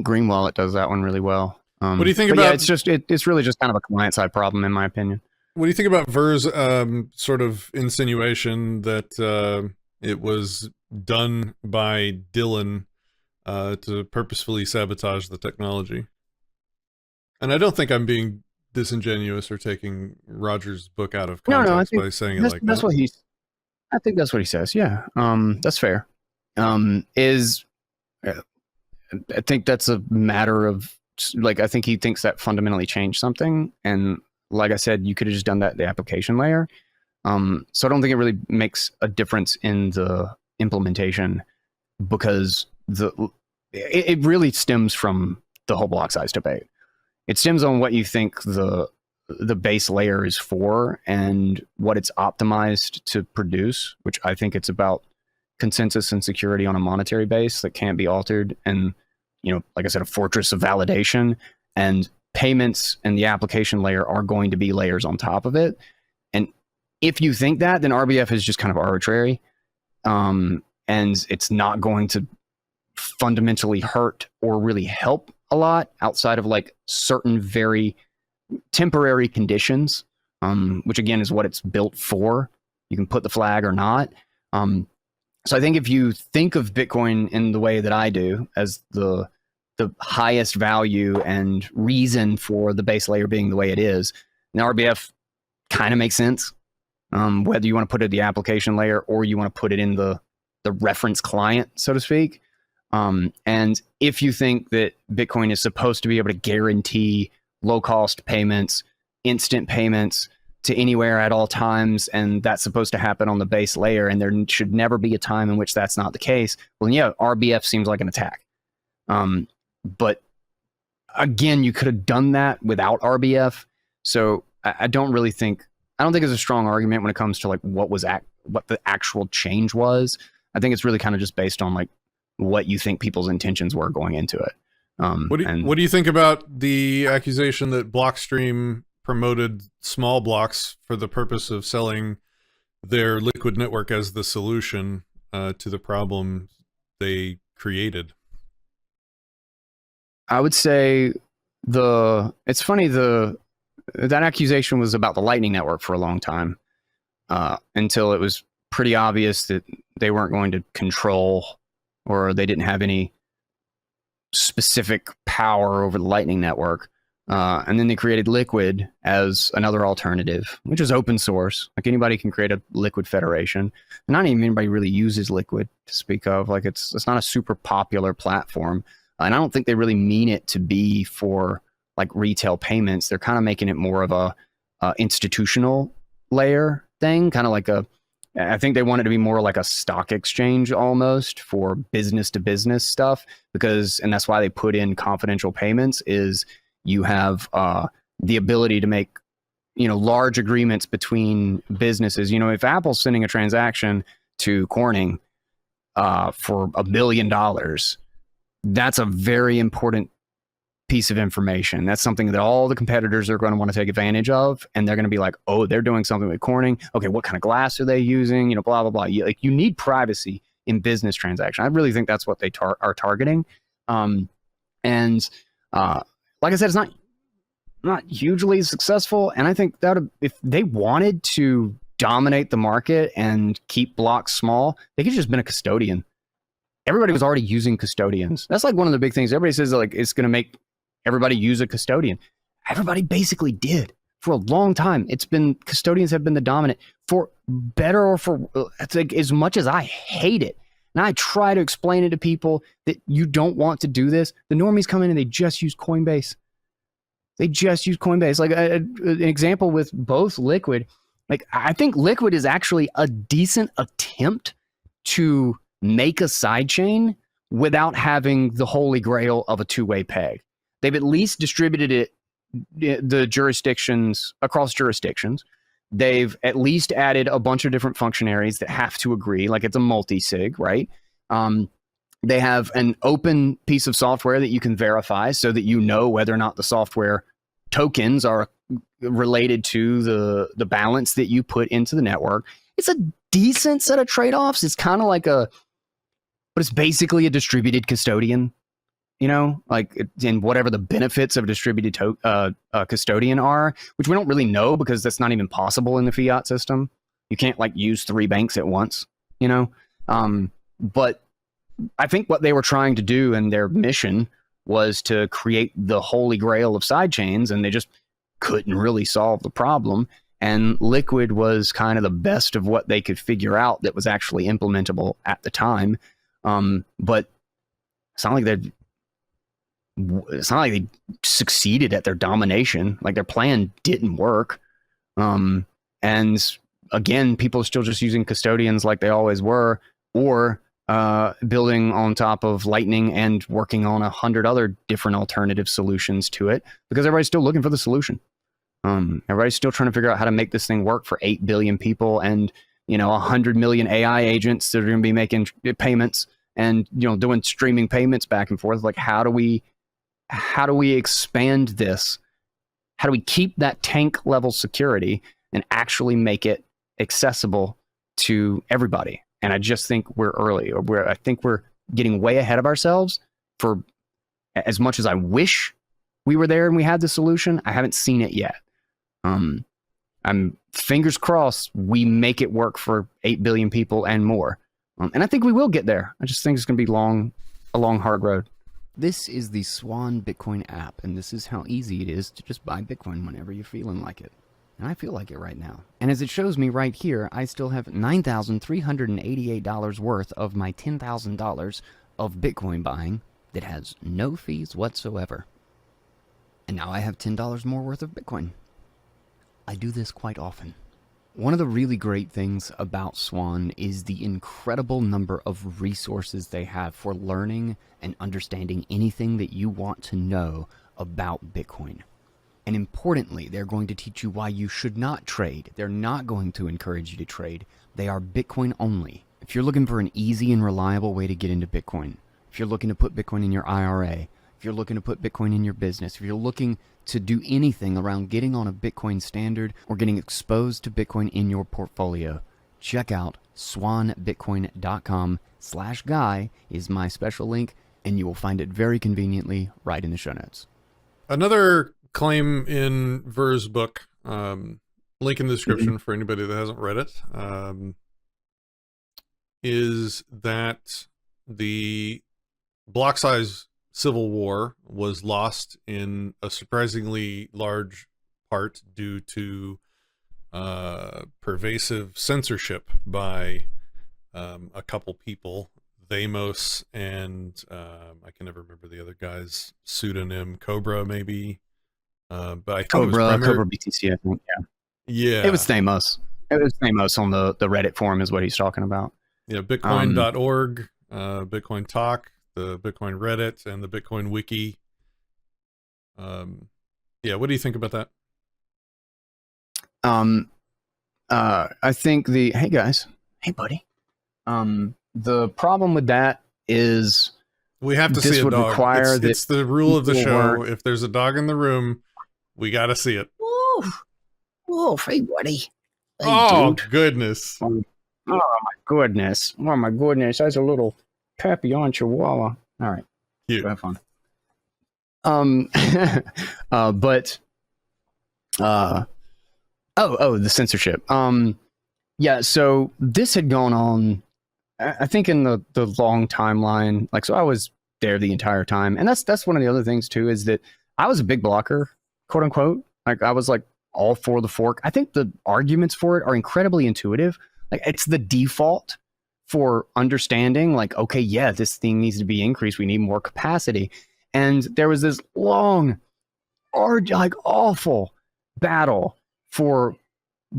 Green Wallet does that one really well. What do you think but about? Yeah, it's really just kind of a client side problem in my opinion. What do you think about Ver's sort of insinuation that it was done by Dylan to purposefully sabotage the technology? And I don't think I'm being disingenuous or taking Roger's book out of context by saying it like that. I think that's what he says. Yeah, that's fair. I think that's a matter of like, I think he thinks that fundamentally changed something, and like I said, you could have just done that at the application layer. So I don't think it really makes a difference in the implementation, because it really stems from the whole block size debate. It stems on what you think the base layer is for and what it's optimized to produce, which I think it's about consensus and security on a monetary base that can't be altered, and like I said, a fortress of validation, and payments and the application layer are going to be layers on top of it. And if you think that, then RBF is just kind of arbitrary, and it's not going to fundamentally hurt or really help a lot outside of like certain very temporary conditions, which again is what it's built for. You can put the flag or not. So I think if you think of Bitcoin in the way that I do, as the highest value and reason for the base layer being the way it is, then RBF kind of makes sense. Whether you want to put it in the application layer or you want to put it in the reference client, so to speak. And if you think that Bitcoin is supposed to be able to guarantee low-cost payments, instant payments to anywhere at all times, and that's supposed to happen on the base layer, and there should never be a time in which that's not the case, well, yeah, RBF seems like an attack. But again, you could have done that without RBF. So I don't think it's a strong argument when it comes to like what the actual change was. I think it's really kind of just based on like what you think people's intentions were going into it. What do you think about the accusation that Blockstream promoted small blocks for the purpose of selling their liquid network as the solution to the problem they created? I would say it's funny, that accusation was about the Lightning Network for a long time, until it was pretty obvious that they weren't going to control, or they didn't have any specific power over the Lightning Network. And then they created Liquid as another alternative, which is open source. Like anybody can create a Liquid federation. And not even anybody really uses Liquid to speak of. Like it's not a super popular platform. And I don't think they really mean it to be for like retail payments. They're kind of making it more of a institutional layer thing, kind of like I think they want it to be more like a stock exchange almost for business to business stuff, and that's why they put in confidential payments, is you have the ability to make, large agreements between businesses. If Apple's sending a transaction to Corning for $1 billion, that's a very important piece of information. That's something that all the competitors are going to want to take advantage of, and they're going to be like, oh, they're doing something with Corning. Okay, what kind of glass are they using? Blah blah blah. You need privacy in business transaction. I really think that's what they are targeting. And like I said, it's not hugely successful. And I think that if they wanted to dominate the market and keep blocks small, they could have just been a custodian everybody was already using custodians. That's like one of the big things. Everybody says like it's going to make everybody use a custodian. Everybody basically did for a long time. Custodians have been the dominant, for better or for, it's like, as much as I hate it. And I try to explain it to people that you don't want to do this. The normies come in and they just use Coinbase. They just use Coinbase. Like an example with both Liquid. Like I think Liquid is actually a decent attempt to make a sidechain without having the holy grail of a two-way peg. They've at least distributed it the jurisdictions across jurisdictions. They've at least added a bunch of different functionaries that have to agree, like it's a multi-sig, right? They have an open piece of software that you can verify so that you know whether or not the software tokens are related to the balance that you put into the network. It's a decent set of trade-offs. It's kind of like but it's basically a distributed custodian, you know, like in whatever the benefits of a distributed custodian are, which we don't really know because that's not even possible in the fiat system. You can't like use 3 banks at once, you know? But I think what they were trying to do in their mission was to create the holy grail of sidechains, and they just couldn't really solve the problem. And Liquid was kind of the best of what they could figure out that was actually implementable at the time. But it's not like they succeeded at their domination. Like their plan didn't work. And again, people are still just using custodians like they always were, or building on top of Lightning and working on 100 other different alternative solutions to it, because everybody's still looking for the solution. Everybody's still trying to figure out how to make this thing work for 8 billion people and, you know, 100 million AI agents that are going to be making payments and, you know, doing streaming payments back and forth. Like, how do we expand this? How do we keep that tank level security and actually make it accessible to everybody? And I just think we're early. I think we're getting way ahead of ourselves. For as much as I wish we were there and we had the solution, I haven't seen it yet. I'm fingers crossed we make it work for 8 billion people and more. And I think we will get there. I just think it's going to be a long, hard road. This is the Swann Bitcoin app, and this is how easy it is to just buy Bitcoin whenever you're feeling like it. And I feel like it right now. And as it shows me right here, I still have $9,388 worth of my $10,000 of Bitcoin buying that has no fees whatsoever. And now I have $10 more worth of Bitcoin. I do this quite often. One of the really great things about Swann is the incredible number of resources they have for learning and understanding anything that you want to know about Bitcoin. And importantly, they're going to teach you why you should not trade. They're not going to encourage you to trade. They are Bitcoin only. If you're looking for an easy and reliable way to get into Bitcoin, if you're looking to put Bitcoin in your IRA, if you're looking to put Bitcoin in your business, if you're looking to do anything around getting on a Bitcoin standard or getting exposed to Bitcoin in your portfolio, check out swannbitcoin.com/guy is my special link, and you will find it very conveniently right in the show notes. Another claim in Ver's book, link in the description for anybody that hasn't read it, is that the block size civil war was lost in a surprisingly large part due to pervasive censorship by a couple people, Thamos and I can never remember the other guy's pseudonym, Cobra maybe. But I think Cobra BTC, I think, yeah. Yeah. It was Thamos. It was Thamos on the Reddit forum is what he's talking about. Yeah, Bitcoin.org, Bitcoin Talk, the Bitcoin Reddit, and the Bitcoin Wiki. Yeah, what do you think about that? I think hey guys, hey buddy. The problem with that is we have to this see a would dog. require It's the rule of the people show. If there's a dog in the room, we got to see it. Oh, hey buddy. Hey, Oh, dude. goodness. Oh my goodness. Oh my goodness. That's a little Papillon Chihuahua. All right. Cute. Have fun. The censorship. Yeah, so this had gone on I think in the long timeline, like, so I was there the entire time. And that's one of the other things too, is that I was a big blocker, quote unquote. Like, I was like all for the fork. I think the arguments for it are incredibly intuitive. Like, it's the default for understanding, like, okay, yeah, this thing needs to be increased. We need more capacity. And there was this long, like, awful battle for,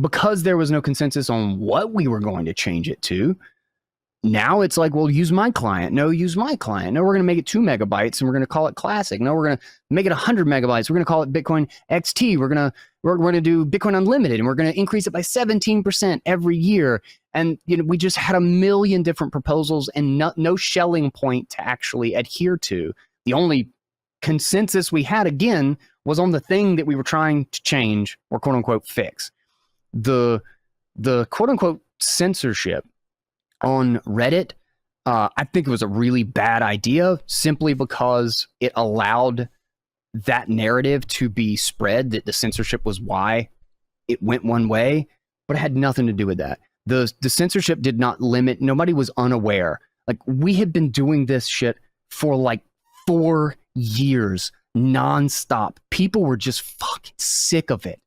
because there was no consensus on what we were going to change it to. Now it's like, well, use my client. No, use my client. No, we're going to make it 2 megabytes and we're going to call it classic. No, we're going to make it 100 megabytes. We're going to call it Bitcoin XT. We're going to do Bitcoin Unlimited, and we're going to increase it by 17% every year. And, you know, we just had a million different proposals and no Schelling point to actually adhere to. The only consensus we had, again, was on the thing that we were trying to change or quote unquote fix. The quote unquote censorship on Reddit, I think it was a really bad idea, simply because it allowed that narrative to be spread, that the censorship was why it went one way, but it had nothing to do with that. The censorship did not limit, nobody was unaware. Like, we had been doing this shit for like 4 years nonstop. People were just fucking sick of it.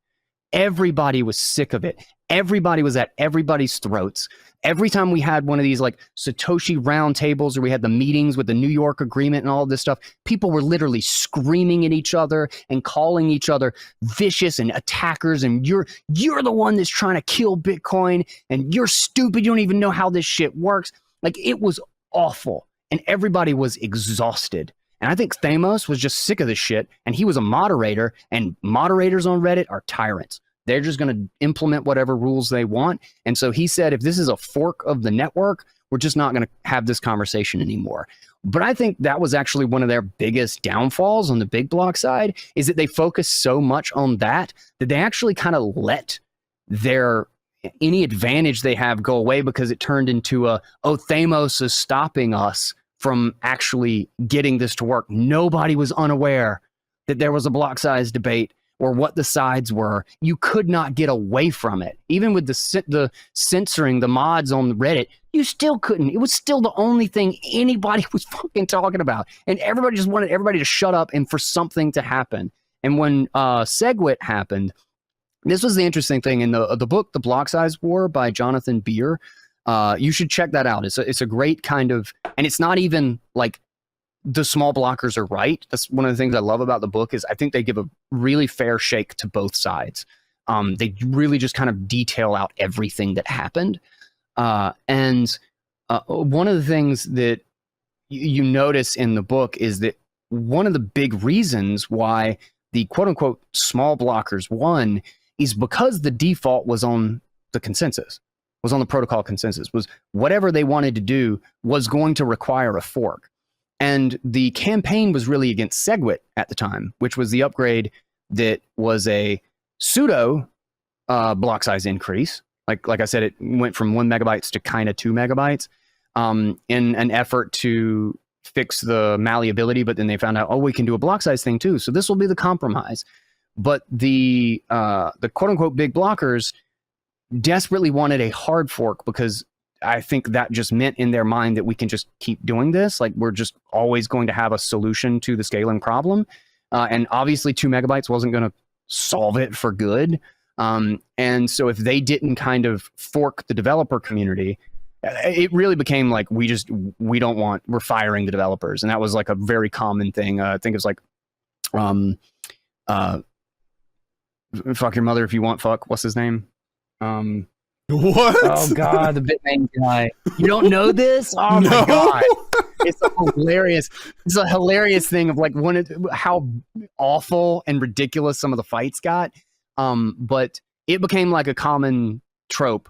Everybody was sick of it. Everybody was at everybody's throats. Every time we had one of these like Satoshi roundtables, or we had the meetings with the New York Agreement and all this stuff, people were literally screaming at each other and calling each other vicious and attackers. And you're the one that's trying to kill Bitcoin, and you're stupid. You don't even know how this shit works. Like, it was awful, and everybody was exhausted. And I think Thamos was just sick of this shit, and he was a moderator, and moderators on Reddit are tyrants. They're just going to implement whatever rules they want. And so he said, if this is a fork of the network, we're just not going to have this conversation anymore. But I think that was actually one of their biggest downfalls on the big block side, is that they focused so much on that they actually kind of let any advantage they have go away, because it turned into Thamos is stopping us from actually getting this to work. Nobody was unaware that there was a block size debate or what the sides were. You could not get away from it. Even with the censoring the mods on Reddit, you still couldn't. It was still the only thing anybody was fucking talking about. And everybody just wanted everybody to shut up and for something to happen. And when SegWit happened, this was the interesting thing. In the book, The Block Size War by Jonathan Beer, you should check that out. It's a great kind of, and it's not even like the small blockers are right. That's one of the things I love about the book, is I think they give a really fair shake to both sides. They really just kind of detail out everything that happened. And one of the things that you notice in the book is that one of the big reasons why the quote unquote small blockers won is because the default was on the consensus, was on the protocol consensus, was whatever they wanted to do was going to require a fork. And the campaign was really against SegWit at the time, which was the upgrade that was a pseudo block size increase. Like I said, it went from 1 megabytes to kind of 2 megabytes in an effort to fix the malleability. But then they found out, oh, we can do a block size thing too. So this will be the compromise. But the quote unquote big blockers desperately wanted a hard fork, because I think that just meant in their mind that we can just keep doing this. Like, we're just always going to have a solution to the scaling problem. And obviously 2 megabytes wasn't going to solve it for good. And so if they didn't kind of fork the developer community, it really became like, we're firing the developers. And that was like a very common thing. I think it was like, fuck your mother if you want fuck. What's his name? What? Oh God, the Bitmain guy. You don't know this? Oh No. my God. It's a hilarious thing of like how awful and ridiculous some of the fights got. But it became like a common trope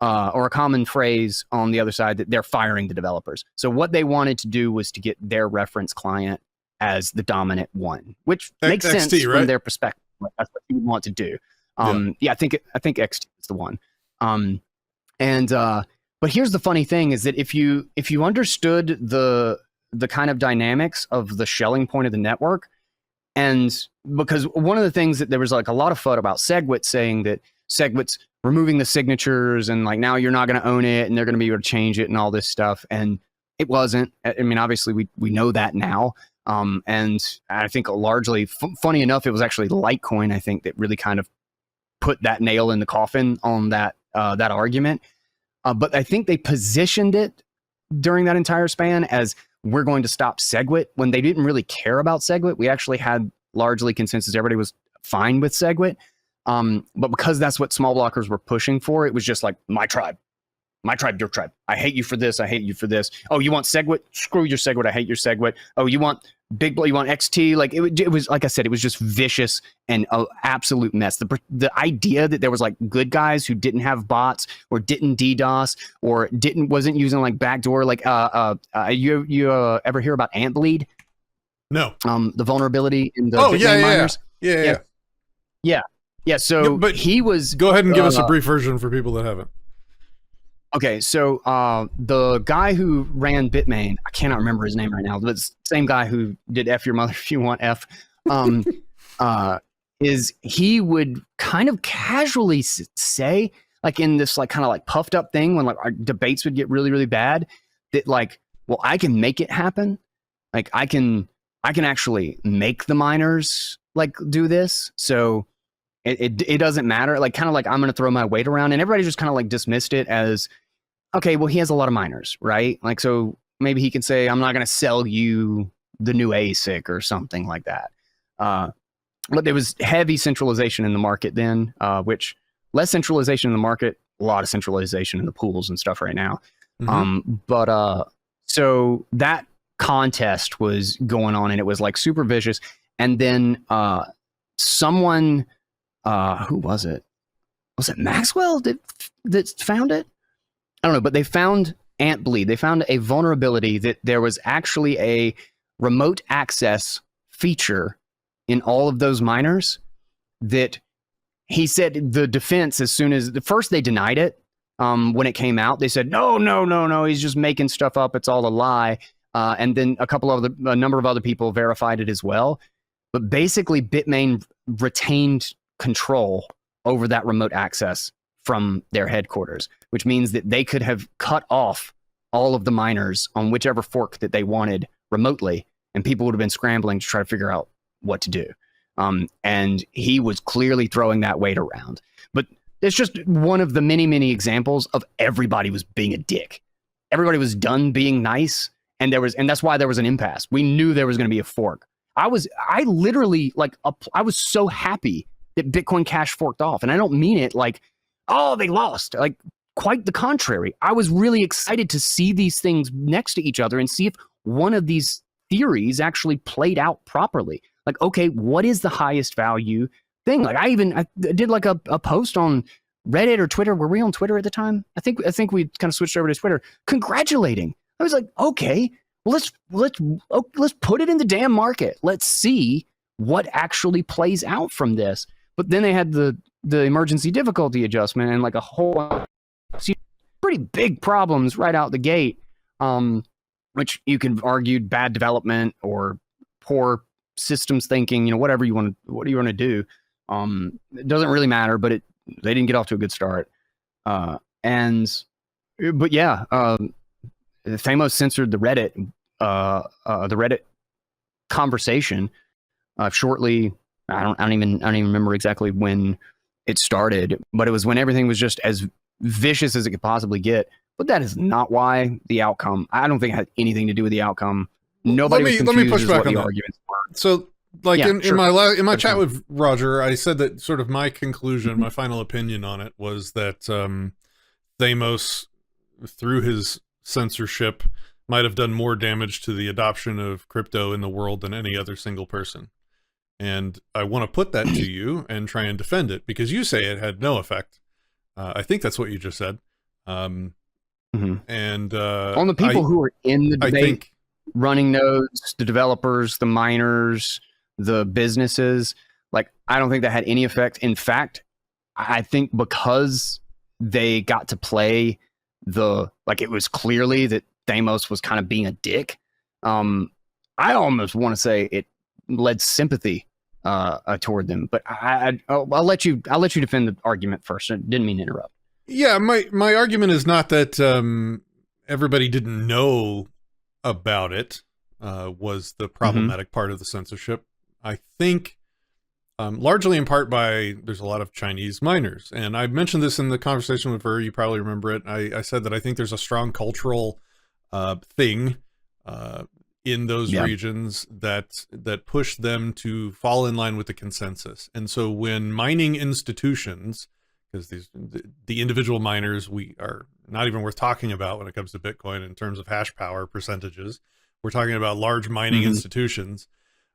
or a common phrase on the other side, that they're firing the developers. So what they wanted to do was to get their reference client as the dominant one, which makes sense right? from their perspective. Like, that's what you would want to do. I think XT is the one. But here's the funny thing, is that if you understood the kind of dynamics of the Schelling point of the network, and because one of the things that there was like a lot of FUD about SegWit, saying that SegWit's removing the signatures and like now you're not going to own it and they're going to be able to change it and all this stuff. And it wasn't. I mean, obviously we know that now. And I think largely, funny enough, it was actually Litecoin, I think, that really kind of put that nail in the coffin on that argument. But I think they positioned it during that entire span as we're going to stop SegWit when they didn't really care about SegWit. We actually had largely consensus. Everybody was fine with SegWit. But because that's what small blockers were pushing for, it was just like my tribe, your tribe. I hate you for this. I hate you for this. Oh, you want SegWit? Screw your SegWit. I hate your SegWit. Oh, you want you want XT? Like it was like I said, it was just vicious and an absolute mess. The idea that there was like good guys who didn't have bots or didn't DDoS or wasn't using like backdoor. Like you ever hear about ant bleed? No. The vulnerability in the miners. Yeah. So but he was. Go ahead and give us a brief version for people that haven't. Okay, so the guy who ran Bitmain, I cannot remember his name right now, but it's the same guy who did F your mother if you want F, is he would kind of casually say, like in this like kind of like puffed up thing when like our debates would get really, really bad, that like, well, I can make it happen. Like I can actually make the miners like do this. So it doesn't matter. Like kind of like I'm going to throw my weight around, and everybody just kind of like dismissed it as, okay, well, he has a lot of miners, right? Like, so maybe he can say, I'm not going to sell you the new ASIC or something like that. But there was heavy centralization in the market then, which less centralization in the market, a lot of centralization in the pools and stuff right now. Mm-hmm. So that contest was going on and it was like super vicious. And then someone, who was it? Was it Maxwell that found it? I don't know, but they found ant bleed. They found a vulnerability that there was actually a remote access feature in all of those miners that he said the defense, as soon as first they denied it when it came out, they said, no, he's just making stuff up. It's all a lie. And then a number of other people verified it as well. But basically Bitmain retained control over that remote access from their headquarters, which means that they could have cut off all of the miners on whichever fork that they wanted remotely, and people would have been scrambling to try to figure out what to do. And he was clearly throwing that weight around. But it's just one of the many, many examples of everybody was being a dick. Everybody was done being nice, and that's why there was an impasse. We knew there was going to be a fork. I literally I was so happy that Bitcoin Cash forked off, and I don't mean it like, oh, they lost. Like, quite the contrary. I was really excited to see these things next to each other and see if one of these theories actually played out properly. Like, okay, what is the highest value thing? Like, I did like a post on Reddit or Twitter. Were we on Twitter at the time? I think we kind of switched over to Twitter, congratulating. I was like, okay, well, let's put it in the damn market. Let's see what actually plays out from this. But then they had the emergency difficulty adjustment and like a whole pretty big problems right out the gate, which you can argue bad development or poor systems thinking, whatever you want to do. It doesn't really matter, but they didn't get off to a good start. But Thamos censored the Reddit conversation shortly. I don't even remember exactly when it started, but it was when everything was just as vicious as it could possibly get. But that is not why the outcome. I don't think it had anything to do with the outcome. Nobody was confused. Let me push back on that. Arguments were. So, like in my chat fine. with Roger, I said that sort of my conclusion, my final opinion on it was that Thamos, through his censorship, might have done more damage to the adoption of crypto in the world than any other single person. And I want to put that to you and try and defend it, because you say it had no effect. I think that's what you just said. And on the people who are in the debate, running nodes, the developers, the miners, the businesses, like, I don't think that had any effect. In fact, I think because they got to play it was clearly that Thamos was kind of being a dick. I almost want to say it led sympathy toward them. But I'll let you defend the argument first. I didn't mean to interrupt. Yeah, my argument is not that everybody didn't know about it was the problematic part of the censorship. I think largely in part by there's a lot of Chinese miners. And I mentioned this in the conversation with her. You probably remember it. I said that I think there's a strong cultural thing in those regions that push them to fall in line with the consensus. And so when mining institutions, because the individual miners we are not even worth talking about when it comes to Bitcoin in terms of hash power percentages, we're talking about large mining institutions.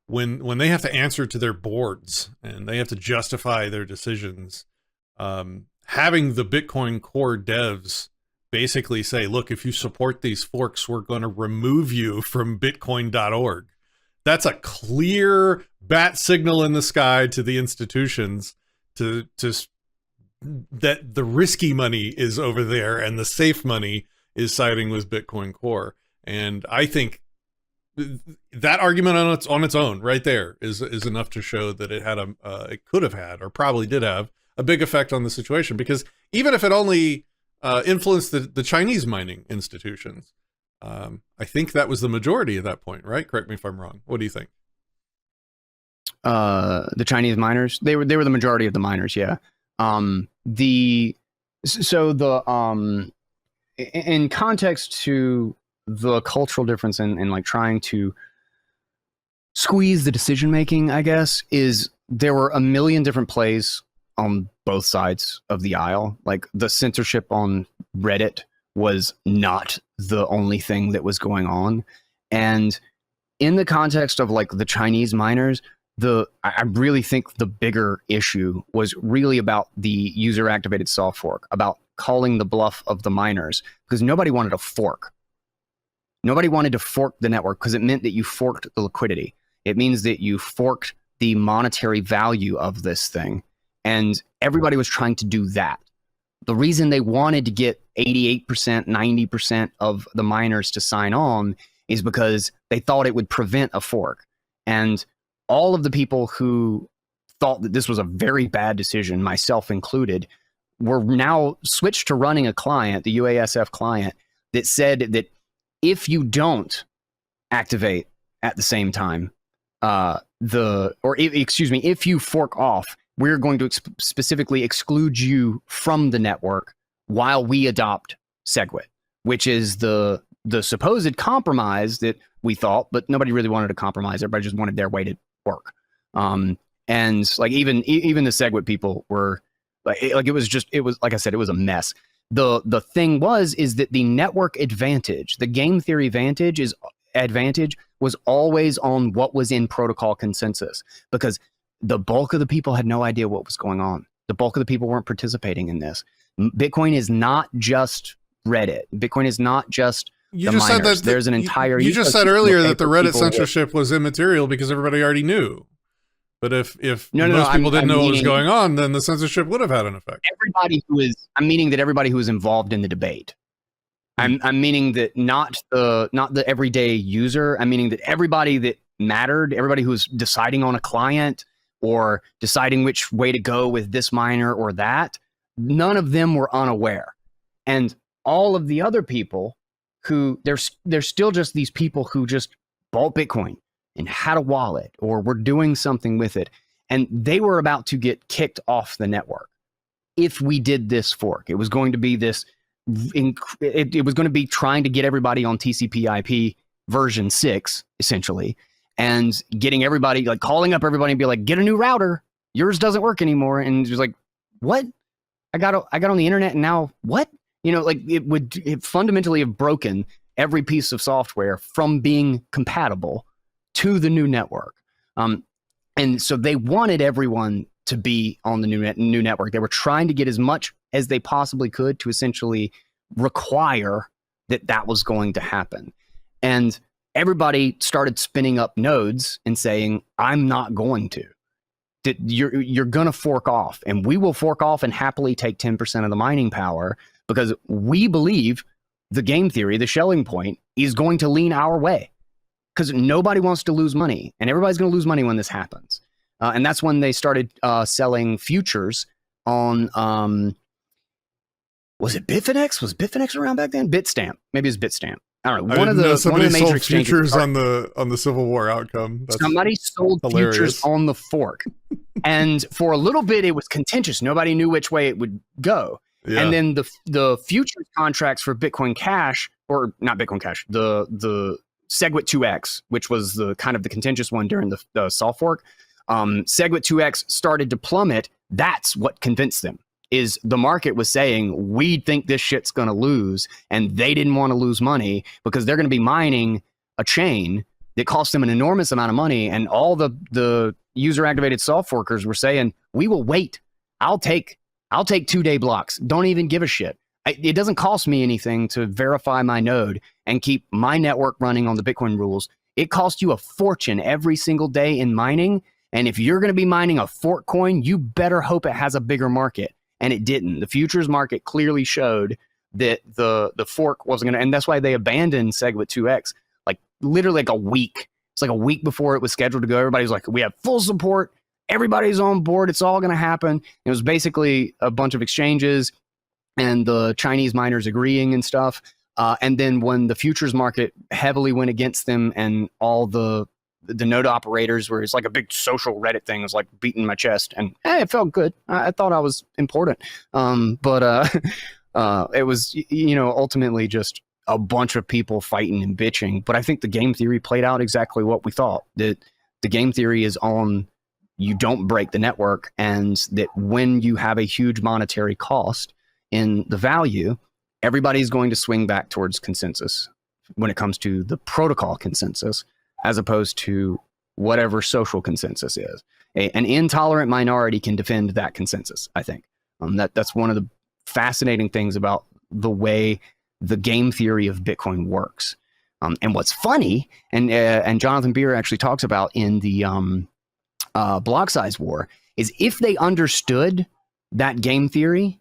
When they have to answer to their boards and they have to justify their decisions, having the Bitcoin core devs basically say, look, if you support these forks, we're going to remove you from bitcoin.org. That's a clear bat signal in the sky to the institutions to that the risky money is over there and the safe money is siding with Bitcoin core. And I think that argument on its own right there is enough to show that it had it could have had, or probably did have, a big effect on the situation. Because even if it only influenced the Chinese mining institutions, I think that was the majority at that point, right? Correct me if I'm wrong. What do you think? The Chinese miners, they were the majority of the miners. Yeah. In context to the cultural difference and like trying to squeeze the decision making, I guess, is there were a million different plays on both sides of the aisle. Like the censorship on Reddit was not the only thing that was going on. And in the context of like the Chinese miners, I really think the bigger issue was really about the user activated soft fork, about calling the bluff of the miners, because nobody wanted a fork. Nobody wanted to fork the network because it meant that you forked the liquidity. It means that you forked the monetary value of this thing. And everybody was trying to do that. The reason they wanted to get 88%, 90% of the miners to sign on is because they thought it would prevent a fork. And all of the people who thought that this was a very bad decision, myself included, were now switched to running a client, the UASF client, that said that if you don't activate at the same time, if you fork off, we're going to specifically exclude you from the network while we adopt SegWit, which is the supposed compromise that we thought, but nobody really wanted to compromise. Everybody just wanted their way to work. And like even the SegWit people were like it was like I said, it was a mess. The thing is that the network advantage, the game theory advantage was always on what was in protocol consensus, because the bulk of the people had no idea what was going on. The bulk of the people weren't participating in this. Bitcoin is not just Reddit. Bitcoin is not just the miners. Said that there's an entire. You just said earlier that the Reddit censorship was immaterial because everybody already knew. But if most people didn't know what was going on, then the censorship would have had an effect. I'm meaning that everybody who was involved in the debate. I'm meaning that not the everyday user. I'm meaning that everybody that mattered, everybody who was deciding on a client or deciding which way to go with this miner or that, none of them were unaware. And all of the other people who there's still just these people who just bought Bitcoin and had a wallet or were doing something with it, and they were about to get kicked off the network if we did this fork. It was going to be this. It was going to be trying to get everybody on TCP/IP version 6, essentially, and getting everybody, like calling up everybody and be like, get a new router. Yours doesn't work anymore. And it was like, what? I got on the internet and now what? Like it fundamentally have broken every piece of software from being compatible to the new network. And so they wanted everyone to be on the new network. They were trying to get as much as they possibly could to essentially require that was going to happen. And everybody started spinning up nodes and saying, I'm not going to. That you're going to fork off, and we will fork off and happily take 10% of the mining power because we believe the game theory, the Schelling point, is going to lean our way because nobody wants to lose money, and everybody's going to lose money when this happens. And that's when they started selling futures on, was it Bitfinex? Was Bitfinex around back then? Bitstamp. Maybe it's Bitstamp. I don't know. I One didn't of know the somebody major sold exchanges futures started- on the Civil War outcome. That's somebody sold hilarious. futures on the fork. And for a little bit, it was contentious. Nobody knew which way it would go. Yeah. And then the futures contracts for Bitcoin Cash, or not Bitcoin Cash, the SegWit 2x, which was the kind of the contentious one during the soft fork, SegWit 2x started to plummet. That's what convinced them. Is the market was saying, we think this shit's going to lose, and they didn't want to lose money because they're going to be mining a chain that cost them an enormous amount of money, and all the user activated soft forkers were saying, we will wait. I'll take 2-day blocks. Don't even give a shit. It doesn't cost me anything to verify my node and keep my network running on the Bitcoin rules. It costs you a fortune every single day in mining, and if you're going to be mining a fork coin, you better hope it has a bigger market. And it didn't. The futures market clearly showed that the fork wasn't going to, and that's why they abandoned SegWit 2x, like literally like a week. It's like a week before it was scheduled to go. Everybody's like, we have full support. Everybody's on board. It's all going to happen. It was basically a bunch of exchanges and the Chinese miners agreeing and stuff. And then when the futures market heavily went against them and all the node operators where it's like a big social Reddit thing. It was like beating my chest, and it felt good. I thought I was important. But it was, ultimately just a bunch of people fighting and bitching. But I think the game theory played out exactly what we thought. That the game theory is on, you don't break the network, and that when you have a huge monetary cost in the value, everybody's going to swing back towards consensus when it comes to the protocol consensus, as opposed to whatever social consensus is. An intolerant minority can defend that consensus, I think. That's one of the fascinating things about the way the game theory of Bitcoin works. And what's funny, and Jonathan Beer actually talks about in the block size war, is if they understood that game theory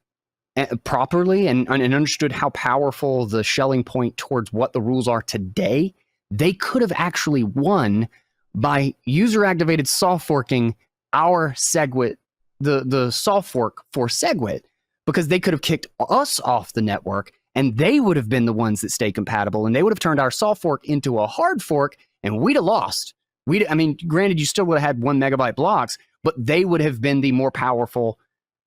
properly and understood how powerful the Schelling point towards what the rules are today, they could have actually won by user-activated soft forking our SegWit, the soft fork for SegWit, because they could have kicked us off the network, and they would have been the ones that stay compatible, and they would have turned our soft fork into a hard fork, and we'd have lost. Granted, you still would have had 1 megabyte blocks, but they would have been the more powerful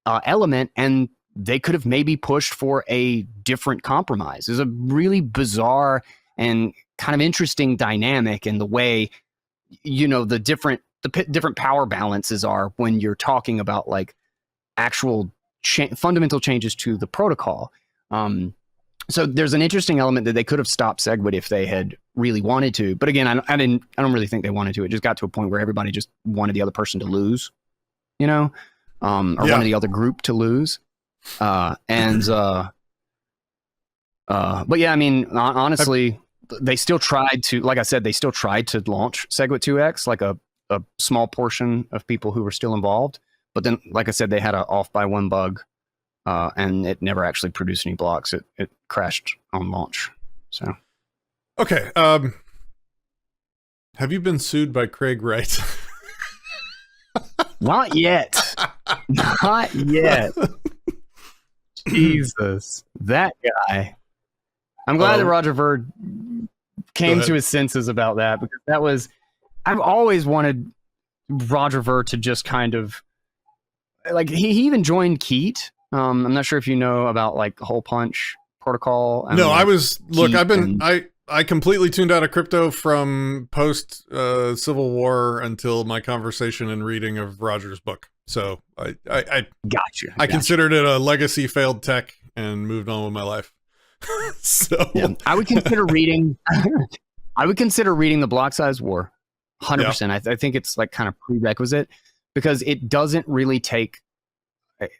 element, and they could have maybe pushed for a different compromise. It's a really bizarre and kind of interesting dynamic in the way, the different power balances are when you're talking about like actual fundamental changes to the protocol. So there's an interesting element that they could have stopped SegWit if they had really wanted to. But again, I don't really think they wanted to. It just got to a point where everybody just wanted the other person to lose, or wanted the other group to lose. But yeah, honestly, they still tried to, like I said, they still tried to launch SegWit 2x, like a small portion of people who were still involved. But then, like I said, they had an off by 1 bug, and it never actually produced any blocks. It crashed on launch. So, okay. Have you been sued by Craig Wright? Not yet. Not yet. Jesus, that guy. I'm glad that Roger Ver came to his senses about that, because I've always wanted Roger Ver to just kind of, like, he even joined Keat. I'm not sure if you know about like Hole Punch protocol. No, I completely tuned out of crypto from post Civil War until my conversation and reading of Roger's book. So I gotcha. I considered it a legacy failed tech and moved on with my life. So yeah, I would consider reading. I would consider reading the Block Size War, 100%. Yeah. I think it's like kind of prerequisite, because it doesn't really take,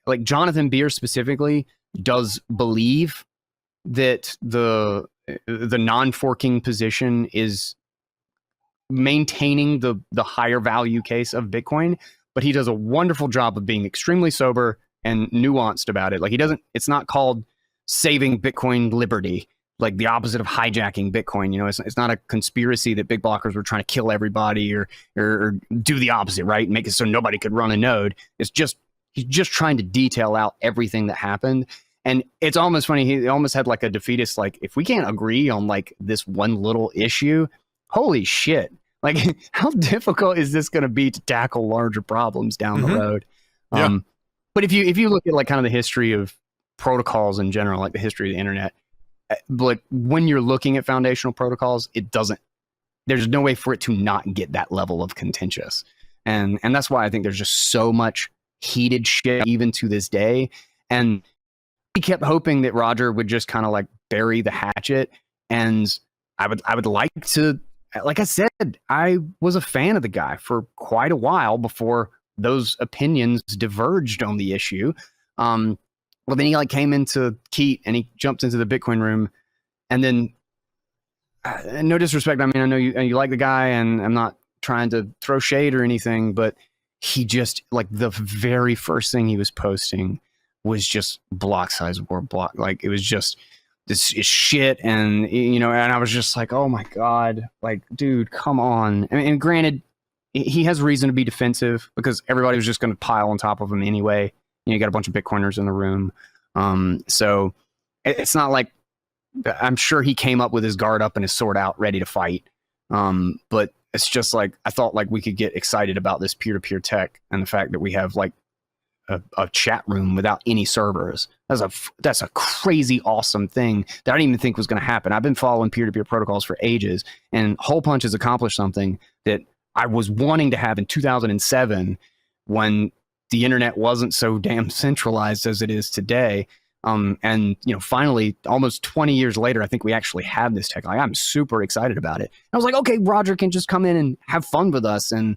like, Jonathan Beer specifically does believe that the non-forking position is maintaining the higher value case of Bitcoin, but he does a wonderful job of being extremely sober and nuanced about it. Like, it's not called saving Bitcoin liberty. like the opposite of hijacking Bitcoin. You know, it's not a conspiracy that big blockers were trying to kill everybody or do the opposite, right? Make it so nobody could run a node. It's just, he's just trying to detail out everything that happened. And it's almost funny. He almost had like a defeatist, like, if we can't agree on like this one little issue, holy shit. Like, how difficult is this going to be to tackle larger problems down the road? Yeah. But if you look at like kind of the history of protocols in general, like the history of the internet, like when you're looking at foundational protocols, there's no way for it to not get that level of contentious. And that's why I think there's just so much heated shit even to this day. And he kept hoping that Roger would just kind of like bury the hatchet. And I would like to, like I said, I was a fan of the guy for quite a while before those opinions diverged on the issue. Well, then he like came into Keat and he jumped into the Bitcoin room, and then no disrespect, I mean, I know you like the guy, and I'm not trying to throw shade or anything, but he just, like, the very first thing he was posting was just block size war block. Like, it was just, this is shit. And, you know, and I was just like, oh my God, like, dude, come on. And granted, he has reason to be defensive because everybody was just going to pile on top of him anyway. You know, you got a bunch of Bitcoiners in the room. So it's not like, I'm sure he came up with his guard up and his sword out, ready to fight. But it's just like, I thought like we could get excited about this peer-to-peer tech and the fact that we have like a chat room without any servers. That's a crazy awesome thing that I didn't even think was going to happen. I've been following peer-to-peer protocols for ages, and Hole Punch has accomplished something that I was wanting to have in 2007 when the internet wasn't so damn centralized as it is today. And you know, finally, almost 20 years later, I think we actually have this tech. Like, I'm super excited about it. I was like, okay, Roger can just come in and have fun with us and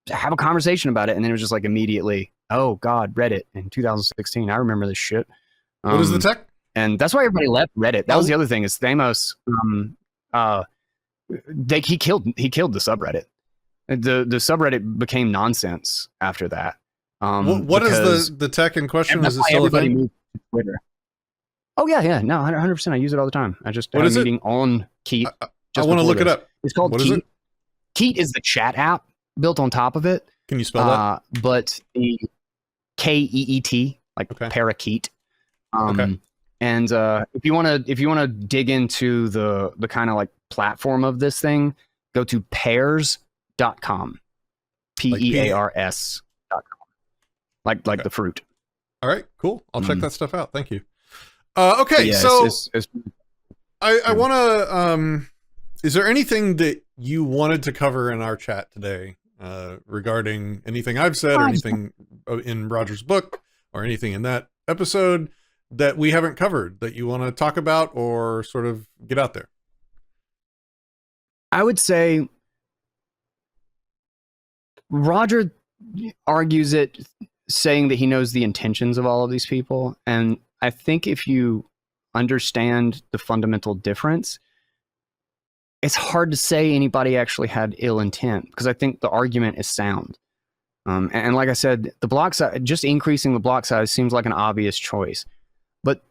have a conversation about it. And then it was just like immediately, oh God, Reddit in 2016. I remember this shit. What is the tech? And that's why everybody left Reddit. That was the other thing, is Thamos. He killed the subreddit. The subreddit became nonsense after that. What is the tech in question? Is it still a thing? Moved to Twitter. Oh yeah, no, 100%. I use it all the time. I just had a meeting on Keat. I want to look it up. It's called What Keat. is it? Keat is the chat app built on top of it. Can you spell that? But the KEET, like parakeet. Okay. And if you want to dig into the kind of like platform of this thing, go to pears.com. PEARS.com. Like the fruit. All right, cool. I'll check that stuff out. Thank you. Okay, yeah, so I want to. Is there anything that you wanted to cover in our chat today regarding anything I've said or anything in Roger's book or anything in that episode that we haven't covered that you want to talk about or sort of get out there? I would say Roger argues it, saying that he knows the intentions of all of these people. And I think if you understand the fundamental difference, it's hard to say anybody actually had ill intent, because I think the argument is sound. And like I said, the block size, just increasing the block size seems like an obvious choice. But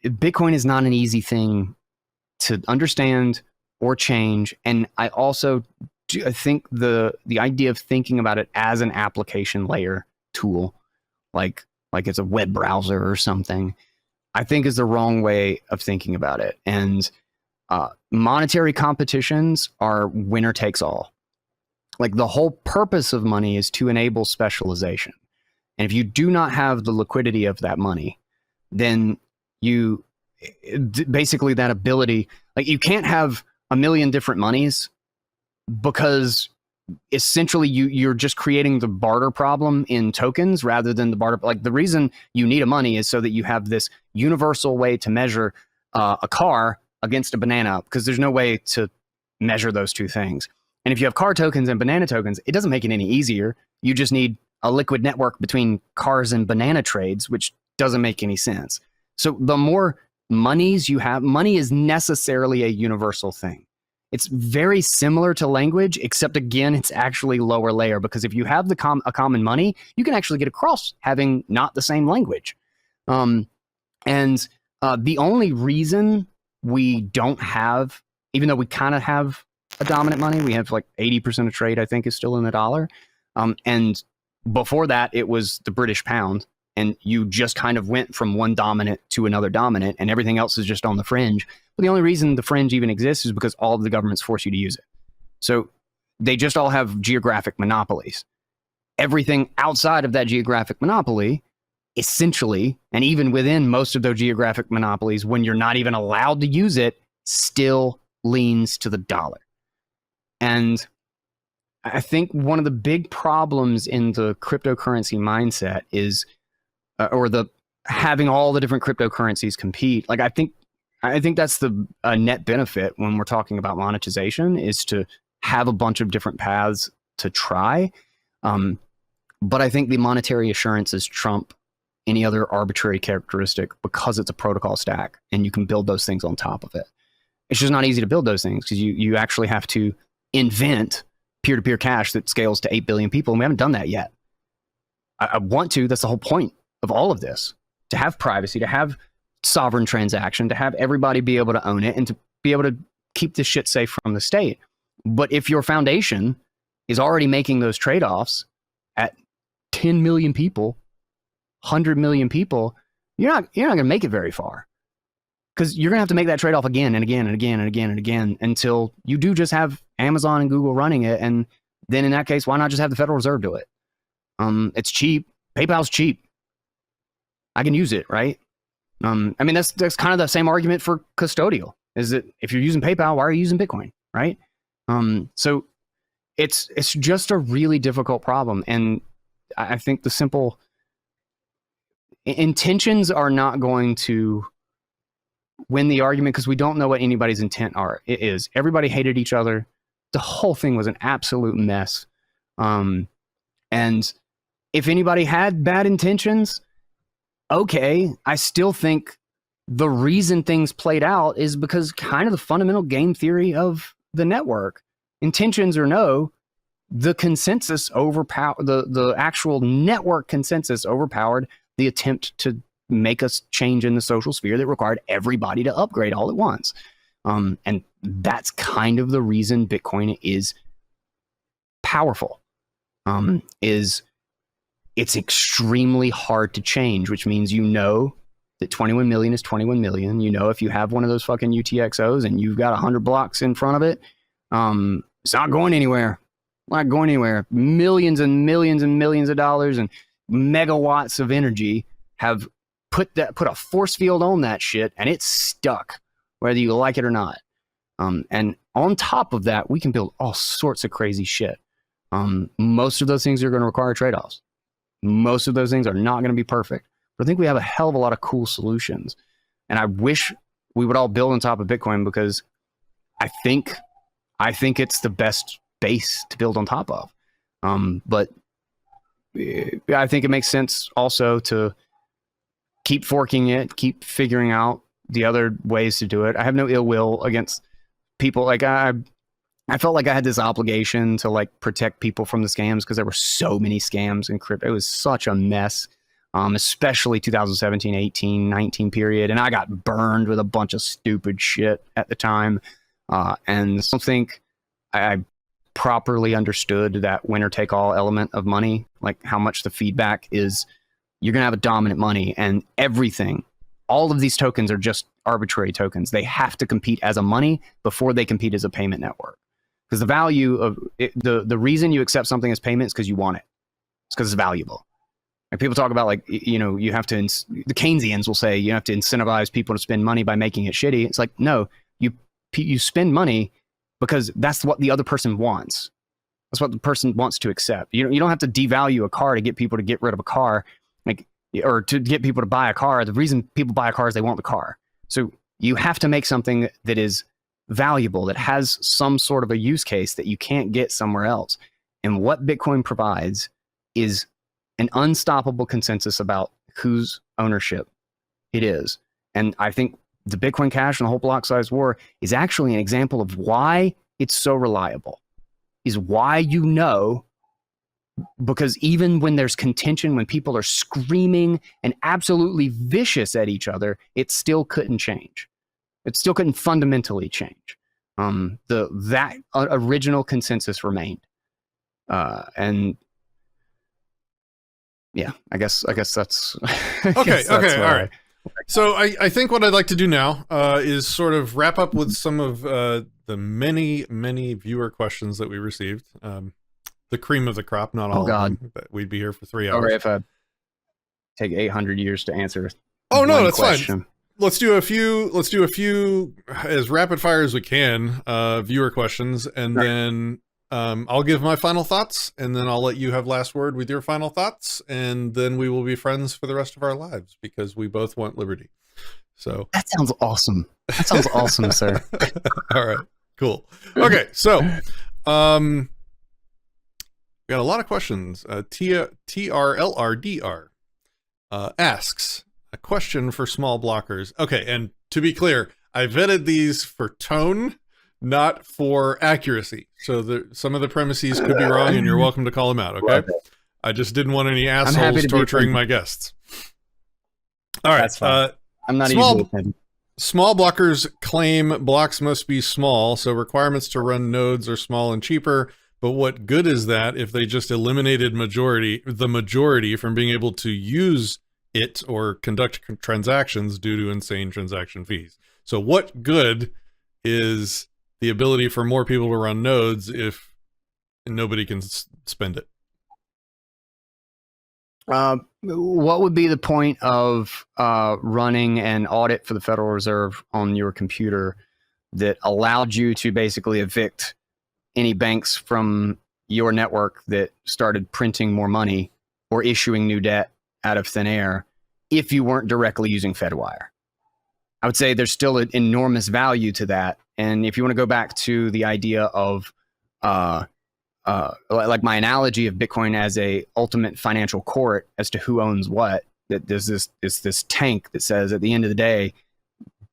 Bitcoin is not an easy thing to understand or change. And I also I think the idea of thinking about it as an application layer tool, like it's a web browser or something, I think is the wrong way of thinking about it. And monetary competitions are winner takes all. Like, the whole purpose of money is to enable specialization. And if you do not have the liquidity of that money, then you basically, that ability, like, you can't have a million different monies, because essentially you're just creating the barter problem in tokens rather than the barter. Like, the reason you need a money is so that you have this universal way to measure a car against a banana, because there's no way to measure those two things. And if you have car tokens and banana tokens, it doesn't make it any easier. You just need a liquid network between cars and banana trades, which doesn't make any sense. So the more monies you have, money is necessarily a universal thing. It's very similar to language, except again, it's actually lower layer, because if you have a common money, you can actually get across having not the same language. And the only reason we don't have, even though we kind of have a dominant money, we have like 80% of trade, I think, is still in the dollar. And before that, it was the British pound. And you just kind of went from one dominant to another dominant, and everything else is just on the fringe. But the only reason the fringe even exists is because all of the governments force you to use it. So they just all have geographic monopolies. Everything outside of that geographic monopoly, essentially, and even within most of those geographic monopolies, when you're not even allowed to use it, still leans to the dollar. And I think one of the big problems in the cryptocurrency mindset is, or the having all the different cryptocurrencies compete. Like I think that's the net benefit when we're talking about monetization, is to have a bunch of different paths to try. But I think the monetary assurances trump any other arbitrary characteristic because it's a protocol stack and you can build those things on top of it. It's just not easy to build those things because you actually have to invent peer-to-peer cash that scales to 8 billion people, and we haven't done that yet. I want to. That's the whole point of all of this, to have privacy, to have sovereign transaction, to have everybody be able to own it, and to be able to keep this shit safe from the state. But if your foundation is already making those trade-offs at 10 million people, 100 million people, you're not going to make it very far, because you're going to have to make that trade-off again and again and again and again and again until you do just have Amazon and Google running it. And then in that case, why not just have the Federal Reserve do it? It's cheap. PayPal's cheap. I can use it, right? I mean, that's kind of the same argument for custodial, is that if you're using PayPal, why are you using Bitcoin, right? So it's just a really difficult problem. And I think the simple intentions are not going to win the argument, because we don't know what anybody's intent is. Everybody hated each other. The whole thing was an absolute mess. And if anybody had bad intentions, okay, I still think the reason things played out is because kind of the fundamental game theory of the network, intentions or no, the consensus the actual network consensus overpowered the attempt to make us change in the social sphere that required everybody to upgrade all at once. And that's kind of the reason Bitcoin is powerful, is it's extremely hard to change, which means that 21 million is 21 million. If you have one of those fucking UTXOs and you've got 100 blocks in front of it, it's not going anywhere. Not going anywhere. Millions and millions and millions of dollars and megawatts of energy have put a force field on that shit, and it's stuck, whether you like it or not. And on top of that, we can build all sorts of crazy shit. Most of those things are going to require trade-offs. Most of those things are not going to be perfect. But I think we have a hell of a lot of cool solutions. And I wish we would all build on top of Bitcoin, because I think it's the best base to build on top of. But I think it makes sense also to keep forking it, keep figuring out the other ways to do it. I have no ill will against people. Like I felt like I had this obligation to like protect people from the scams, because there were so many scams in crypto. It was such a mess, especially 2017, 18, 19 period. And I got burned with a bunch of stupid shit at the time. And I don't think I properly understood that winner take all element of money, like how much the feedback is. You're going to have a dominant money, and everything, all of these tokens are just arbitrary tokens. They have to compete as a money before they compete as a payment network. Because the value of it, the reason you accept something as payment is because you want it. It's because it's valuable. And people talk about you have to, the Keynesians will say you have to incentivize people to spend money by making it shitty. It's like, no, you spend money because that's what the other person wants. That's what the person wants to accept. You don't have to devalue a car to get people to get rid of a car, or to get people to buy a car. The reason people buy a car is they want the car. So you have to make something that is valuable, that has some sort of a use case that you can't get somewhere else. And what Bitcoin provides is an unstoppable consensus about whose ownership it is. And I think the Bitcoin Cash and the whole block size war is actually an example of why it's so reliable, is why because even when there's contention, when people are screaming and absolutely vicious at each other, it still couldn't change. It still couldn't fundamentally change. That original consensus remained, and yeah, I guess that's Okay, all right. So I think what I'd like to do now is sort of wrap up with some of the many viewer questions that we received. The cream of the crop, not all of them. But we'd be here for 3 hours. Sorry if I take 800 years to answer. Oh no, that's question. fine. Let's do a few as rapid fire as we can, viewer questions, and then I'll give my final thoughts, and then I'll let you have last word with your final thoughts, and then we will be friends for the rest of our lives because we both want liberty. So that sounds awesome. That sounds awesome, sir. All right, cool. Okay, so we got a lot of questions. TRLRDR asks a question for small blockers. Okay, and to be clear, I vetted these for tone, not for accuracy. So some of the premises could be wrong, and you're welcome to call them out, okay? I just didn't want any assholes torturing my guests. All right. That's fine. I'm not even... Small blockers claim blocks must be small, so requirements to run nodes are small and cheaper. But what good is that if they just eliminated the majority from being able to use it or conduct transactions due to insane transaction fees? So what good is the ability for more people to run nodes if nobody can spend it? What would be the point of running an audit for the Federal Reserve on your computer that allowed you to basically evict any banks from your network that started printing more money or issuing new debt out of thin air if you weren't directly using Fedwire? I would say there's still an enormous value to that. And if you want to go back to the idea of like my analogy of Bitcoin as a ultimate financial court as to who owns what, that there's this tank that says at the end of the day,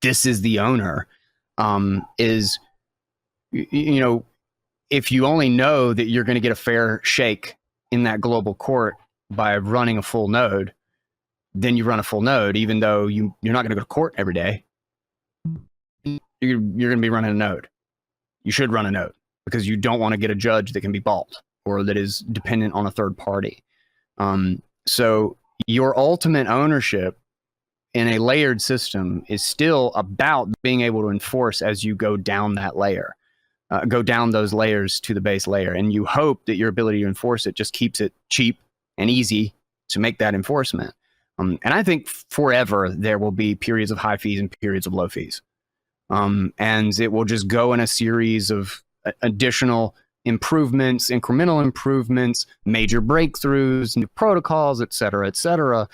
this is the owner, is, you know, if you only know that you're going to get a fair shake in that global court by running a full node, then you run a full node, even though you're not going to go to court every day. You're going to be running a node. You should run a node because you don't want to get a judge that can be bought or that is dependent on a third party. So your ultimate ownership in a layered system is still about being able to enforce as you go down that layer. Go down those layers to the base layer. And you hope that your ability to enforce it just keeps it cheap and easy to make that enforcement. And I think forever there will be periods of high fees and periods of low fees. And it will just go in a series of additional improvements, incremental improvements, major breakthroughs, new protocols, et cetera, et cetera.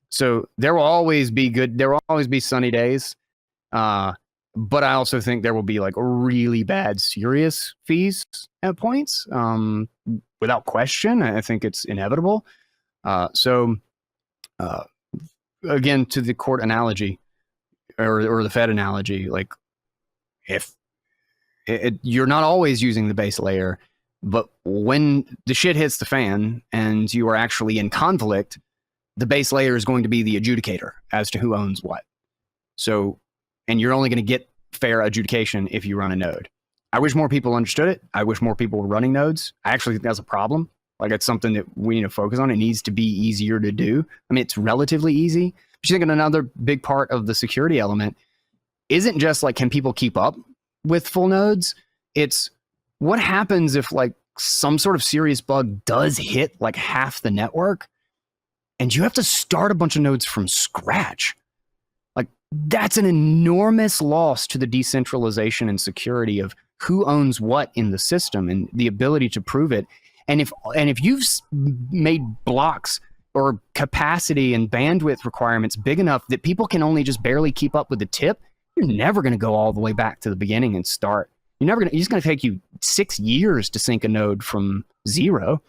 So there will always be there will always be sunny days. But I also think there will be like really bad, serious fees at points, without question. I think it's inevitable. Again, to the court analogy or the Fed analogy, like if you're not always using the base layer, but when the shit hits the fan and you are actually in conflict, the base layer is going to be the adjudicator as to who owns what. So, and you're only going to get fair adjudication if you run a node. I wish more people understood it. I wish more people were running nodes. I actually think that's a problem. Like it's something that we need to focus on. It needs to be easier to do. I mean, it's relatively easy. But you think another big part of the security element isn't just like, can people keep up with full nodes? It's what happens if like some sort of serious bug does hit like half the network and you have to start a bunch of nodes from scratch. Like that's an enormous loss to the decentralization and security of who owns what in the system and the ability to prove it. And if you've made blocks or capacity and bandwidth requirements big enough that people can only just barely keep up with the tip, you're never going to go all the way back to the beginning and start. It's going to take you 6 years to sync a node from zero,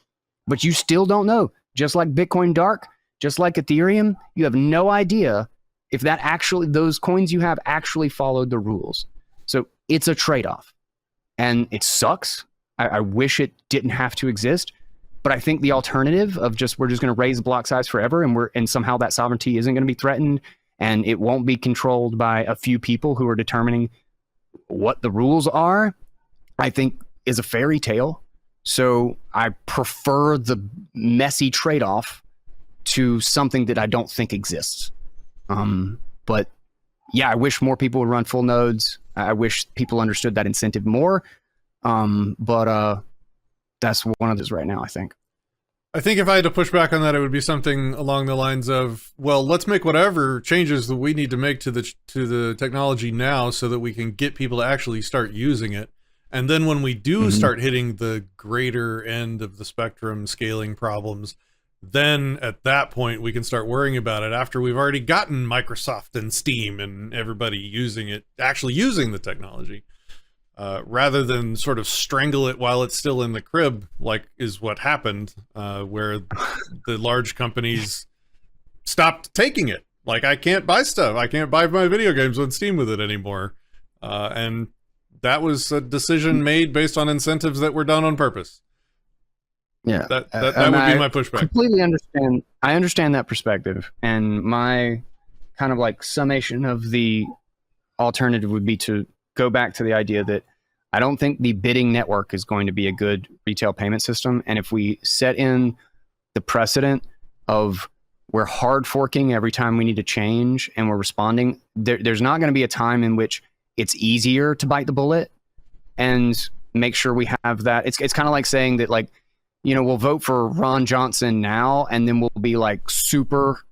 but you still don't know. Just like Bitcoin Dark, just like Ethereum, you have no idea if those coins you have actually followed the rules. So it's a trade-off and it sucks. I wish it didn't have to exist, but I think the alternative of we're just going to raise the block size forever and somehow that sovereignty isn't going to be threatened and it won't be controlled by a few people who are determining what the rules are, I think is a fairy tale. So I prefer the messy trade-off to something that I don't think exists. But yeah, I wish more people would run full nodes. I wish people understood that incentive more. But that's one of those right now, I think. I think if I had to push back on that, it would be something along the lines of, well, let's make whatever changes that we need to make to the technology now so that we can get people to actually start using it. And then when we do start hitting the greater end of the spectrum scaling problems, then at that point we can start worrying about it after we've already gotten Microsoft and Steam and everybody using it, actually using the technology. Rather than sort of strangle it while it's still in the crib, like is what happened, where the large companies stopped taking it. Like, I can't buy stuff. I can't buy my video games on Steam with it anymore. And that was a decision made based on incentives that were done on purpose. Yeah, that would be my pushback. Completely understand. I understand that perspective, and my kind of like summation of the alternative would be to go back to the idea that I don't think the bidding network is going to be a good retail payment system. And if we set in the precedent of we're hard forking every time we need to change and we're responding, there's not going to be a time in which it's easier to bite the bullet and make sure we have that. It's kind of like saying that, like, you know, we'll vote for Ron Johnson now and then we'll be like super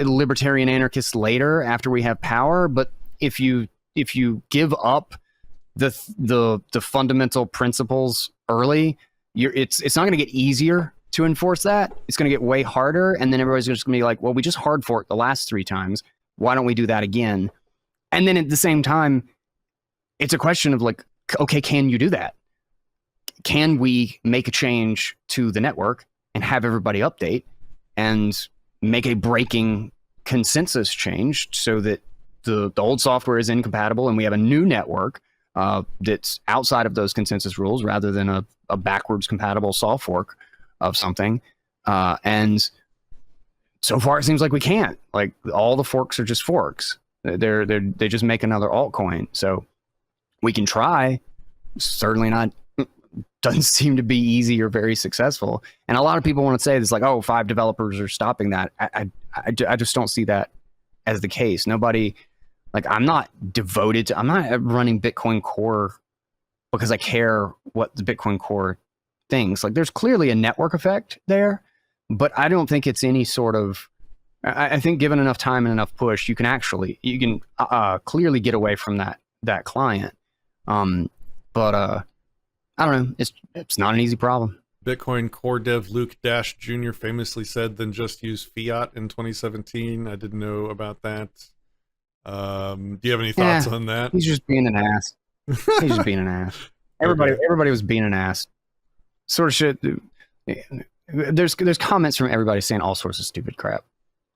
libertarian anarchists later after we have power. But if you give up the fundamental principles early, it's not going to get easier to enforce that. It's going to get way harder, and then everybody's just going to be like, well, we just hard forked the last 3 times. Why don't we do that again? And then at the same time, it's a question of like, okay, can you do that? Can we make a change to the network and have everybody update and make a breaking consensus change so that the old software is incompatible and we have a new network that's outside of those consensus rules rather than a backwards compatible soft fork of something? And so far it seems like we can't. Like, all the forks are just forks. They just make another altcoin. So we can try. Certainly not. Doesn't seem to be easy or very successful. And a lot of people want to say this, like, oh, 5 developers are stopping that. I just don't see that as the case. Nobody, like, I'm not running Bitcoin Core because I care what the Bitcoin Core thinks. Like, there's clearly a network effect there, but I don't think it's any sort of, I think given enough time and enough push, you can clearly get away from that client. But I don't know. It's not an easy problem. Bitcoin core dev Luke Dash Jr. famously said, then just use fiat in 2017. I didn't know about that. Do you have any thoughts on that? He's just being an ass. He's just being an ass. Everybody was being an ass. Sort of shit. There's comments from everybody saying all sorts of stupid crap.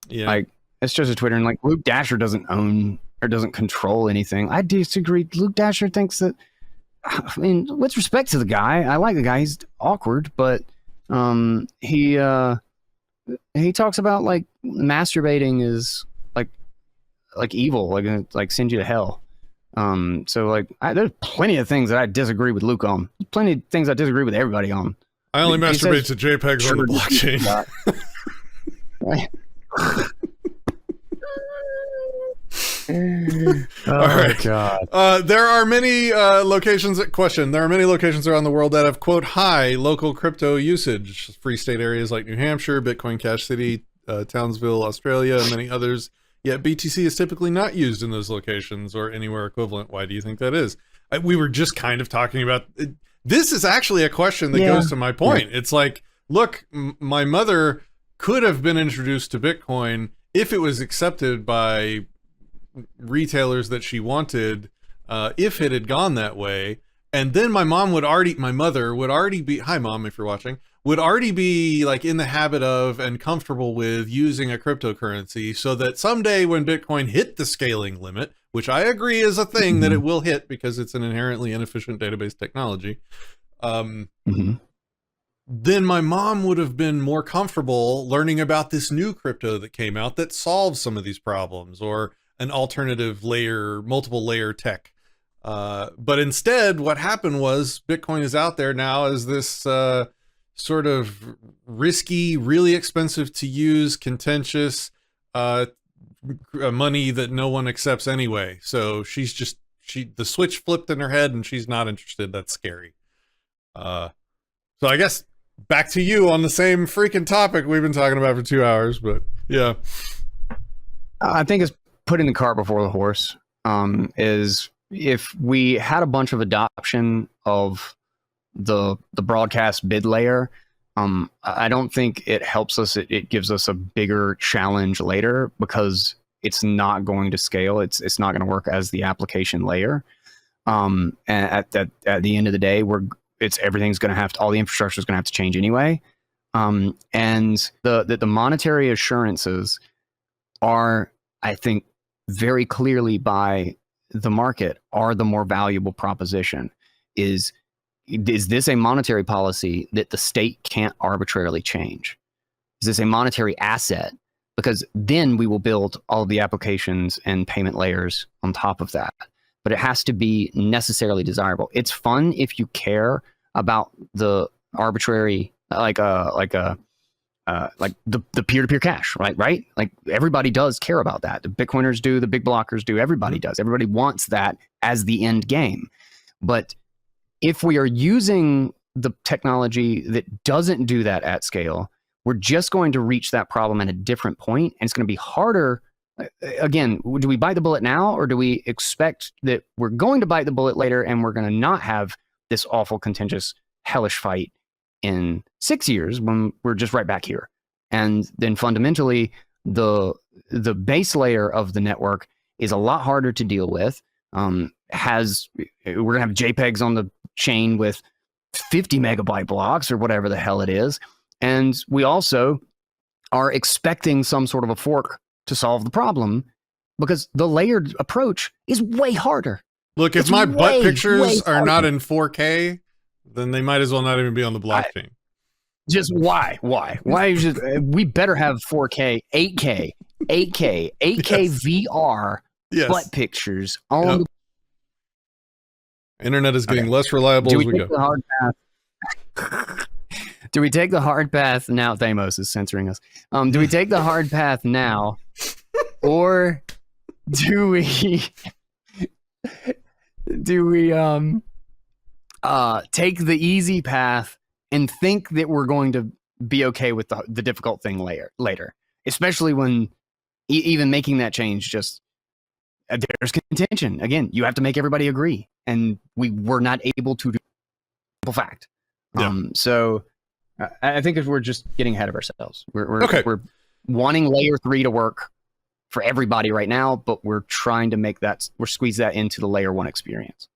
Yeah. Like, it's just a Twitter, and like, Luke Dasher doesn't own or doesn't control anything. I disagree. Luke Dasher thinks that, I mean, with respect to the guy, I like the guy. He's awkward, but he talks about like masturbating is like evil, like send you to hell. So like, there's plenty of things that I disagree with Luke on. Plenty of things I disagree with everybody on. I only masturbate to JPEGs on the blockchain. Right. All right. God. There are many locations around the world that have, quote, high local crypto usage. Free state areas like New Hampshire, Bitcoin Cash City, Townsville, Australia, and many others. Yet BTC is typically not used in those locations or anywhere equivalent. Why do you think that is? We were just kind of talking about it. This is actually a question that goes to my point. Yeah. It's like, look, my mother could have been introduced to Bitcoin if it was accepted by retailers that she wanted, if it had gone that way. And then my mother would already be, hi mom, if you're watching, would already be like in the habit of and comfortable with using a cryptocurrency, so that someday when Bitcoin hit the scaling limit, which I agree is a thing that it will hit because it's an inherently inefficient database technology, then my mom would have been more comfortable learning about this new crypto that came out that solves some of these problems, or an alternative layer, multiple layer tech. But instead, what happened was Bitcoin is out there now as this sort of risky, really expensive to use, contentious money that no one accepts anyway. So the switch flipped in her head and she's not interested. That's scary. So I guess back to you on the same freaking topic we've been talking about for 2 hours, but yeah. I think it's putting the cart before the horse. Is if we had a bunch of adoption of the broadcast bid layer, I don't think it helps us. It gives us a bigger challenge later because it's not going to scale. It's not going to work as the application layer. And at the end of the day, everything's going to have to, all the infrastructure is going to have to change anyway. And the monetary assurances are, I think, very clearly by the market are the more valuable proposition. Is this a monetary policy that the state can't arbitrarily change? Is this a monetary asset? Because then we will build all of the applications and payment layers on top of that. But it has to be necessarily desirable. It's fun if you care about the arbitrary, like the peer-to-peer cash, right? Like everybody does care about that. The Bitcoiners do, the big blockers do, everybody does. Everybody wants that as the end game. But if we are using the technology that doesn't do that at scale, we're just going to reach that problem at a different point, and it's going to be harder. Again, do we bite the bullet now, or do we expect that we're going to bite the bullet later and we're going to not have this awful, contentious, hellish fight in 6 years when we're just right back here? And then fundamentally, the base layer of the network is a lot harder to deal with. We're gonna have JPEGs on the chain with 50 megabyte blocks or whatever the hell it is, and we also are expecting some sort of a fork to solve the problem because the layered approach is way harder. Look, if my butt pictures are not in 4K, then they might as well not even be on the blockchain. Just why? We better have 4K, 8K, 8K yes. VR yes. butt pictures on the internet is getting less reliable as we go. The hard path? Do we take the hard path now? Thamos is censoring us. Do we take the hard path now, or do we take the easy path and think that we're going to be okay with the difficult thing later, especially when even making that change, just there's contention. Again, you have to make everybody agree, and we were not able to do fact. Yeah. So I think if we're just getting ahead of ourselves, we're wanting layer 3 to work for everybody right now, but we're trying to squeeze that into the layer 1 experience.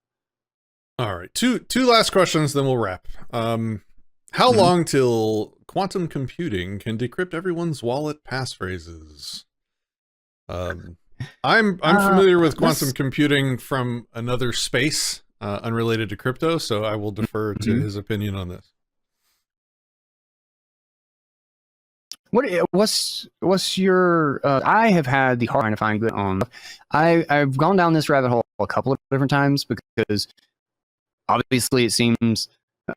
All right, two last questions, then we'll wrap. How long till quantum computing can decrypt everyone's wallet passphrases? I'm familiar with quantum computing from another space, unrelated to crypto, so I will defer to his opinion on this. What's your? I have had the hard time to find good on. I've gone down this rabbit hole a couple of different times because obviously it seems.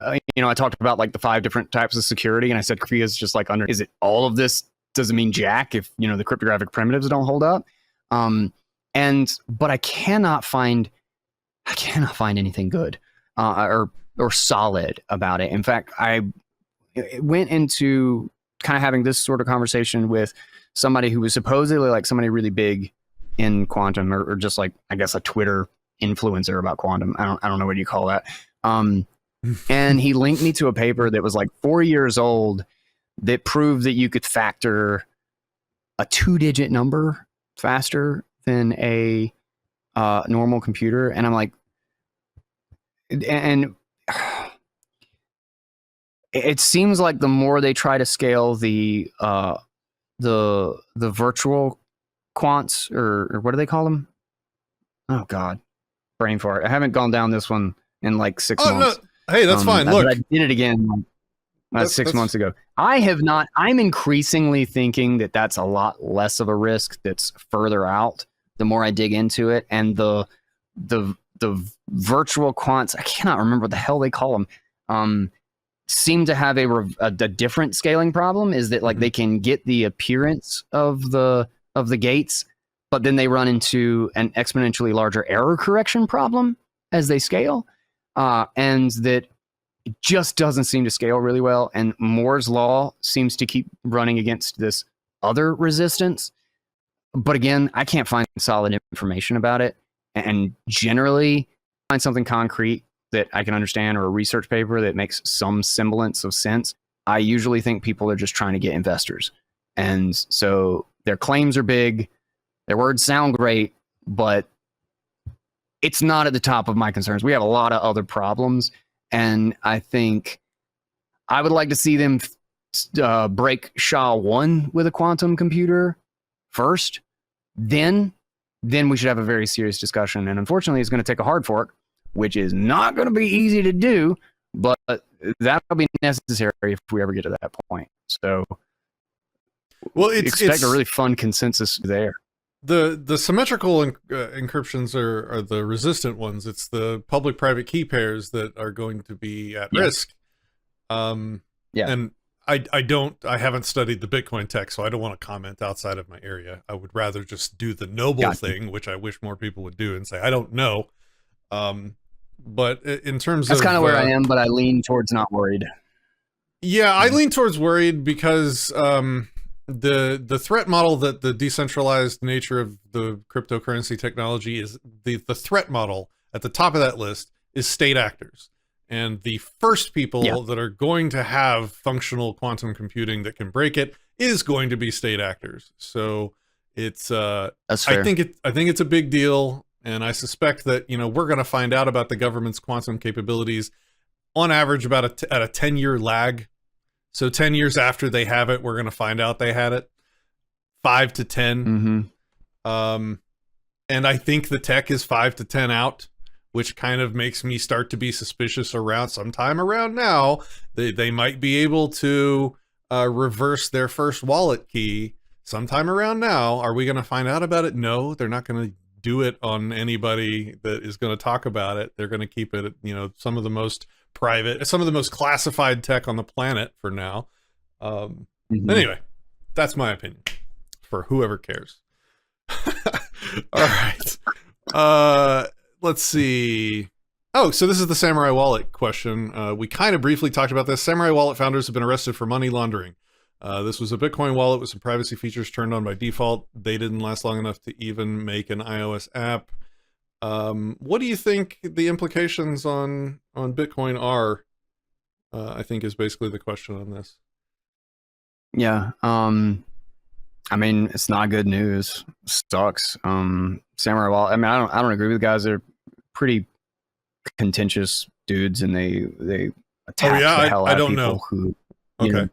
I talked about like the 5 different types of security, and I said cryptography is just like is it all of this? Doesn't mean jack if the cryptographic primitives don't hold up. But I cannot find anything good or solid about it. In fact, I went into kind of having this sort of conversation with somebody who was supposedly like somebody really big in quantum, or just like, I guess, a Twitter influencer about quantum. I don't know what you call that. And he linked me to a paper that was like 4 years old that proved that you could factor a 2-digit number faster than a normal computer. And I'm like, and it seems like the more they try to scale the virtual quants, or what do they call them? Oh God, brain fart. I haven't gone down this one in like 6 months. No. Hey, that's fine. Look, but I did it again. That's 6 months ago. I have not. I'm increasingly thinking that that's a lot less of a risk. That's further out. The more I dig into it, and the virtual quants, I cannot remember what the hell they call them. Seem to have a different scaling problem. Is that like they can get the appearance of the gates, but then they run into an exponentially larger error correction problem as they scale, and that it just doesn't seem to scale really well. And Moore's law seems to keep running against this other resistance. But again, I can't find solid information about it. And generally, find something concrete that I can understand or a research paper that makes some semblance of sense. I usually think people are just trying to get investors. And so their claims are big, their words sound great, but it's not at the top of my concerns. We have a lot of other problems. And I think I would like to see them break SHA-1 with a quantum computer first. Then we should have a very serious discussion. And unfortunately, it's going to take a hard fork, which is not going to be easy to do, but that'll be necessary if we ever get to that point. So expect a really fun consensus there. The symmetrical encryptions are the resistant ones. It's the public-private key pairs that are going to be at risk. And I haven't studied the Bitcoin tech, so I don't want to comment outside of my area. I would rather just do the noble thing, which I wish more people would do, and say I don't know. But in terms that's kind of where I am, but I lean towards not worried. Yeah, I lean towards worried because the threat model, that the decentralized nature of the cryptocurrency technology is, the threat model at the top of that list is state actors. And the first people that are going to have functional quantum computing that can break it is going to be state actors. So it's that's fair. I think it's a big deal, and I suspect that we're going to find out about the government's quantum capabilities on average about at a 10-year lag. So 10 years after they have it, we're going to find out they had it. 5 to 10. And I think the tech is 5 to 10 out, which kind of makes me start to be suspicious around sometime around now. They might be able to reverse their first wallet key sometime around now. Are we going to find out about it? No, they're not going to do it on anybody that is going to talk about it. They're going to keep it, some of the most private, some of the most classified tech on the planet for now. Anyway, that's my opinion for whoever cares. All right. Let's see. Oh, so this is the Samurai Wallet question. We kind of briefly talked about this. Samurai Wallet founders have been arrested for money laundering. This was a Bitcoin wallet with some privacy features turned on by default. They didn't last long enough to even make an iOS app. What do you think the implications on Bitcoin are? I think is basically the question on this. Yeah. I mean, it's not good news. Sucks. Samurai Wallet. I mean, I don't agree with the guys. They're pretty contentious dudes, and they attack the hell out of people who. Okay.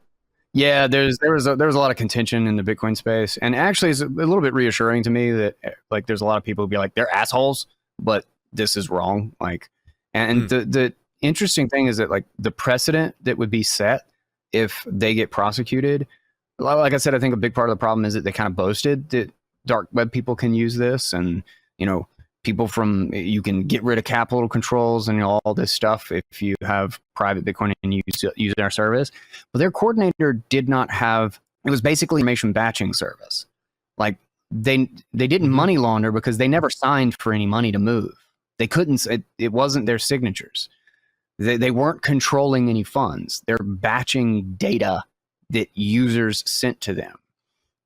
Yeah, there was a lot of contention in the Bitcoin space, and actually, it's a little bit reassuring to me that like there's a lot of people who be like they're assholes, but this is wrong. Like, and the interesting thing is that like the precedent that would be set if they get prosecuted. Like I said, I think a big part of the problem is that they kind of boasted that dark web people can use this, and people you can get rid of capital controls and all this stuff if you have private Bitcoin and use our service. But their coordinator did not have. It was basically information batching service. Like they didn't money launder because they never signed for any money to move. They couldn't. It wasn't their signatures. They weren't controlling any funds. They're batching data that users sent to them.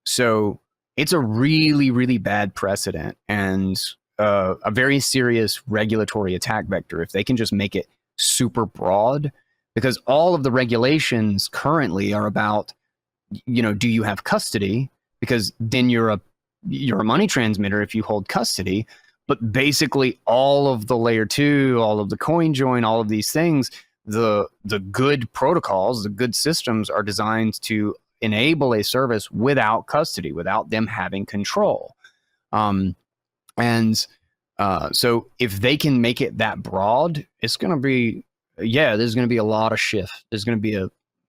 So it's a really, really bad precedent and a very serious regulatory attack vector if they can just make it super broad, because all of the regulations currently are about, do you have custody? Because then you're a money transmitter if you hold custody. But basically all of the layer 2, all of the coin join, all of these things, the good protocols, the good systems are designed to enable a service without custody, without them having control. So if they can make it that broad, it's going to be, there's going to be a lot of shift. There's going to be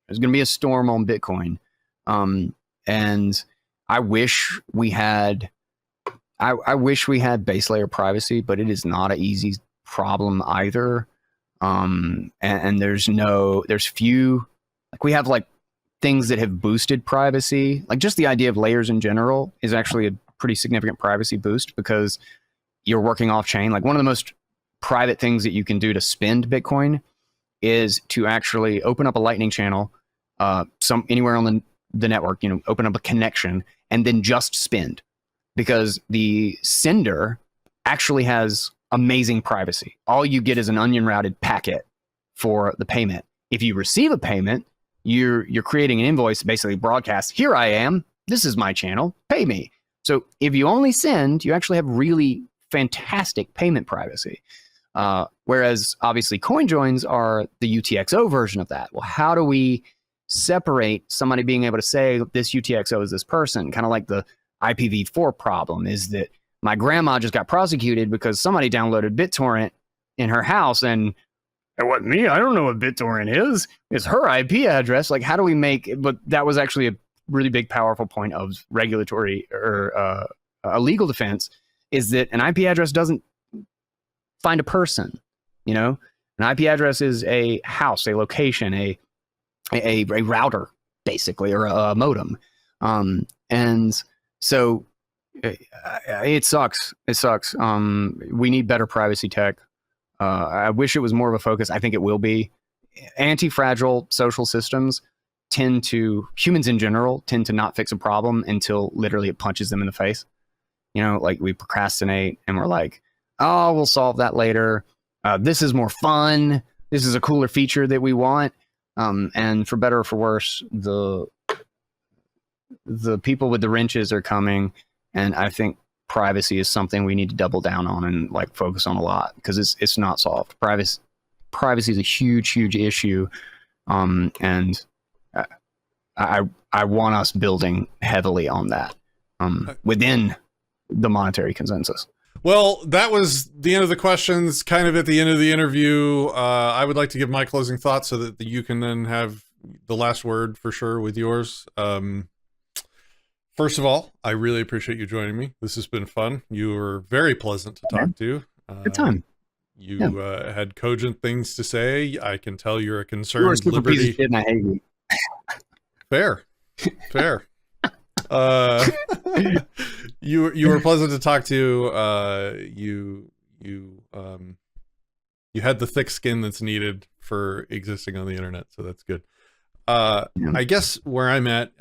There's going to be a storm on Bitcoin. And I wish we had, I wish we had base layer privacy, but it is not an easy problem either. And there's few, like we have like things that have boosted privacy. Like just the idea of layers in general is actually a pretty significant privacy boost because you're working off chain. Like one of the most private things that you can do to spend Bitcoin is to actually open up a Lightning channel, anywhere on the network, open up a connection and then just spend, because the sender actually has amazing privacy. All you get is an onion routed packet for the payment. If you receive a payment, you're creating an invoice, basically broadcast, here I am, this is my channel, pay me. So if you only send, you actually have really fantastic payment privacy. Whereas obviously coin joins are the UTXO version of that. Well, how do we separate somebody being able to say this UTXO is this person? Kind of like the IPv4 problem is that my grandma just got prosecuted because somebody downloaded BitTorrent in her house, and it wasn't me. I don't know what BitTorrent is. It's her IP address. Like, how do we make it? But that was actually a really big, powerful point of regulatory or a legal defense, is that an IP address doesn't find a person. An IP address is a house, a location, a router, basically, or a modem. And so it sucks. It sucks. We need better privacy tech. I wish it was more of a focus. I think it will be. Anti-fragile social systems humans in general tend to not fix a problem until literally it punches them in the face. Like we procrastinate and we're like, oh, we'll solve that later. This is more fun. This is a cooler feature that we want. And for better or for worse, the people with the wrenches are coming. And I think privacy is something we need to double down on and like focus on a lot, because it's not solved. Privacy is a huge, huge issue. And I want us building heavily on that within the monetary consensus. Well, that was the end of the questions, kind of at the end of the interview. I would like to give my closing thoughts so that you can then have the last word for sure with yours. First of all, I really appreciate you joining me. This has been fun. You were very pleasant to talk to. Good time. You had cogent things to say. I can tell you're a You are a concerned super liberty. piece of shit and I hate you. Fair. You were pleasant to talk to. You had the thick skin that's needed for existing on the internet, so that's good. I guess where I'm at,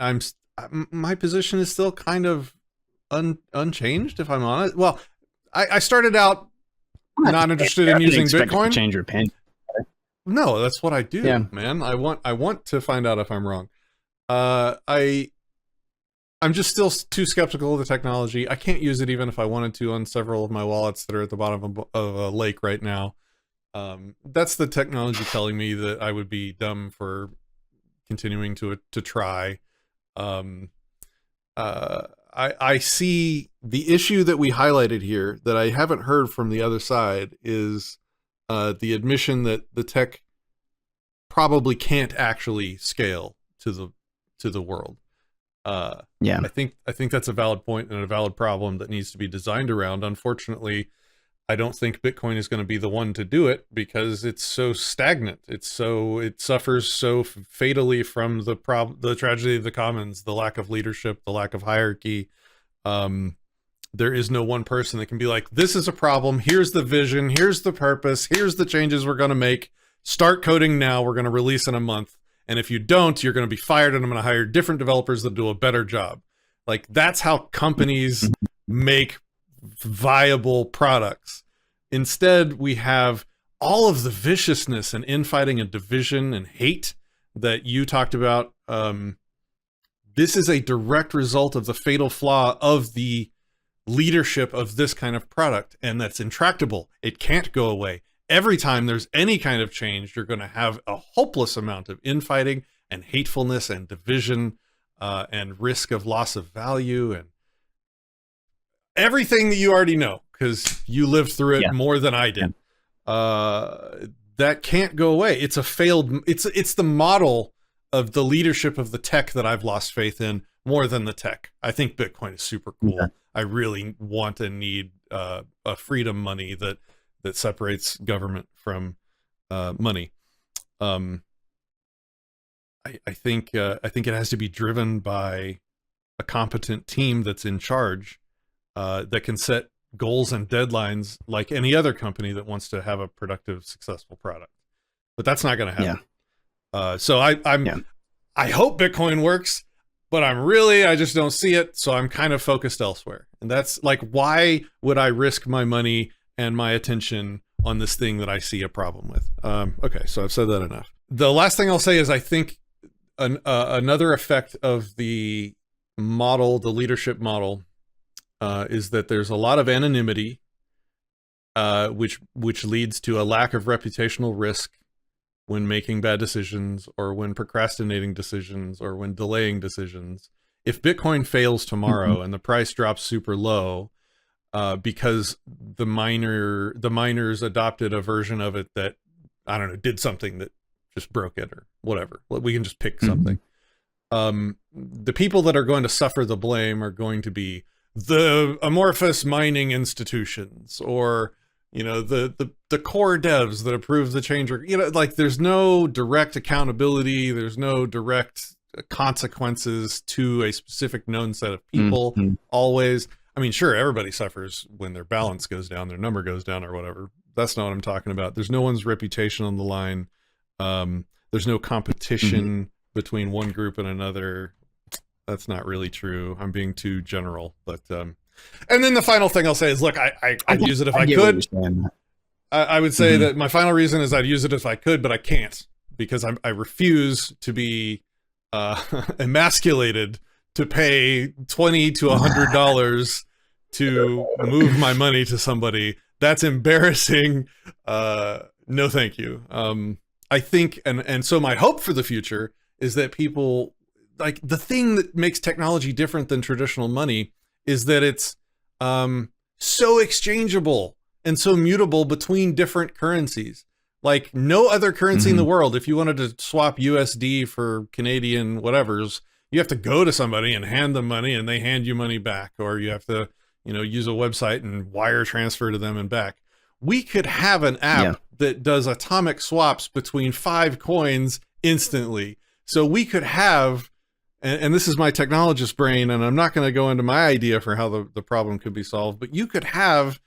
my position is still kind of unchanged, if I'm honest. Well, I started out not interested in using Bitcoin. To change your opinion. No, that's what I do, Yeah. man. I want to find out if I'm wrong. I'm just still too skeptical of the technology. I can't use it even if I wanted to on several of my wallets that are at the bottom of a lake right now. That's the technology telling me that I would be dumb for continuing to try. I see the issue that we highlighted here that I haven't heard from the other side is the admission that the tech probably can't actually scale to the world. Yeah. I think that's a valid point and a valid problem that needs to be designed around. Unfortunately, I don't think Bitcoin is going to be the one to do it because it's so stagnant. It suffers so fatally from the tragedy of the commons, the lack of leadership, the lack of hierarchy. There is no one person that can be like, this is a problem. Here's the vision. Here's the purpose. Here's the changes we're going to make. Start coding now. We're going to release in a month. And if you don't, you're going to be fired and I'm going to hire different developers that do a better job. Like, that's how companies make viable products. Instead, we have all of the viciousness and infighting and division and hate that you talked about. This is a direct result of the fatal flaw of the leadership of this kind of product, and that's intractable. It can't go away. Every time there's any kind of change, you're going to have a hopeless amount of infighting and hatefulness and division and risk of loss of value and everything that you already know because you lived through it more than I did. That can't go away. It's a failed. It's the model of the leadership of the tech that I've lost faith in more than the tech. I think Bitcoin is super cool. Yeah. I really want and need a freedom money that separates government from money. I think it has to be driven by a competent team that's in charge, that can set goals and deadlines like any other company that wants to have a productive, successful product. But that's not going to happen. So I hope Bitcoin works, but I just don't see it. So I'm kind of focused elsewhere. And that's like, why would I risk my money and my attention on this thing that I see a problem with? Okay, so I've said that enough. The last thing I'll say is I think another effect of the model, the leadership model, is that there's a lot of anonymity, which leads to a lack of reputational risk when making bad decisions, or when procrastinating decisions, or when delaying decisions. If Bitcoin fails tomorrow and the price drops super low, because the miners adopted a version of it that, I don't know, did something that just broke it or whatever. We can just pick something. The people that are going to suffer the blame are going to be the amorphous mining institutions, or, you know, the core devs that approve the change. You know, like, there's no direct accountability. There's no direct consequences to a specific known set of people. Always. I mean, sure, everybody suffers when their balance goes down, their number goes down, or whatever. That's not what I'm talking about. There's no one's reputation on the line. There's no competition between one group and another. That's not really true. I'm being too general, but and then the final thing I'll say is, look, I'd use it if I could. I would say that my final reason is I'd use it if I could, but I can't, because I refuse to be emasculated to pay $20 to $100 to move my money to somebody. That's embarrassing. No, thank you. I think, and so my hope for the future is that people, like, the thing that makes technology different than traditional money is that it's so exchangeable and so mutable between different currencies. Like, no other currency in the world, if you wanted to swap USD for Canadian whatevers, you have to go to somebody and hand them money, and they hand you money back, or you have to, you know, use a website and wire transfer to them and back. We could have an app that does atomic swaps between 5 coins instantly. So we could have, and this is my technologist brain, and I'm not going to go into my idea for how the problem could be solved, but you could have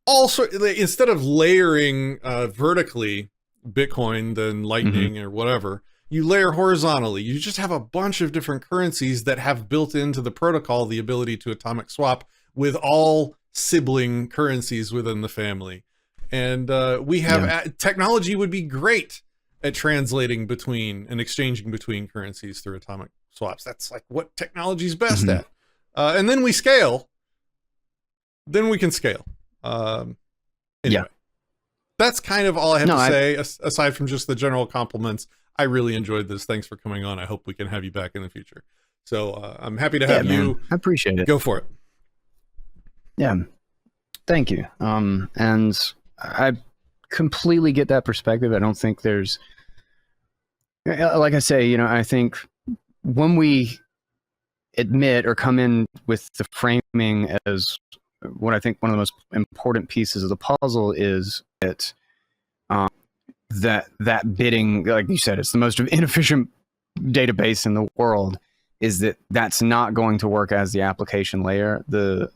all sorts, instead of layering vertically Bitcoin, then Lightning or whatever, you layer horizontally. You just have a bunch of different currencies that have built into the protocol the ability to atomic swap with all sibling currencies within the family. And we have technology would be great at translating between and exchanging between currencies through atomic swaps. That's like what technology is best at. And then we scale. Then we can scale. Anyway, that's kind of all I have to say, aside from just the general compliments. I really enjoyed this. Thanks for coming on. I hope we can have you back in the future. So I'm happy to have you. I appreciate it. Go for it. Yeah. Thank you. And I completely get that perspective. I don't think there's, like I say, you know, I think when we admit or come in with the framing as what I think one of the most important pieces of the puzzle is that that bidding, like you said, it's the most inefficient database in the world, is that's not going to work as the application layer. The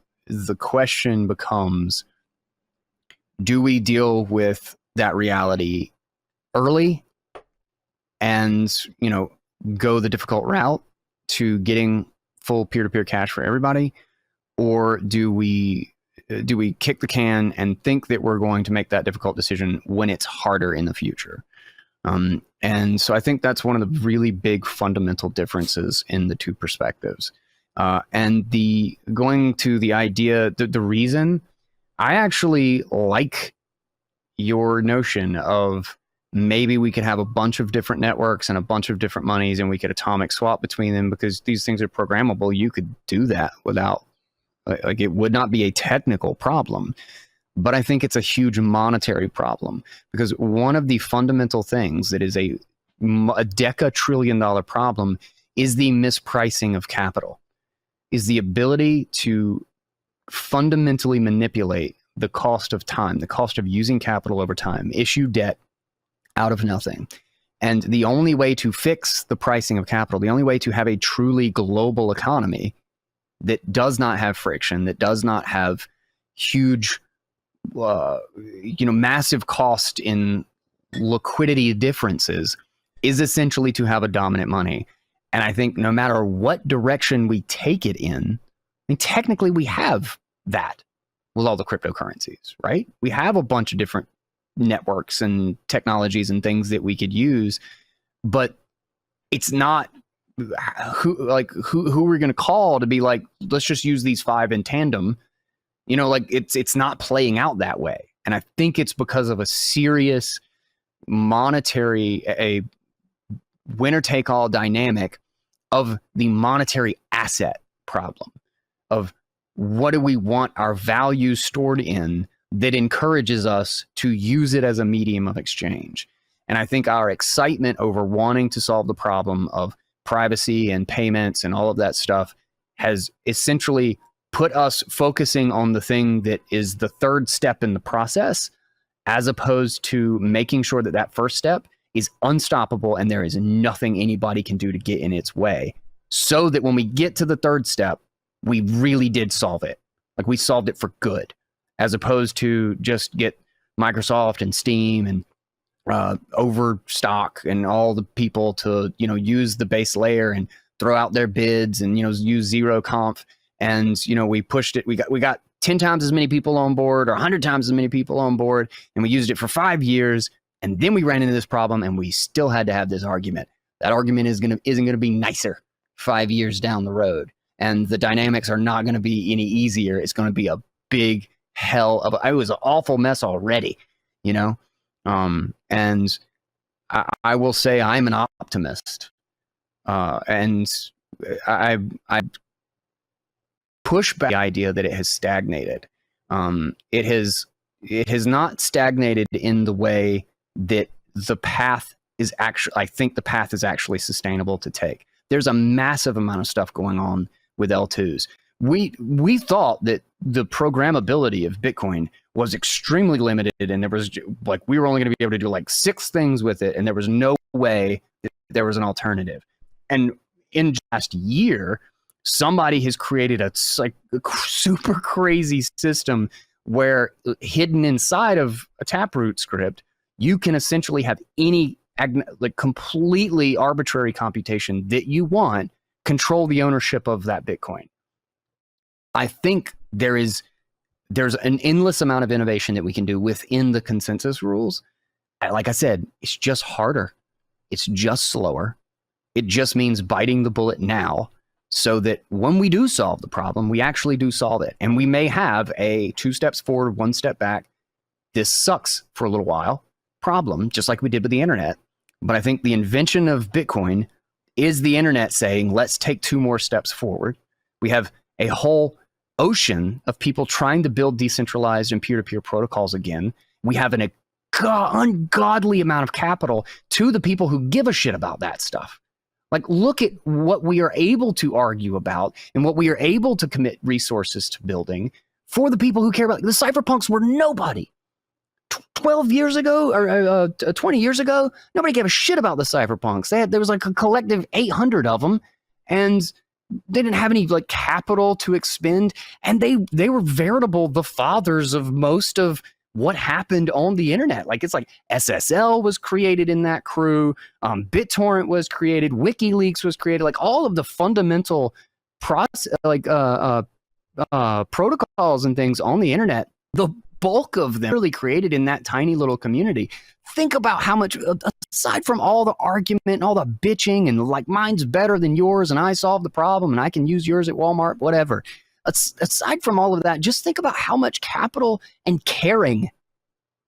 question becomes, do we deal with that reality early and, you know, go the difficult route to getting full peer-to-peer cash for everybody? Or do we kick the can and think that we're going to make that difficult decision when it's harder in the future? And so I think that's one of the really big fundamental differences in the two perspectives. And going to the idea, the reason I actually like your notion of maybe we could have a bunch of different networks and a bunch of different monies and we could atomic swap between them, because these things are programmable. You could do that without, like, it would not be a technical problem. But I think it's a huge monetary problem, because one of the fundamental things that is a a deca-trillion-dollar problem is the mispricing of capital, is the ability to fundamentally manipulate the cost of time, the cost of using capital over time, issue debt out of nothing. And the only way to fix the pricing of capital, the only way to have a truly global economy that does not have friction, that does not have huge, massive cost in liquidity differences, is essentially to have a dominant money. And I think no matter what direction we take it in, I mean, technically we have that with all the cryptocurrencies, right? We have a bunch of different networks and technologies and things that we could use, but it's not who we're going to call to be like, let's just use these 5 in tandem. It's not playing out that way. And I think it's because of a serious monetary, a winner take all dynamic of the monetary asset problem of what do we want our values stored in that encourages us to use it as a medium of exchange. And I think our excitement over wanting to solve the problem of privacy and payments and all of that stuff has essentially put us focusing on the thing that is the third step in the process, as opposed to making sure that that first step is unstoppable and there is nothing anybody can do to get in its way, so that when we get to the third step, we really did solve it. Like we solved it for good, as opposed to just get Microsoft and Steam and Overstock and all the people to, use the base layer and throw out their bids and, use zero conf. And, we pushed it. We got 10 times as many people on board or 100 times as many people on board. And we used it for 5 years. And then we ran into this problem and we still had to have this argument. That argument isn't going to be nicer 5 years down the road. And the dynamics are not going to be any easier. It's going to be a big hell of it was an awful mess already, and I will say I'm an optimist. And I push back the idea that it has stagnated. It has not stagnated in the way that the path is actually, I think the path is actually sustainable to take. There's a massive amount of stuff going on with L2s. We thought that the programmability of Bitcoin was extremely limited, and there was we were only going to be able to do 6 things with it, and there was no way that there was an alternative. And in the last year, somebody has created a super crazy system where hidden inside of a Taproot script, you can essentially have any completely arbitrary computation that you want, control the ownership of that Bitcoin. I think there's an endless amount of innovation that we can do within the consensus rules. Like I said, it's just harder. It's just slower. It just means biting the bullet now so that when we do solve the problem, we actually do solve it. And we may have a 2 steps forward, 1 step back. This sucks for a little while problem, just like we did with the internet. But I think the invention of Bitcoin is the internet saying, let's take 2 more steps forward. We have a whole ocean of people trying to build decentralized and peer-to-peer protocols again. We have an ungodly amount of capital to the people who give a shit about that stuff. Look at what we are able to argue about and what we are able to commit resources to building for the people who care about it. The cypherpunks were nobody. 12 years ago or 20 years ago, nobody gave a shit about the cypherpunks. There was a collective 800 of them, and they didn't have any capital to expend, and they were the fathers of most of what happened on the internet. It's SSL was created in that crew, BitTorrent was created, WikiLeaks was created, all of the fundamental process protocols and things on the internet. The bulk of them really created in that tiny little community. Think about how much, aside from all the argument and all the bitching and mine's better than yours and I solved the problem and I can use yours at Walmart, whatever. Aside from all of that, just think about how much capital and caring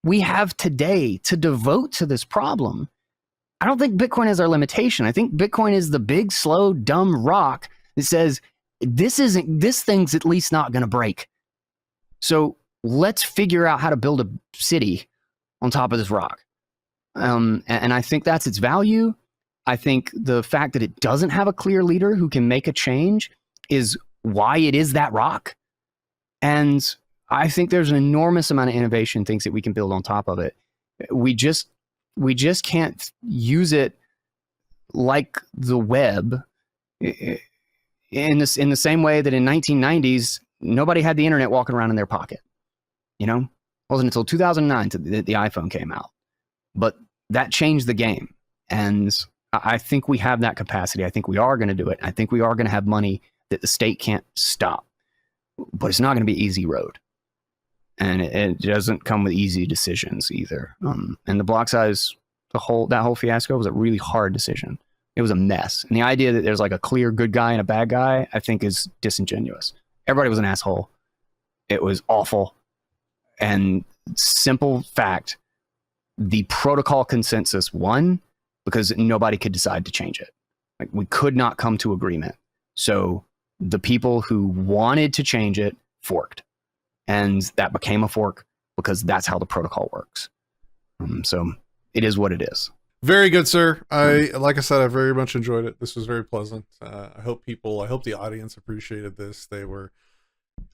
we have today to devote to this problem. I don't think Bitcoin is our limitation. I think Bitcoin is the big, slow, dumb rock that says, this thing's at least not going to break. So let's figure out how to build a city on top of this rock. And I think that's its value. I think the fact that it doesn't have a clear leader who can make a change is why it is that rock. And I think there's an enormous amount of innovation, things that we can build on top of it. We just can't use it like the web in the same way that in 1990s nobody had the internet walking around in their pocket. You know, it wasn't until 2009 that the iPhone came out, but that changed the game. And I think we have that capacity. I think we are going to do it. I think we are going to have money that the state can't stop, but it's not going to be easy road. And it doesn't come with easy decisions either. And the block size, that whole fiasco was a really hard decision. It was a mess. And the idea that there's like a clear good guy and a bad guy, I think is disingenuous. Everybody was an asshole. It was awful. And simple fact, the protocol consensus won because nobody could decide to change it. Like, we could not come to agreement. So the people who wanted to change it forked. And that became a fork because that's how the protocol works. So it is what it is. Very good, sir. Like I said, I very much enjoyed it. This was very pleasant. I hope the audience appreciated this. They were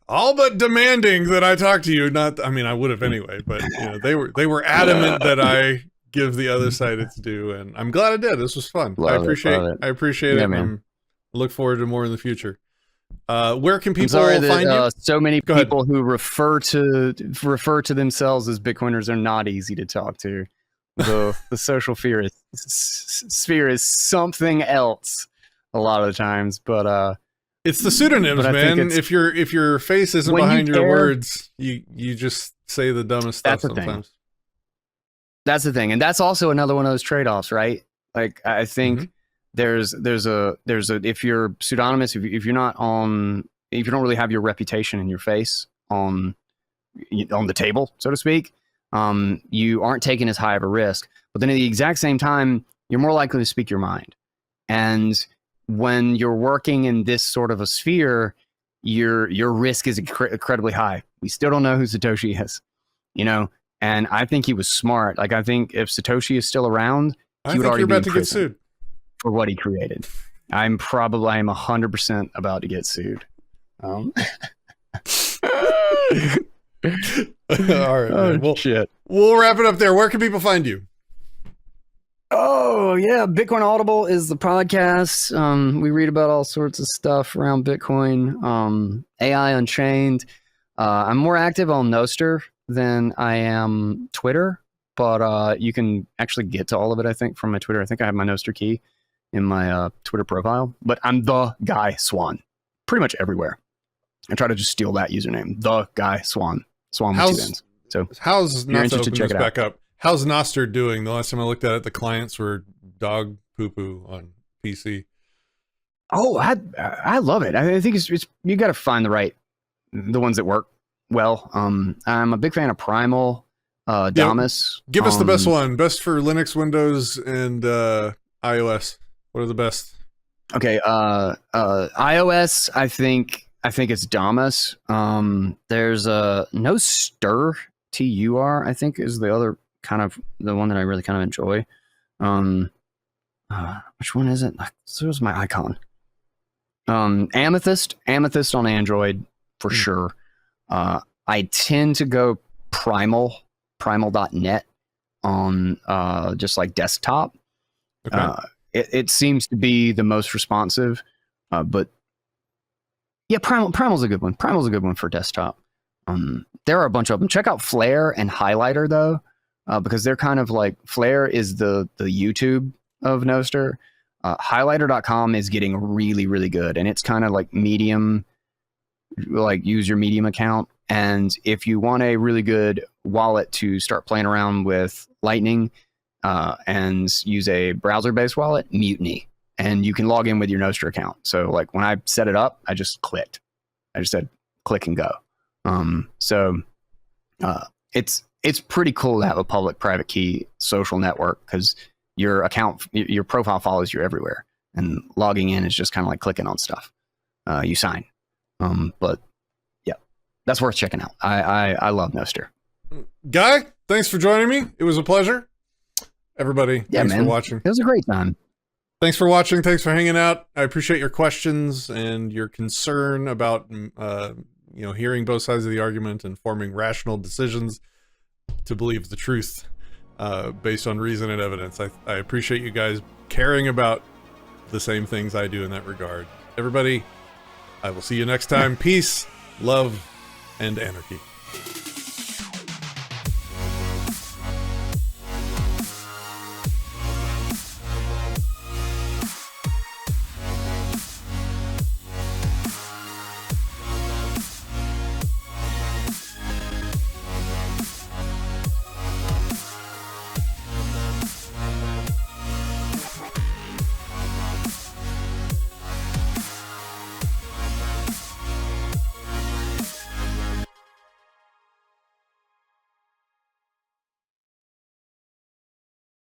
all but demanding that I talk to you. I would have anyway, but they were adamant that I give the other side its due, and I'm glad I did. This was fun. I appreciate it. Man. I look forward to more in the future. Where can people find you? So many people who refer to themselves as Bitcoiners are not easy to talk to. The social sphere is something else a lot of the times, but it's the pseudonyms, man. If your face isn't behind your words, you just say the dumbest stuff sometimes. That's the thing, and that's also another one of those trade-offs, right? Like, I think there's a if you're pseudonymous, if you're not on, if you don't really have your reputation and your face on the table, so to speak, you aren't taking as high of a risk. But then at the exact same time, you're more likely to speak your mind. And when you're working in this sort of a sphere, your risk is incredibly high. We still don't know who Satoshi is, and I think he was smart. Like, I think if Satoshi is still around, he would already be in prison for what he created. I'm 100% about to get sued. All right. Well, shit. We'll wrap it up there. Where can people find you? Oh, yeah. Bitcoin Audible is the podcast. We read about all sorts of stuff around Bitcoin, AI Unchained. I'm more active on Nostr than I am Twitter, but you can actually get to all of it, I think, from my Twitter. I think I have my Nostr key in my Twitter profile, but I'm the guy Swann pretty much everywhere. I try to just steal that username, the guy Swann. Swann with two N's. So how's you're interested, check it out. back up? How's Nostr doing? The last time I looked at it, the clients were dog poo poo on PC. Oh, I love it. I think it's you got to find the ones that work well. I'm a big fan of Primal, Damus. Give us the best one. Best for Linux, Windows, and iOS. What are the best? Okay, iOS. I think it's Damus. There's no Stir TUR. I think is the other kind of the one that I really kind of enjoy. Which one is it? So was my icon. Amethyst on Android for sure. I tend to go primal.net on just like desktop. Okay. It seems to be the most responsive, but yeah, Primal's a good one. Primal's a good one for desktop. There are a bunch of them. Check out Flare and Highlighter though, because they're kind of like, Flare is the YouTube of Nostr. Highlighter.com is getting really, really good, and it's kind of like Medium, like use your Medium account. And if you want a really good wallet to start playing around with Lightning, and use a browser-based wallet, Mutiny, and you can log in with your Nostr account. So like when I set it up, I just clicked. I just said click and go. It's pretty cool to have a public-private key social network because your account, your profile follows you everywhere, and logging in is just kind of like clicking on stuff. You sign. But yeah, that's worth checking out. I love Nostr. Guy, thanks for joining me. It was a pleasure. Everybody, thanks for watching. It was a great time. Thanks for watching. Thanks for hanging out. I appreciate your questions and your concern about, hearing both sides of the argument and forming rational decisions to believe the truth based on reason and evidence. I appreciate you guys caring about the same things I do in that regard. Everybody, I will see you next time. Peace, love, and anarchy.